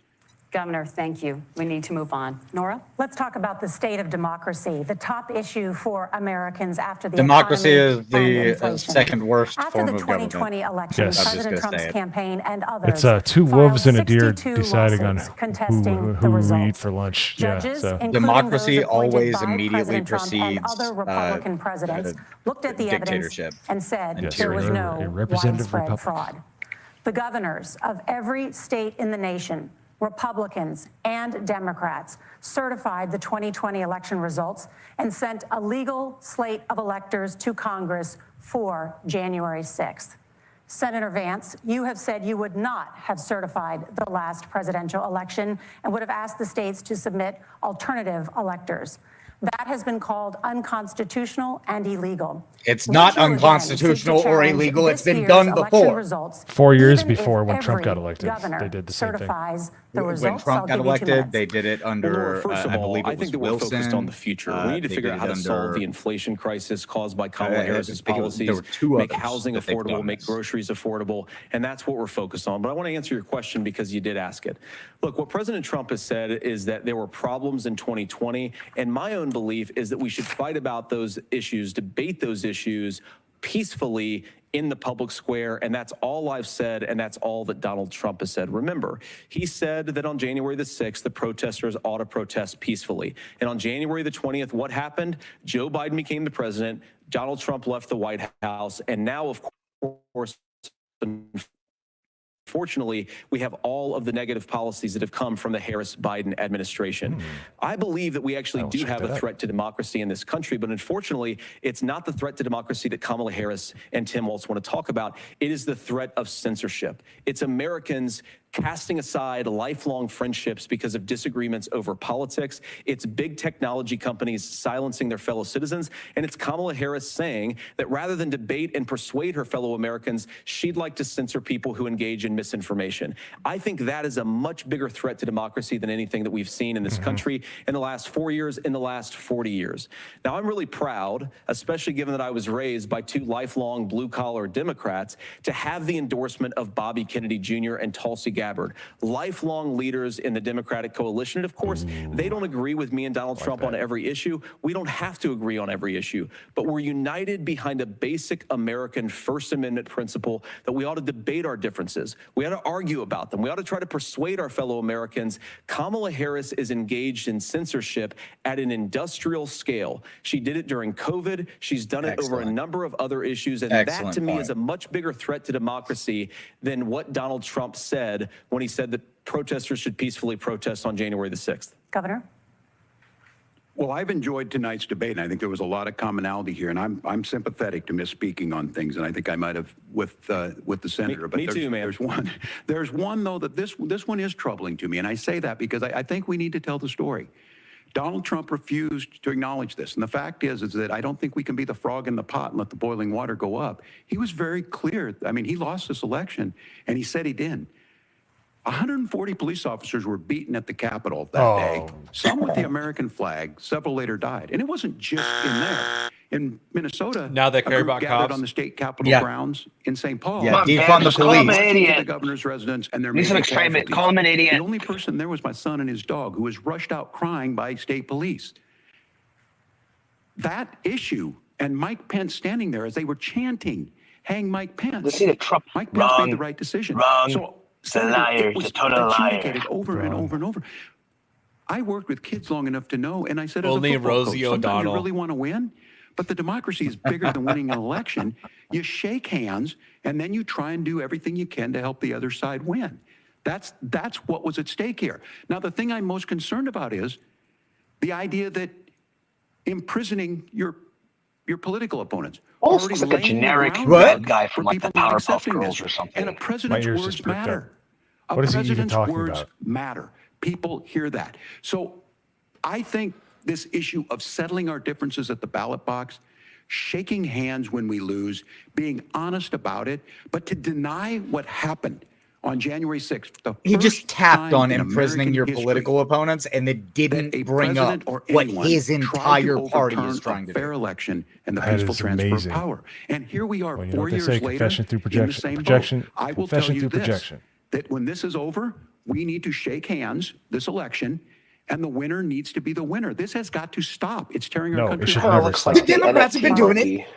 Governor, thank you. We need to move on. Nora? Let's talk about the state of democracy, the top issue for Americans after the democracy economy is the and second worst after form the of government. 2020 election, Yes. President Trump's campaign and others It's two wolves and a deer 62 deciding on lawsuits contesting who the we results. eat for lunch. Judges, Yeah, so. including Democracy those appointed always by immediately President Trump and precedes other Republican presidents, looked at the evidence dictatorship and said Yes. there was A no representative widespread Republic. fraud. The governors of every state in the nation, Republicans and Democrats, certified the 2020 election results and sent a legal slate of electors to Congress for January 6th. Senator Vance, you have said you would not have certified the last presidential election and would have asked the states to submit alternative electors. That has been called unconstitutional and illegal. It's not unconstitutional or illegal. It's been done before. 4 years before when Trump got elected, they did the same thing. When Trump got elected, they did it under, first of I all, believe I it think was that we're Wilson. focused on the future. We need to figure out how to solve the inflation crisis caused by Kamala Harris's policies, make housing affordable, make groceries affordable, and that's what we're focused on. But I want to answer your question because you did ask it. Look, what President Trump has said is that there were problems in 2020, and my own belief is that we should fight about those issues, debate those issues peacefully in the public square, and that's all I've said, and that's all that Donald Trump has said. Remember, he said that on January the 6th, the protesters ought to protest peacefully. And on January the 20th, what happened? Joe Biden became the president, Donald Trump left the White House, and now, of course, unfortunately, we have all of the negative policies that have come from the Harris-Biden administration. I believe that we actually do have a threat to democracy in this country, but unfortunately, it's not the threat to democracy that Kamala Harris and Tim Walz want to talk about. It is the threat of censorship. It's Americans casting aside lifelong friendships because of disagreements over politics. It's big technology companies silencing their fellow citizens. And it's Kamala Harris saying that rather than debate and persuade her fellow Americans, she'd like to censor people who engage in misinformation. I think that is a much bigger threat to democracy than anything that we've seen in this country in the last 4 years, in the last 40 years. Now, I'm really proud, especially given that I was raised by two lifelong blue-collar Democrats, to have the endorsement of Bobby Kennedy Jr. and Tulsi Gabbard, lifelong leaders in the Democratic coalition. And of course, they don't agree with me and Donald Trump on every issue. We don't have to agree on every issue, but we're united behind a basic American First Amendment principle that we ought to debate our differences. We ought to argue about them. We ought to try to persuade our fellow Americans. Kamala Harris is engaged in censorship at an industrial scale. She did it during COVID. She's done it over a number of other issues. And that, to me, is a much bigger threat to democracy than what Donald Trump said when he said that protesters should peacefully protest on January the 6th. Governor? Well, I've enjoyed tonight's debate, and I think there was a lot of commonality here. And I'm sympathetic to misspeaking on things, and I think I might have with the senator. Me too, man. There's one though that this one is troubling to me, and I say that because I think we need to tell the story. Donald Trump refused to acknowledge this, and the fact is that I don't think we can be the frog in the pot and let the boiling water go up. He was very clear. I mean, he lost this election, and he said he did. 140 police officers were beaten at the Capitol that day, some with the American flag, several later died. And it wasn't just in there. In Minnesota, now they care about gathered cops on the state Capitol grounds in St. Paul. Yeah, defund the Call him police. an idiot. The governor's residence, and there Need some excitement. Call him an idiot. The only person there was my son and his dog, who was rushed out crying by state police. That issue, and Mike Pence standing there as they were chanting, "Hang Mike Pence." Listen to Trump. Mike Pence made the right decision. Wrong. It's a liar. It's a total liar. Over and over and over. I worked with kids long enough to know, and I said, as a Only football Rosie coach, sometimes O'Donnell. you really want to win, but the democracy is bigger than winning an election. You shake hands, and then you try and do everything you can to help the other side win. That's what was at stake here. Now, the thing I'm most concerned about is the idea that imprisoning your political opponents. Almost looks like a generic bad guy from like the Powerpuff Girls or something. And a president's words matter. What is he even talking words about? matter. People hear that. So I think this issue of settling our differences at the ballot box, shaking hands when we lose, being honest about it, but to deny what happened on January 6th. He just tapped on imprisoning your political opponents, and it didn't bring up what his entire party is trying to do. Fair election and the peaceful transfer of power. And here we are, Well, 4 years later, confession through in the same boat. I will tell you this, that when this is over, We need to shake hands this election, and the winner needs to be the winner. This has got to stop. It's tearing our country apart. The Democrats have been doing it.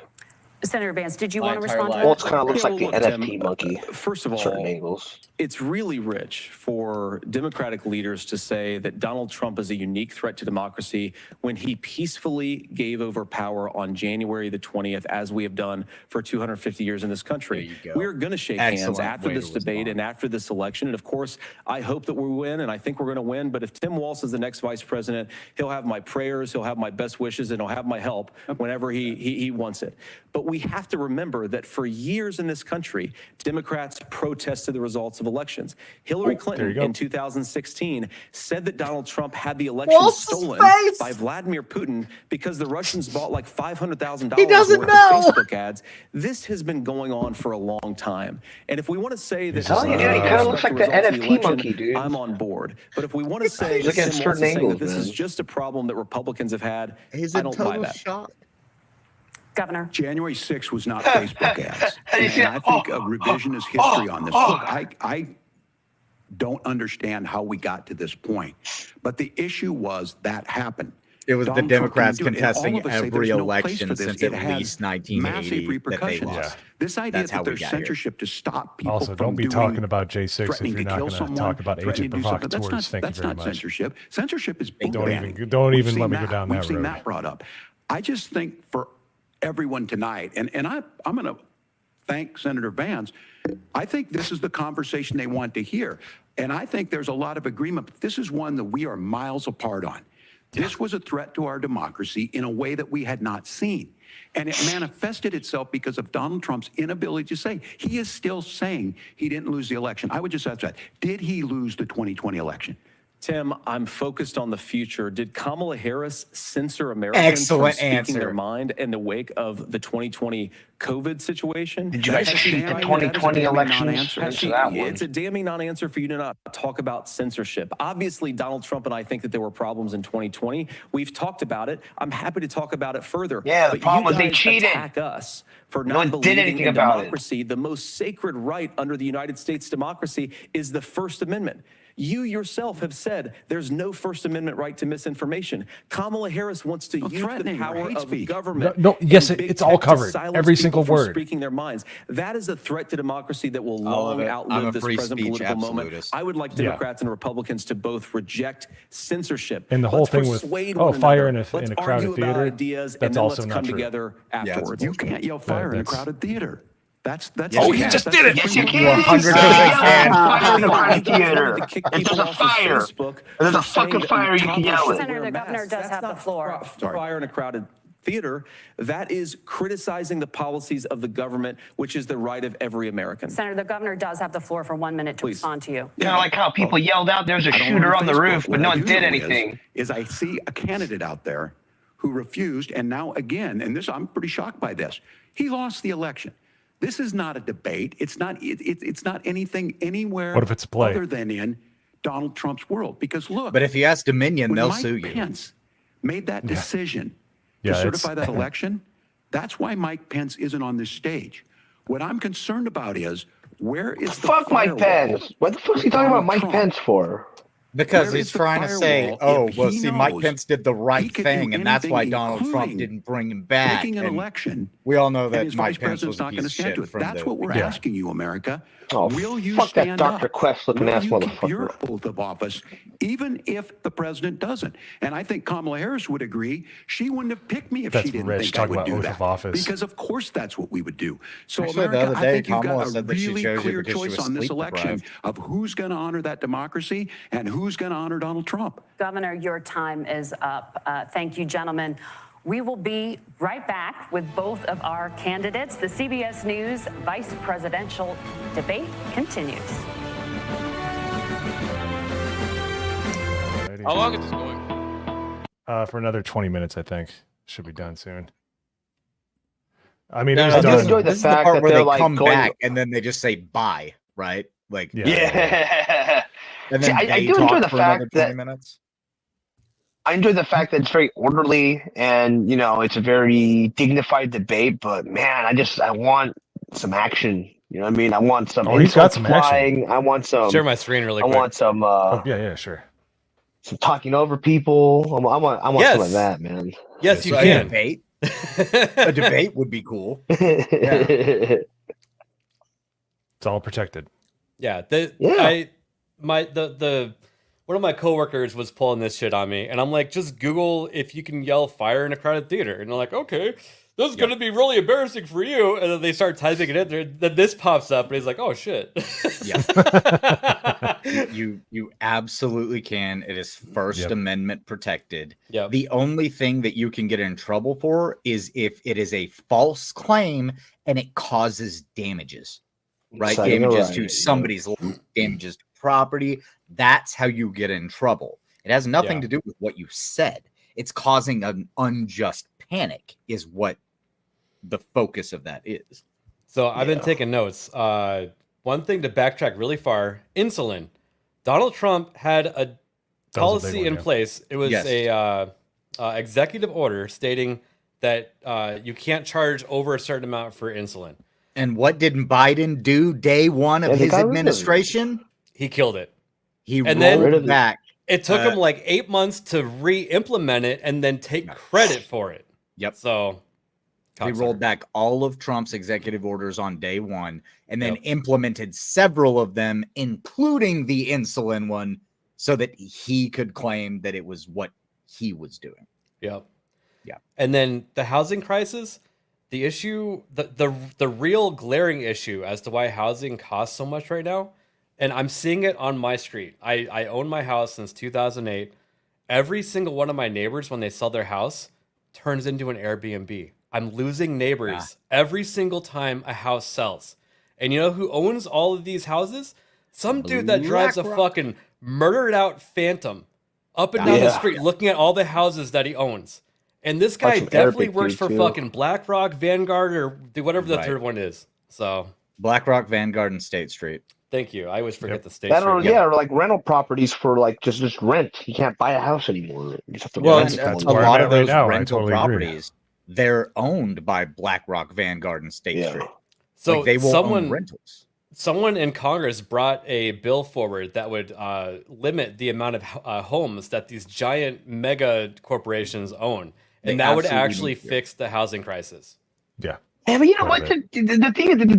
Senator Vance, did you want to respond to Well, that? it kind of looks like the look, NFT Tim, monkey. First of all, certain angles. It's really rich for Democratic leaders to say that Donald Trump is a unique threat to democracy when he peacefully gave over power on January the 20th, as we have done for 250 years in this country. We're going to shake hands after this debate and after this election. And of course, I hope that we win, and I think we're going to win. But if Tim Walz is the next vice president, he'll have my prayers, he'll have my best wishes, and he'll have my help whenever he wants it. But we have to remember that for years in this country, Democrats protested the results of elections. Hillary Clinton in 2016 said that Donald Trump had the election stolen by Vladimir Putin because the Russians bought like $500,000 worth of Facebook ads. This has been going on for a long time. And if we want to say that he kind of looks like the NFT monkey, dude. I'm on board. But if we want to say Look at certain angles, that this is just a problem that Republicans have had, He's I a don't buy total that. shot. Governor. January 6th was not Facebook ads. And I think a revisionist history on this. Look, I don't understand how we got to this point. But the issue was that happened. It was Donald the Democrats Trump didn't do it, and all contesting of us say every there's no place election for this. since It at had least massive 1980 that they repercussions. lost. This idea That's how that we there's got here. censorship to stop people Also, from don't be doing, talking about J6 if threatening you're to not kill going to someone, talk about threatening agent to do something. provocateurs. Thank you That's very not much. censorship. Censorship is boot Don't banning. even We've let seen me go down We've that seen road. that brought up. I just think for everyone tonight, and I'm going to thank Senator Vance. I think this is the conversation they want to hear. And I think there's a lot of agreement. But this is one that we are miles apart on. This was a threat to our democracy in a way that we had not seen. And it manifested itself because of Donald Trump's inability to say. He is still saying he didn't lose the election. I would just ask that. Did he lose the 2020 election? Tim, I'm focused on the future. Did Kamala Harris censor Americans from speaking their mind in the wake of the 2020 COVID situation? Did you guys see the 2020 election? It's a damning non-answer for you to not talk about censorship. Obviously, Donald Trump and I think that there were problems in 2020. We've talked about it. I'm happy to talk about it further. Yeah, the but problem you was they guys cheated. attack us for No not one did believing anything in about it. democracy. The most sacred right under the United States democracy is the First Amendment. You yourself have said there's no First Amendment right to misinformation. Kamala Harris wants to use the power of government. Yes, and big it's all tech to covered. silence Every people single from word. speaking their minds. That is a threat to democracy that will All of long it. I'm a outlive this free present speech political moment. absolutist. I would like Democrats and Republicans to both reject censorship. And the whole Let's thing with, persuade oh, one fire another. in a Let's crowded argue about theater, ideas, that's and then also let's not come true. together afterwards. You can't yell fire in a crowded theater. That's Oh, he just did it. Yes, you can. You 100% can. Fire in the crowded theater. To kick It's people just a off of fire. Facebook There's a for saying fucking that fire. You can toddlers yell should it. Senator, wear the governor masks. does That's have the not floor. Fire in a crowded theater. That is criticizing the policies of the government, which is the right of every American. Senator, the governor does have the floor for 1 minute to respond to you. You know, like how people yelled out, there's a I don't shooter on the Facebook. roof, but What no I one do did know anything. Is I see a candidate out there who refused, and now again, and this I'm pretty shocked by this. He lost the election. This is not a debate. It's not. It's not anything anywhere. What if it's a play? Other than in Donald Trump's world? Because look. But if you ask Dominion, when they'll Mike sue you. Pence made that decision Yeah, to it's- certify that election. That's why Mike Pence isn't on this stage. What I'm concerned about is where is the Fuck Mike firewall Pence. What the fuck is he talking about Donald Mike Trump? Pence for? Because Where he's is the trying to say, firewall oh, if well, he see, Mike knows Pence did the he right could thing, do and that's why anything, Donald Trump including didn't bring him back. taking an And election, we all know and that his Mike vice Pence president's was a not piece going to of stand shit to it. from That's the what we're beginning. asking you, America. Oh, Will you fuck that stand Dr. up? Quest looking Will ass you keep your motherfucker. oath of office, even if the president doesn't? And I think Kamala Harris would agree. She wouldn't have picked me if That's she didn't rich, think I talking would about do oath that. of office. Because of course that's what we would do. So Actually, the America, other I day, think you've Kamala got a said that she really chose you clear because she choice was on this sleep election deprived. of who's going to honor that democracy and who's going to honor Donald Trump. Governor, your time is up. Thank you, gentlemen. We will be right back with both of our candidates. The CBS News vice presidential debate continues. How long is this going? For another 20 minutes, I think. Should be done soon. I mean, No, it no, was this done. is enjoy the this is the fact part that where they're, they like, come going- back and then they just say bye, right? Like, Yeah. and See, then I they do talk enjoy the for another fact 20 that minutes. I enjoy the fact that it's very orderly and, you know, it's a very dignified debate, but man, I want some action. You know what I mean? I want some. Oh, he's got some flying. action. I want some. Share my screen really quick. I want some. Yeah, sure. Some talking over people. I want some of that, man. Yes, you So can. A debate. A debate would be cool. Yeah. It's all protected. Yeah. One of my coworkers was pulling this shit on me, and I'm like, just Google if you can yell fire in a crowded theater, and they're like, okay, this is gonna be really embarrassing for you, and then they start typing it in there. Then this pops up, and he's like, oh shit. Yeah. you absolutely can. It is First Amendment protected. Yeah. The only thing that you can get in trouble for is if it is a false claim and it causes damages. Right? Damages to somebody's life, damages to property. That's how you get in trouble. It has nothing to do with what you said. It's causing an unjust panic is what the focus of that is. So I've been taking notes. One thing to backtrack really far, insulin. Donald Trump had a policy in place. It was a executive order stating that you can't charge over a certain amount for insulin. And what did Biden do day one of his administration? He killed it. He rolled it back. It took him like 8 months to re-implement it and then take credit for it. Yep. So he rolled back all of Trump's executive orders on day one and then implemented several of them, including the insulin one, so that he could claim that it was what he was doing. Yep. Yeah. And then the housing crisis, the issue, the real glaring issue as to why housing costs so much right now, and I'm seeing it on my street. I own my house since 2008. Every single one of my neighbors, when they sell their house, turns into an Airbnb. I'm losing neighbors every single time a house sells. And you know who owns all of these houses? Some dude that drives a fucking murdered out Phantom up and down the street looking at all the houses that he owns. And this guy definitely works for fucking BlackRock, Vanguard, or whatever the third one is. So BlackRock, Vanguard, and State Street. Thank you. I always forget the State That Street. or like rental properties for like just rent. You can't buy a house anymore. You just have to rent a lot of those rental properties, they're owned by BlackRock, Vanguard, and State Street. So like they will own rentals. Someone in Congress brought a bill forward that would limit the amount of homes that these giant mega corporations own. And that would actually fix the housing crisis. Yeah. Yeah, but you know what? The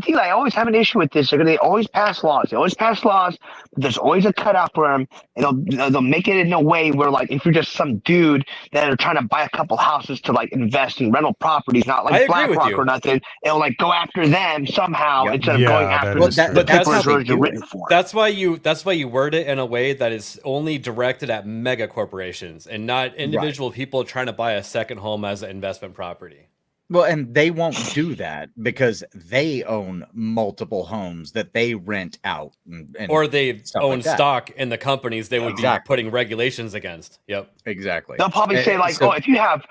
thing I always have an issue with this. They always pass laws. They always pass laws, but there's always a cutout for them. And they'll make it in a way where, like, if you're just some dude that are trying to buy a couple houses to like invest in rental proproperties, not like BlackRock or nothing, it'll like go after them somehow instead of going after the people who's written for. That's why you word it in a way that is only directed at mega corporations and not individual people trying to buy a second home as an investment property. Well, and they won't do that because they own multiple homes that they rent out. Or they own stock in the companies they would be putting regulations against. Yep. Exactly. They'll probably say like, oh, if you have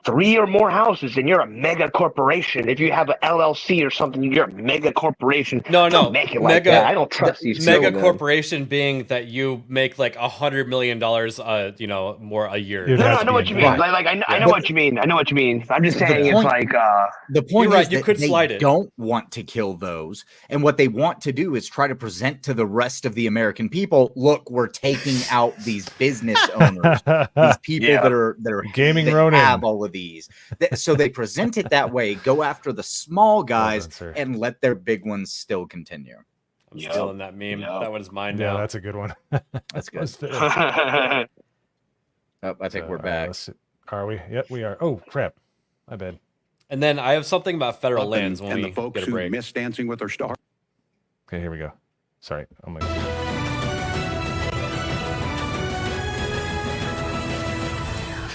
3 or more houses, then you're a mega corporation. If you have an LLC or something, you're a mega corporation. No. Make it like that. I don't trust these mega corporation being that you make like $100 million, more a year. No, I know what you mean. I know what you mean. I know what you mean. I'm just saying it's like the point is you could slide it. Don't want to kill those, and what they want to do is try to present to the rest of the American people, look, we're taking out these business owners, these people that are gaming that Ronin. Have all of these, so they present it that way. Go after the small guys and let their big ones still continue. I'm stealing that meme. That one's mine now. Yeah, that's a good one. That's good. I think we're back. Are we? Yep, we are. Oh crap! My bad. And then I have something about federal lands when and we the folks get a break. who miss Dancing with Their Stars. Okay, here we go. Sorry. Oh my.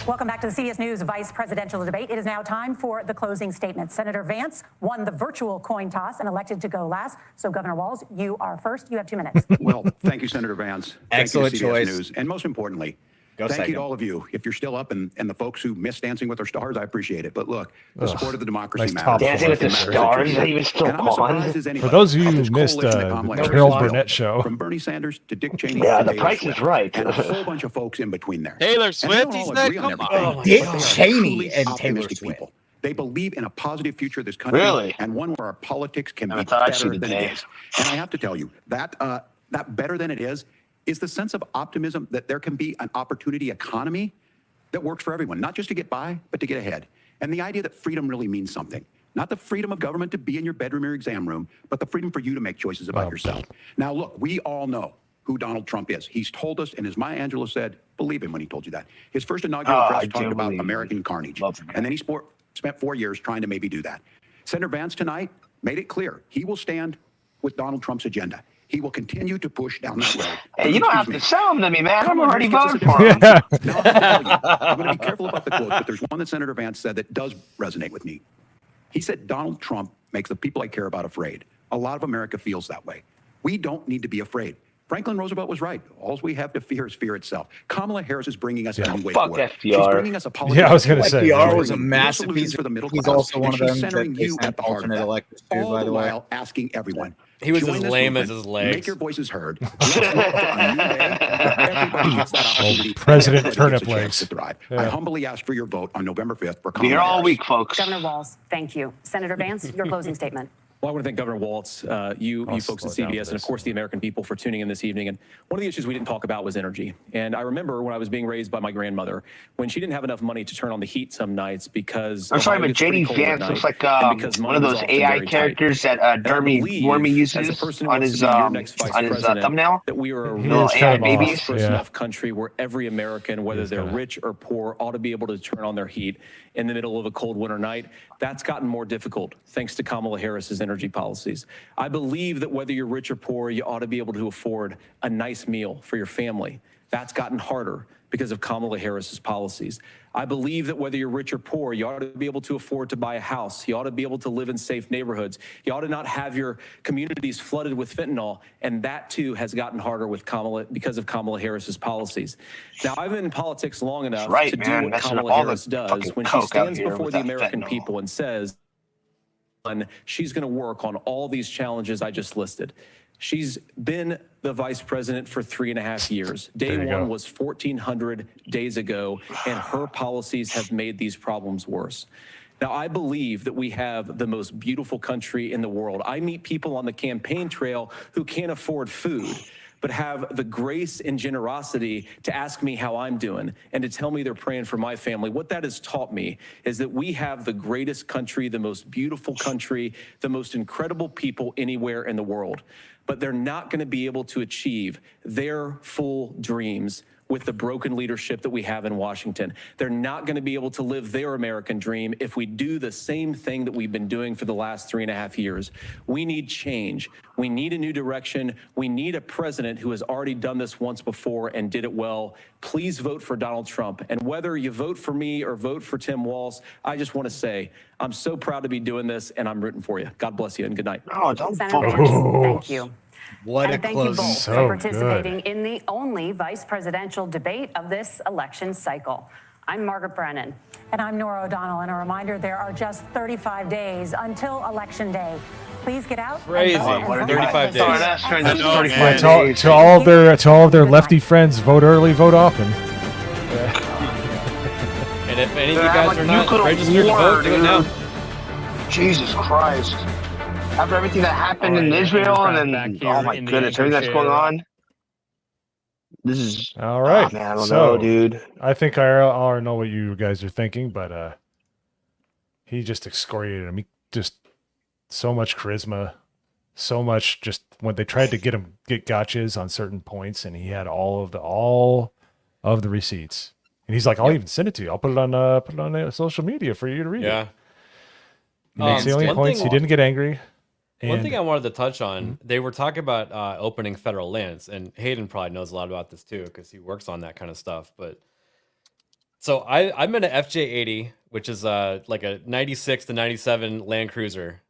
Welcome back to the CBS News Vice Presidential Debate. It is now time for the closing statement. Senator Vance won the virtual coin toss and elected to go last. So, Governor Walz, you are first. You have 2 minutes. Well, thank you, Senator Vance. Excellent thank you to CBS choice. News. And most importantly, thank you to all of you. If you're still up and the folks who miss Dancing with Their Stars, I appreciate it. But look, the support of the democracy matters. Dancing with the Stars? Is that even still on? For those of you who missed the Carol Burnett show. From Bernie Sanders to Dick Cheney. Yeah, the price is right. And a whole bunch of folks in between there. Taylor Swift, he said, come on. Dick Cheney and Taylor Swift. They believe in a positive future of this country, Really? and one where our politics can be I thought I see better the than it day. is. And I have to tell you, that better than it is the sense of optimism that there can be an opportunity economy that works for everyone, not just to get by, but to get ahead. And the idea that freedom really means something. Not the freedom of government to be in your bedroom or exam room, but the freedom for you to make choices about yourself. Now, look, we all know who Donald Trump is. He's told us, and as Maya Angelou said, believe him when he told you that. His first inaugural address talked about American carnage. And then he spent 4 years trying to maybe do that. Senator Vance tonight made it clear he will stand with Donald Trump's agenda. He will continue to push down that road. Hey, you don't have to sell them to me, man. I'm already voting for him. Now, I'm going to be careful about the quotes, but there's one that Senator Vance said that does resonate with me. He said, Donald Trump makes the people I care about afraid. A lot of America feels that way. We don't need to be afraid. Franklin Roosevelt was right. All we have to fear is fear itself. Kamala Harris is bringing us a new way forward. She's bringing us a policy. Yeah, I was going to say. FDR was a masterpiece. For the middle He's class, also one of them centering that they you at sent the heart of alternate that. electors to, All by the the way. while asking everyone. He was join as this lame as movement, his legs. Make your voices heard. Let's work for a new day where everybody gets that opportunity. President and everybody Turnip gets a chance Legs. to thrive. Yeah. I humbly ask for your vote on November 5th for Be Kamala here all Harris. week, folks. Governor Walz, thank you. Senator Vance, your closing statement. Well, I want to thank Governor Walz, you folks at CBS, and of course the American people for tuning in this evening. And one of the issues we didn't talk about was energy. And I remember when I was being raised by my grandmother, when she didn't have enough money to turn on the heat some nights because I'm sorry, but JD Vance looks like one of those AI characters that Jeremy uses on his thumbnail. That we are a little AI babies. prosperous enough country where every American, whether they're rich or poor, ought to be able to turn on their heat in the middle of a cold winter night. That's gotten more difficult thanks to Kamala Harris's energy policies. I believe that whether you're rich or poor, you ought to be able to afford a nice meal for your family. That's gotten harder because of Kamala Harris's policies. I believe that whether you're rich or poor, you ought to be able to afford to buy a house. You ought to be able to live in safe neighborhoods. You ought to not have your communities flooded with fentanyl. And that too has gotten harder with because of Kamala Harris's policies. Now, I've been in politics long enough to do what Kamala Harris does when she stands before the American people and says, she's going to work on all these challenges I just listed. She's been the vice president for 3.5 years. Day one was 1,400 days ago, and her policies have made these problems worse. Now, I believe that we have the most beautiful country in the world. I meet people on the campaign trail who can't afford food, but have the grace and generosity to ask me how I'm doing and to tell me they're praying for my family. What that has taught me is that we have the greatest country, the most beautiful country, the most incredible people anywhere in the world. But they're not going to be able to achieve their full dreams with the broken leadership that we have in Washington. They're not going to be able to live their American dream if we do the same thing that we've been doing for the last 3.5 years. We need change. We need a new direction. We need a president who has already done this once before and did it well. Please vote for Donald Trump. And whether you vote for me or vote for Tim Walz, I just want to say I'm so proud to be doing this, and I'm rooting for you. God bless you, and good night. Oh, don't Senator Vance, thank you. What and thank you both for participating in the only vice presidential debate of this election cycle. I'm Margaret Brennan. And I'm Nora O'Donnell. And a reminder, there are just 35 days until Election Day. Please get out. Crazy. 35 days. To all of their lefty friends, vote early, vote often. And if any of you guys are not registered to vote, do it now. Jesus Christ. After everything that happened in Israel and then, oh my goodness, everything that's going on. This is all right. Oh, man, I don't know, dude. I think I already know what you guys are thinking, but he just excoriated him. He just so much charisma, so much just when they tried to get gotchas on certain points, and he had all of the receipts. And he's like, I'll even send it to you. I'll put it on social media for you to read. Yeah. It makes the only points. He didn't get angry. One thing I wanted to touch on, they were talking about opening federal lands, and Hayden probably knows a lot about this too because he works on that kind of stuff. But so I'm in a FJ80, which is like a 96 to 97 Land Cruiser,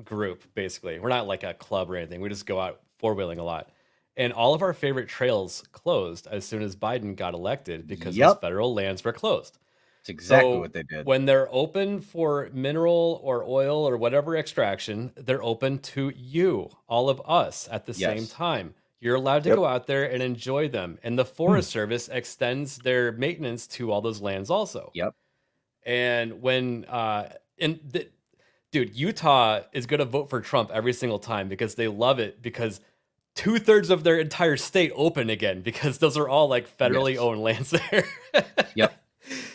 group. Basically, we're not like a club or anything. We just go out four-wheeling a lot, and all of our favorite trails closed as soon as Biden got elected because those federal lands were closed. That's exactly what they did. When they're open for mineral or oil or whatever extraction, they're open to you, all of us, at the same time. You're allowed to go out there and enjoy them. And the Forest Service extends their maintenance to all those lands also. And when dude, Utah is going to vote for Trump every single time because they love it, because 2/3 of their entire state open again, because those are all like federally owned lands there. Yep.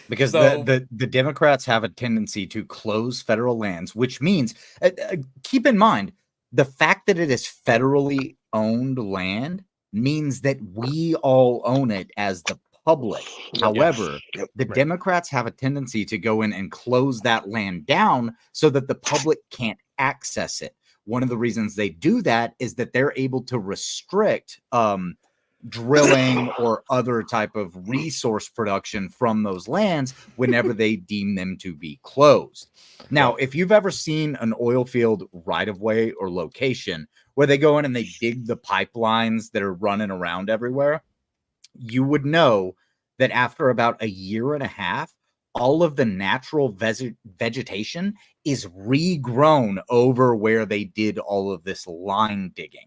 Because the Democrats have a tendency to close federal lands, which means, keep in mind, the fact that it is federally owned land means that we all own it as the public. However, the Democrats have a tendency to go in and close that land down so that the public can't access it. One of the reasons they do that is that they're able to restrict drilling or other type of resource production from those lands whenever they deem them to be closed. Now, if you've ever seen an oil field right-of-way or location where they go in and they dig the pipelines that are running around everywhere, you would know that after about a year and a half, all of the natural vegetation is regrown over where they did all of this line digging.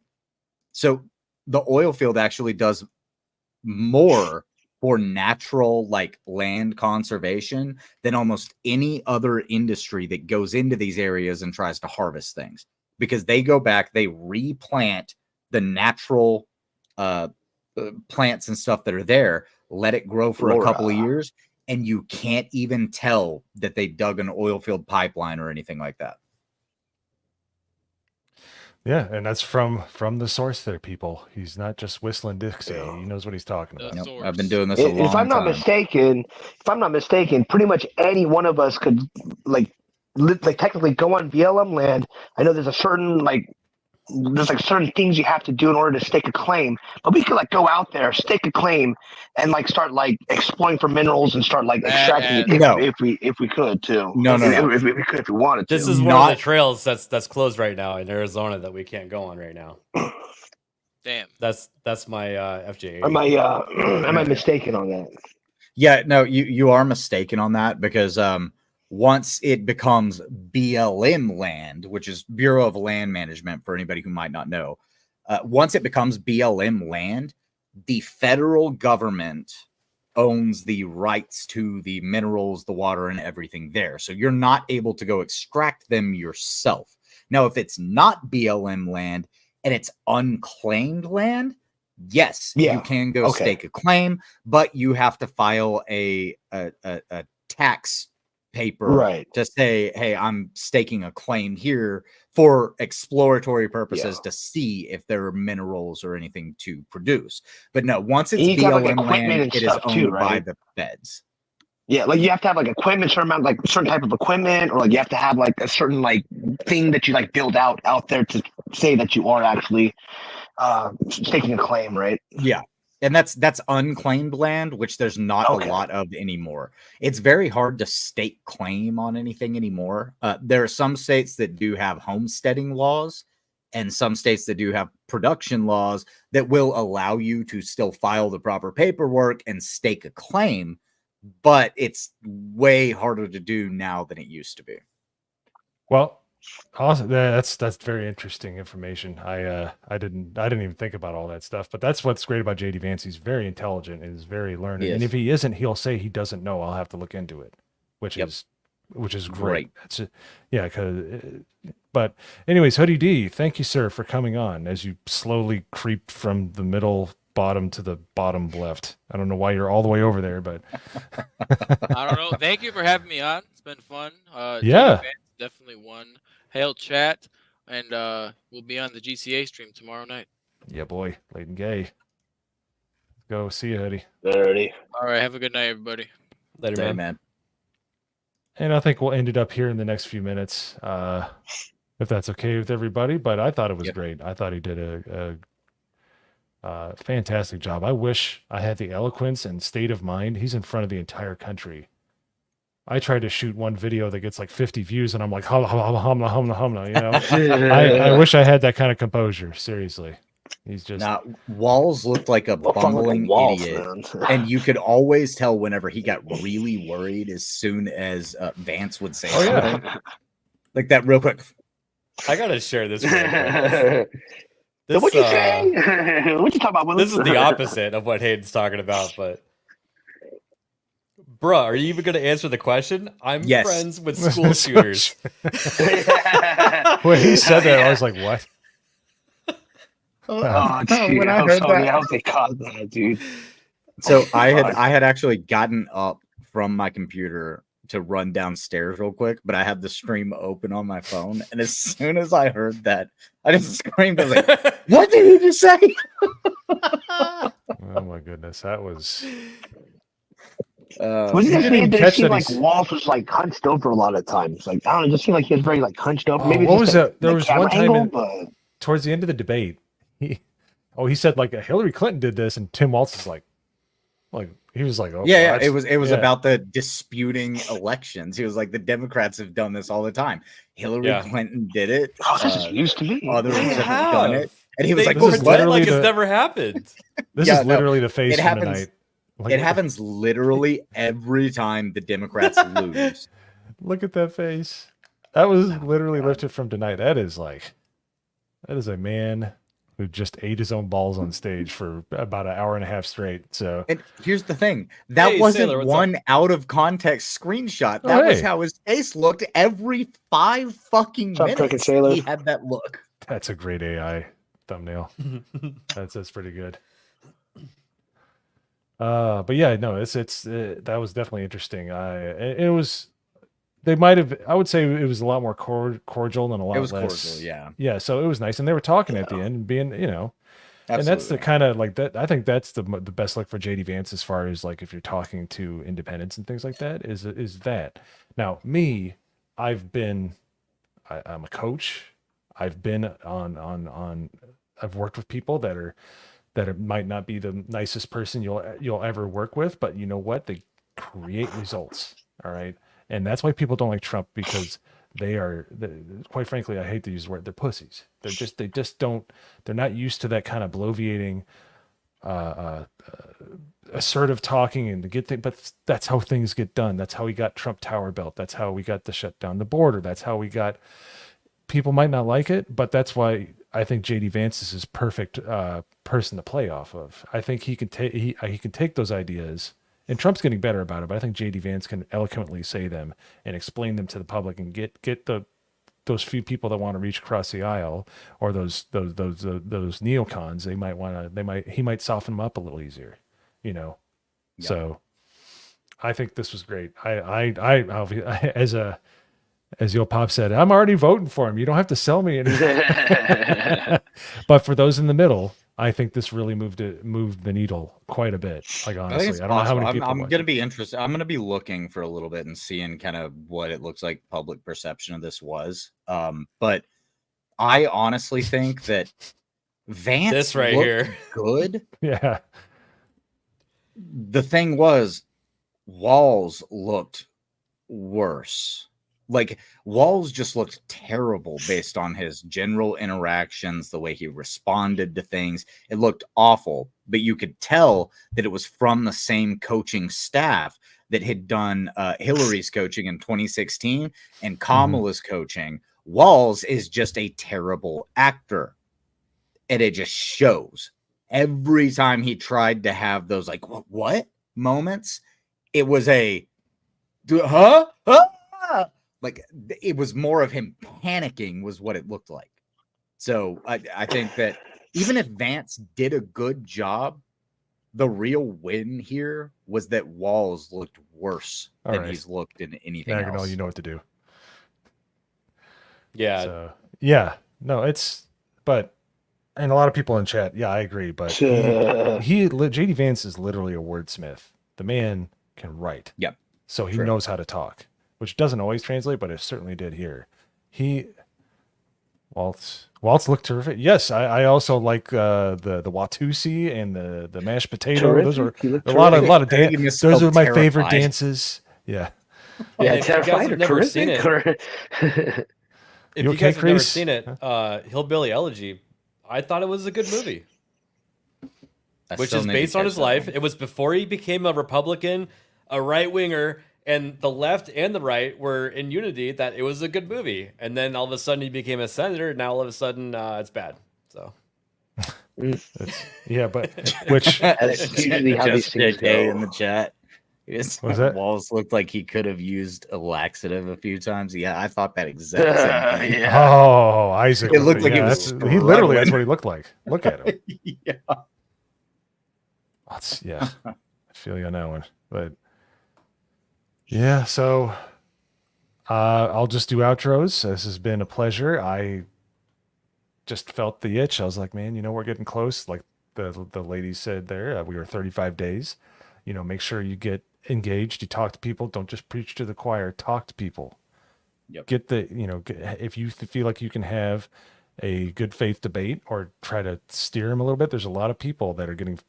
So the oil field actually does more for natural like land conservation than almost any other industry that goes into these areas and tries to harvest things, because they go back, they replant the natural plants and stuff that are there, let it grow for a couple of years, and you can't even tell that they dug an oil field pipeline or anything like that. Yeah, and that's from the source there, people. He's not just whistling Dixie. He knows what he's talking about. Nope, I've been doing this a long time. If I'm not mistaken, pretty much any one of us could like technically go on BLM land. I know there's a certain there's certain things you have to do in order to stake a claim, but we could go out there, stake a claim, and start exploring for minerals and start extracting it if we could too. If we could, if we wanted to. This is one of the trails that's closed right now in Arizona that we can't go on right now. Damn. That's my FJ. Am I mistaken on that? Yeah, no, you are mistaken on that, because once it becomes BLM land, which is Bureau of Land Management for anybody who might not know, once it becomes BLM land, the federal government owns the rights to the minerals, the water, and everything there. So you're not able to go extract them yourself. Now, if it's not BLM land and it's unclaimed land, yes, you can go stake a claim, but you have to file a tax paper to say, hey, I'm staking a claim here for exploratory purposes to see if there are minerals or anything to produce. But no, once it's BLM land, it is owned by the feds. Yeah, you have to have equipment, certain type of equipment, or you have to have a certain thing that you build out there to say that you are actually staking a claim, right? Yeah. And that's unclaimed land, which there's not a lot of anymore. It's very hard to stake claim on anything anymore. There are some states that do have homesteading laws, and some states that do have production laws that will allow you to still file the proper paperwork and stake a claim, but it's way harder to do now than it used to be. Well, awesome. That's very interesting information. I didn't even think about all that stuff, but that's what's great about JD Vance. He's very intelligent and is very learned. And if he isn't, he'll say he doesn't know. I'll have to look into it, which is great. But anyways, Hoodie D, thank you, sir, for coming on as you slowly creep from the middle bottom to the bottom left. I don't know why you're all the way over there, but I don't know. Thank you for having me on. It's been fun. Yeah. Definitely one hail chat, and we'll be on the GCA stream tomorrow night. Yeah, boy, late and gay. Go see you, Hoodie. Alrighty. All right, have a good night, everybody. Later, man. And I think we'll end it up here in the next few minutes, if that's okay with everybody. But I thought it was great. I thought he did a fantastic job. I wish I had the eloquence and state of mind. He's in front of the entire country. I tried to shoot one video that gets 50 views, and I'm like, humna, humna, humna, humna, you know. I wish I had that kind of composure. Seriously, he's just. Now, Walz looked like a bumbling idiot, and you could always tell whenever he got really worried as soon as Vance would say something, like that, real quick. I gotta share this. Real quick. What you saying? What you talking about? This is the opposite of what Hayden's talking about, but Bruh, are you even going to answer the question? I'm Yes. friends with school shooters. When he said that, I was like, what? Oh, dude, when I I'm heard sorry. that. I hope they caught that, dude. So Oh, I God. had actually gotten up from my computer to run downstairs real quick, but I had the stream open on my phone, and as soon as I heard that, I just screamed. I was like, "What did he just say?" Oh my goodness, that was. Was he it didn't even that it catch seemed that like he's- Walz was like hunched over a lot of times? Like I don't know, it just seemed like he was very like hunched over. Maybe what it's was just that? There the was camera one time angle, in- but towards the end of the debate, he said like Hillary Clinton did this, and Tim Walz is like he was like, oh Yeah, what? it was Yeah. about the disputing elections. He was like, the Democrats have done this all the time. Hillary Yeah. Clinton did it. oh, this is used to be. Others They have done it, and he was They like, This is pretend literally like it's the- never happened. This Yeah, is no, literally the face it from happens- tonight. Like, it happens literally every time the Democrats lose. Look at that face. That was literally lifted from tonight. That is a man who just ate his own balls on stage for about an hour and a half straight. So And here's the thing: that Hey, wasn't Sailor, what's one out of context screenshot. Oh, That was hey. how his face looked every 5 fucking What's up, Cricket minutes. Sailor? He had that look. that's a great AI thumbnail. That's pretty good. But yeah, no, it's that was definitely interesting. It was. They might have. I would say it was a lot more cordial than a lot It was less. cordial, yeah. Yeah, so it was nice, and they were talking at the end, and being, and that's the Absolutely. kind of like that. I think that's the best look for JD Vance as far as like if you're talking to independents and things like that. Is that now me? I'm a coach. I've been on. I've worked with people that might not be the nicest person you'll ever work with, but you know what? They create results. All right. And that's why people don't like Trump, because quite frankly, I hate to use the word, they're pussies. They just don't, they're not used to that kind of bloviating, assertive talking and to get things, but that's how things get done. That's how we got Trump Tower built. That's how we got to shut down the border. That's how we got, people might not like it, but that's why I think JD Vance is his perfect person to play off of. I think he can take those ideas. And Trump's getting better about it, but I think JD Vance can eloquently say them and explain them to the public and get those few people that want to reach across the aisle, or those neocons. He might soften them up a little easier, Yeah. So I think this was great. I as Yo Pop said, I'm already voting for him. You don't have to sell me anything. But for those in the middle, I think this really moved the needle quite a bit. Like, honestly, I don't know how many people. I'm going to be interested. I'm going to be looking for a little bit and seeing kind of what it looks like public perception of this was. But I honestly think that Vance This right looked here. good. Yeah. The thing was, Walz looked worse. Like, Walz just looked terrible based on his general interactions, the way he responded to things. It looked awful, but you could tell that it was from the same coaching staff that had done Hillary's coaching in 2016 and Kamala's coaching. Walz is just a terrible actor, and it just shows. Every time he tried to have those like what moments, it was a like it was more of him panicking was what it looked like. So I think that even if Vance did a good job, the real win here was that Walz looked worse than he's looked in anything else. Now you know what to do. Yeah. So, yeah. No, and a lot of people in chat, yeah, I agree. But JD Vance is literally a wordsmith. The man can write. Yep. So he knows how to talk, which doesn't always translate, but it certainly did here. Walz looked terrific. Yes, I also like the Watusi and the mashed potato. Terrific. Those are You look a lot of terrific. dance. Those are my favorite dances. Yeah. Yeah, if you guys have never seen it, if You you okay, guys have never Chris? seen it, Hillbilly Elegy, I thought it was a good movie. Which is based on his life. It was before he became a Republican, a right winger, and the left and the right were in unity that it was a good movie. And then all of a sudden he became a senator. And now all of a sudden it's bad. So, yeah, but which That's usually how these things go. in the chat. Was that? Walz looked like he could have used a laxative a few times. Yeah, I thought that exact same thing. Yeah. Oh, Isaac. It looked like he yeah, was he literally, that's what he looked like. Look at him. Yeah. Yeah. I feel you on that one. But yeah, so I'll just do outros. This has been a pleasure. I just felt the itch. I was like, man, we're getting close. Like the lady said there, we were 35 days. Make sure you get engaged. You talk to people. Don't just preach to the choir. Talk to people. Yep. Get if you feel like you can have a good faith debate or try to steer them a little bit, there's a lot of people that are getting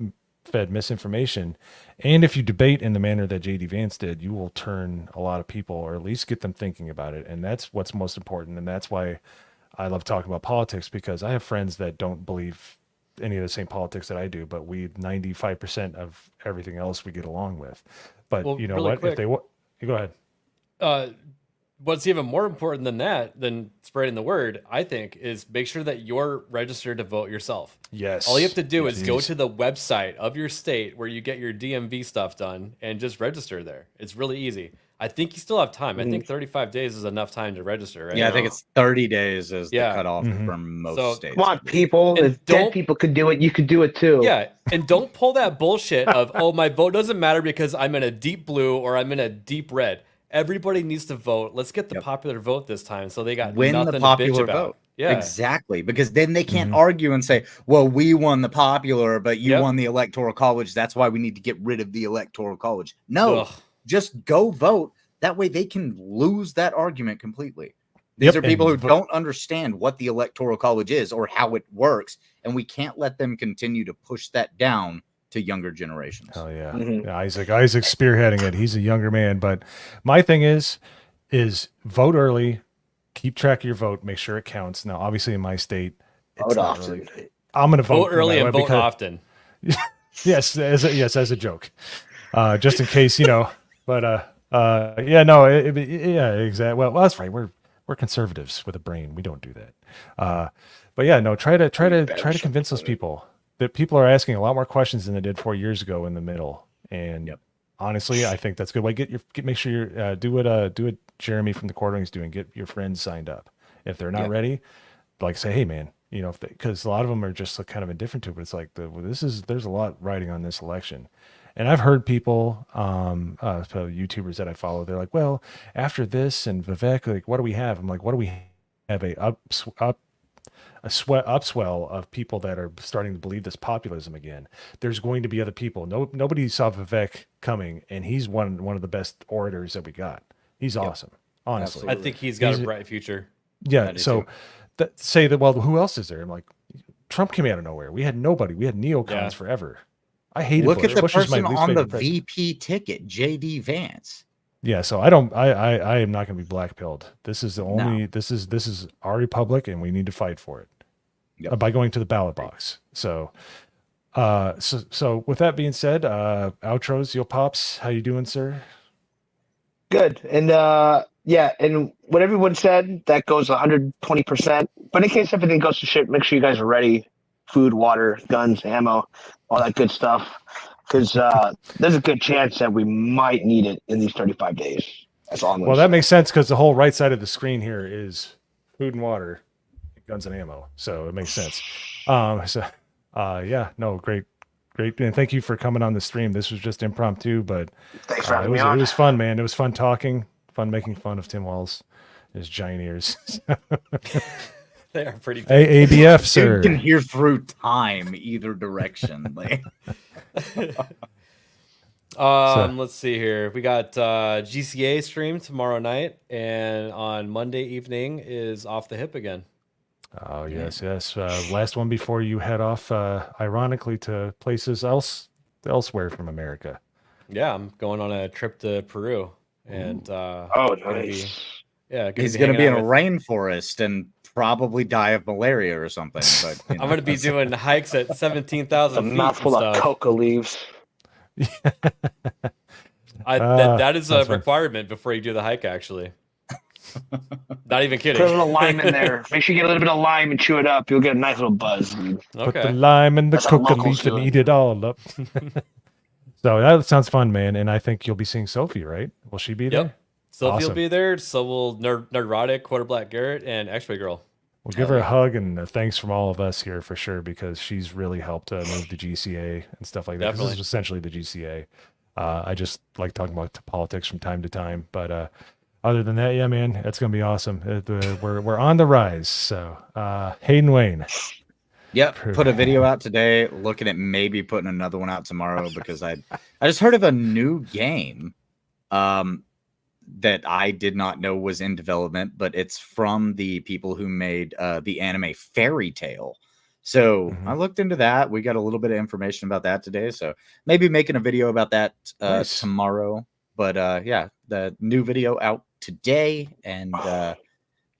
fed misinformation. And if you debate in the manner that JD Vance did, you will turn a lot of people, or at least get them thinking about it. And that's what's most important. And that's why I love talking about politics, because I have friends that don't believe any of the same politics that I do, but 95% of everything else we get along with. But you know really what? Quick, if they go ahead. What's even more important than that, than spreading the word, I think, is make sure that you're registered to vote yourself. Yes. All you have to do is go to the website of your state where you get your DMV stuff done and just register there. It's really easy. I think you still have time. I think 35 days is enough time to register, right? Yeah, I think it's 30 days is the cutoff for most states. Come on, people. If dead people could do it, you could do it too. Yeah, and don't pull that bullshit of, oh, my vote doesn't matter because I'm in a deep blue or I'm in a deep red. Everybody needs to vote. Let's get the popular vote this time, so they got win nothing the popular to bitch about. vote. Yeah, exactly. Because then they can't argue and say, "Well, we won the popular, but you won the electoral college. That's why we need to get rid of the electoral college." No, just go vote. That way, they can lose that argument completely. These are people who don't understand what the electoral college is or how it works, and we can't let them continue to push that down to younger generations. Oh yeah. Yeah, Isaac's spearheading it. He's a younger man, but my thing is vote early, keep track of your vote, make sure it counts. Now, obviously in my state, it's vote not often. really, I'm going to vote early and vote often. Yes, as a joke. Just in case, but yeah, exactly. Well, that's right. We're conservatives with a brain. We don't do that. But yeah, no, try to convince those people that people are asking a lot more questions than they did 4 years ago in the middle. And honestly, I think that's a good way. Make sure you do what Jeremy from the Quarterings doing. Get your friends signed up. If they're not ready, like say, hey man, because a lot of them are just kind of indifferent to it. But it's like there's a lot riding on this election. And I've heard people, YouTubers that I follow, they're like, well, after this and Vivek, like, what do we have? I'm like, what do we have? A upswell of people that are starting to believe this populism again. There's going to be other people. Nobody saw Vivek coming, and he's one of the best orators that we got. He's awesome, honestly. Absolutely. I think he's got a bright future. Yeah. So say that. Well, who else is there? I'm like, Trump came out of nowhere. We had nobody. We had neocons forever. I hated Look Bush. at the Bush is my person least on the favorite president. VP ticket, JD Vance. Yeah, so I am not going to be blackpilled. This is the only this is our republic, and we need to fight for it by going to the ballot box. So so with that being said, outros, Yo Pops, how you doing, sir? Good. And and what everyone said, that goes 120%. But in case everything goes to shit, make sure you guys are ready. Food, water, guns, ammo, all that good stuff. Because there's a good chance that we might need it in these 35 days. That's all I'm Well, that makes sense because the whole right side of the screen here is food and water, guns and ammo. So it makes sense. Great. And thank you for coming on the stream. This was just impromptu, but thanks for having me on. It was fun, man. It was fun talking, fun making fun of Tim Walz, his giant ears. They are pretty big. ABF, sir. You can hear through time either direction. Let's see here. We got GCA stream tomorrow night, and on Monday evening is Off the Hip again. Oh yes. Last one before you head off, ironically, to places elsewhere from America. Yeah, I'm going on a trip to Peru, and nice. He's going to be in a rainforest and probably die of malaria or something. But I'm going to be doing hikes at 17,000 feet. A mouthful of coca leaves. That is a requirement before you do the hike, actually. Not even kidding. Put a little lime in there. Make sure you get a little bit of lime and chew it up. You'll get a nice little buzz. Put the lime in the coca leaf and eat it all up. So that sounds fun, man. And I think you'll be seeing Sophie, right? Will she be there? Yep. Sophie Awesome. will be there. So will Neurotic, Quarter Black Garrett, and X-Ray Girl. We'll give her a hug and thanks from all of us here for sure, because she's really helped move the GCA and stuff like that. This is essentially the GCA. I just like talking about politics from time to time, but other than that, yeah, man, it's gonna be awesome. We're on the rise. So Hayden Wayne. Yep, put a video out today. Looking at maybe putting another one out tomorrow because I just heard of a new game that I did not know was in development, but it's from the people who made the anime Fairy Tail. So I looked into that. We got a little bit of information about that today. So maybe making a video about that tomorrow. But yeah, the new video out today. And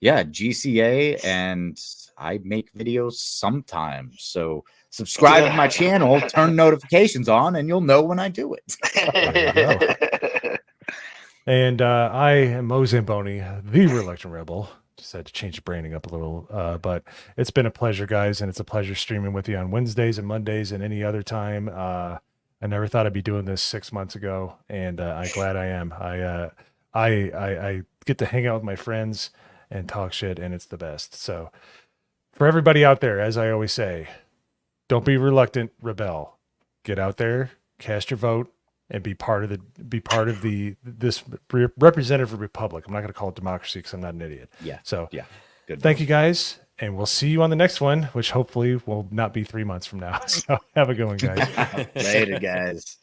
yeah, GCA, and I make videos sometimes. So subscribe to my channel, turn notifications on, and you'll know when I do it. And I am MoZamboni, the Reluctant Rebel. Just had to change the branding up a little, but it's been a pleasure, guys, and it's a pleasure streaming with you on Wednesdays and Mondays and any other time. I never thought I'd be doing this 6 months ago, and I'm glad I am. I get to hang out with my friends and talk shit, and it's the best. So for everybody out there, as I always say, don't be reluctant, rebel. Get out there, cast your vote, and be part of this representative republic. I'm not going to call it democracy because I'm not an idiot. Yeah. So yeah. Good. Thank you, guys, and we'll see you on the next one, which hopefully will not be 3 months from now. So have a good one, guys. Later, guys.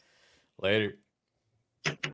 Later.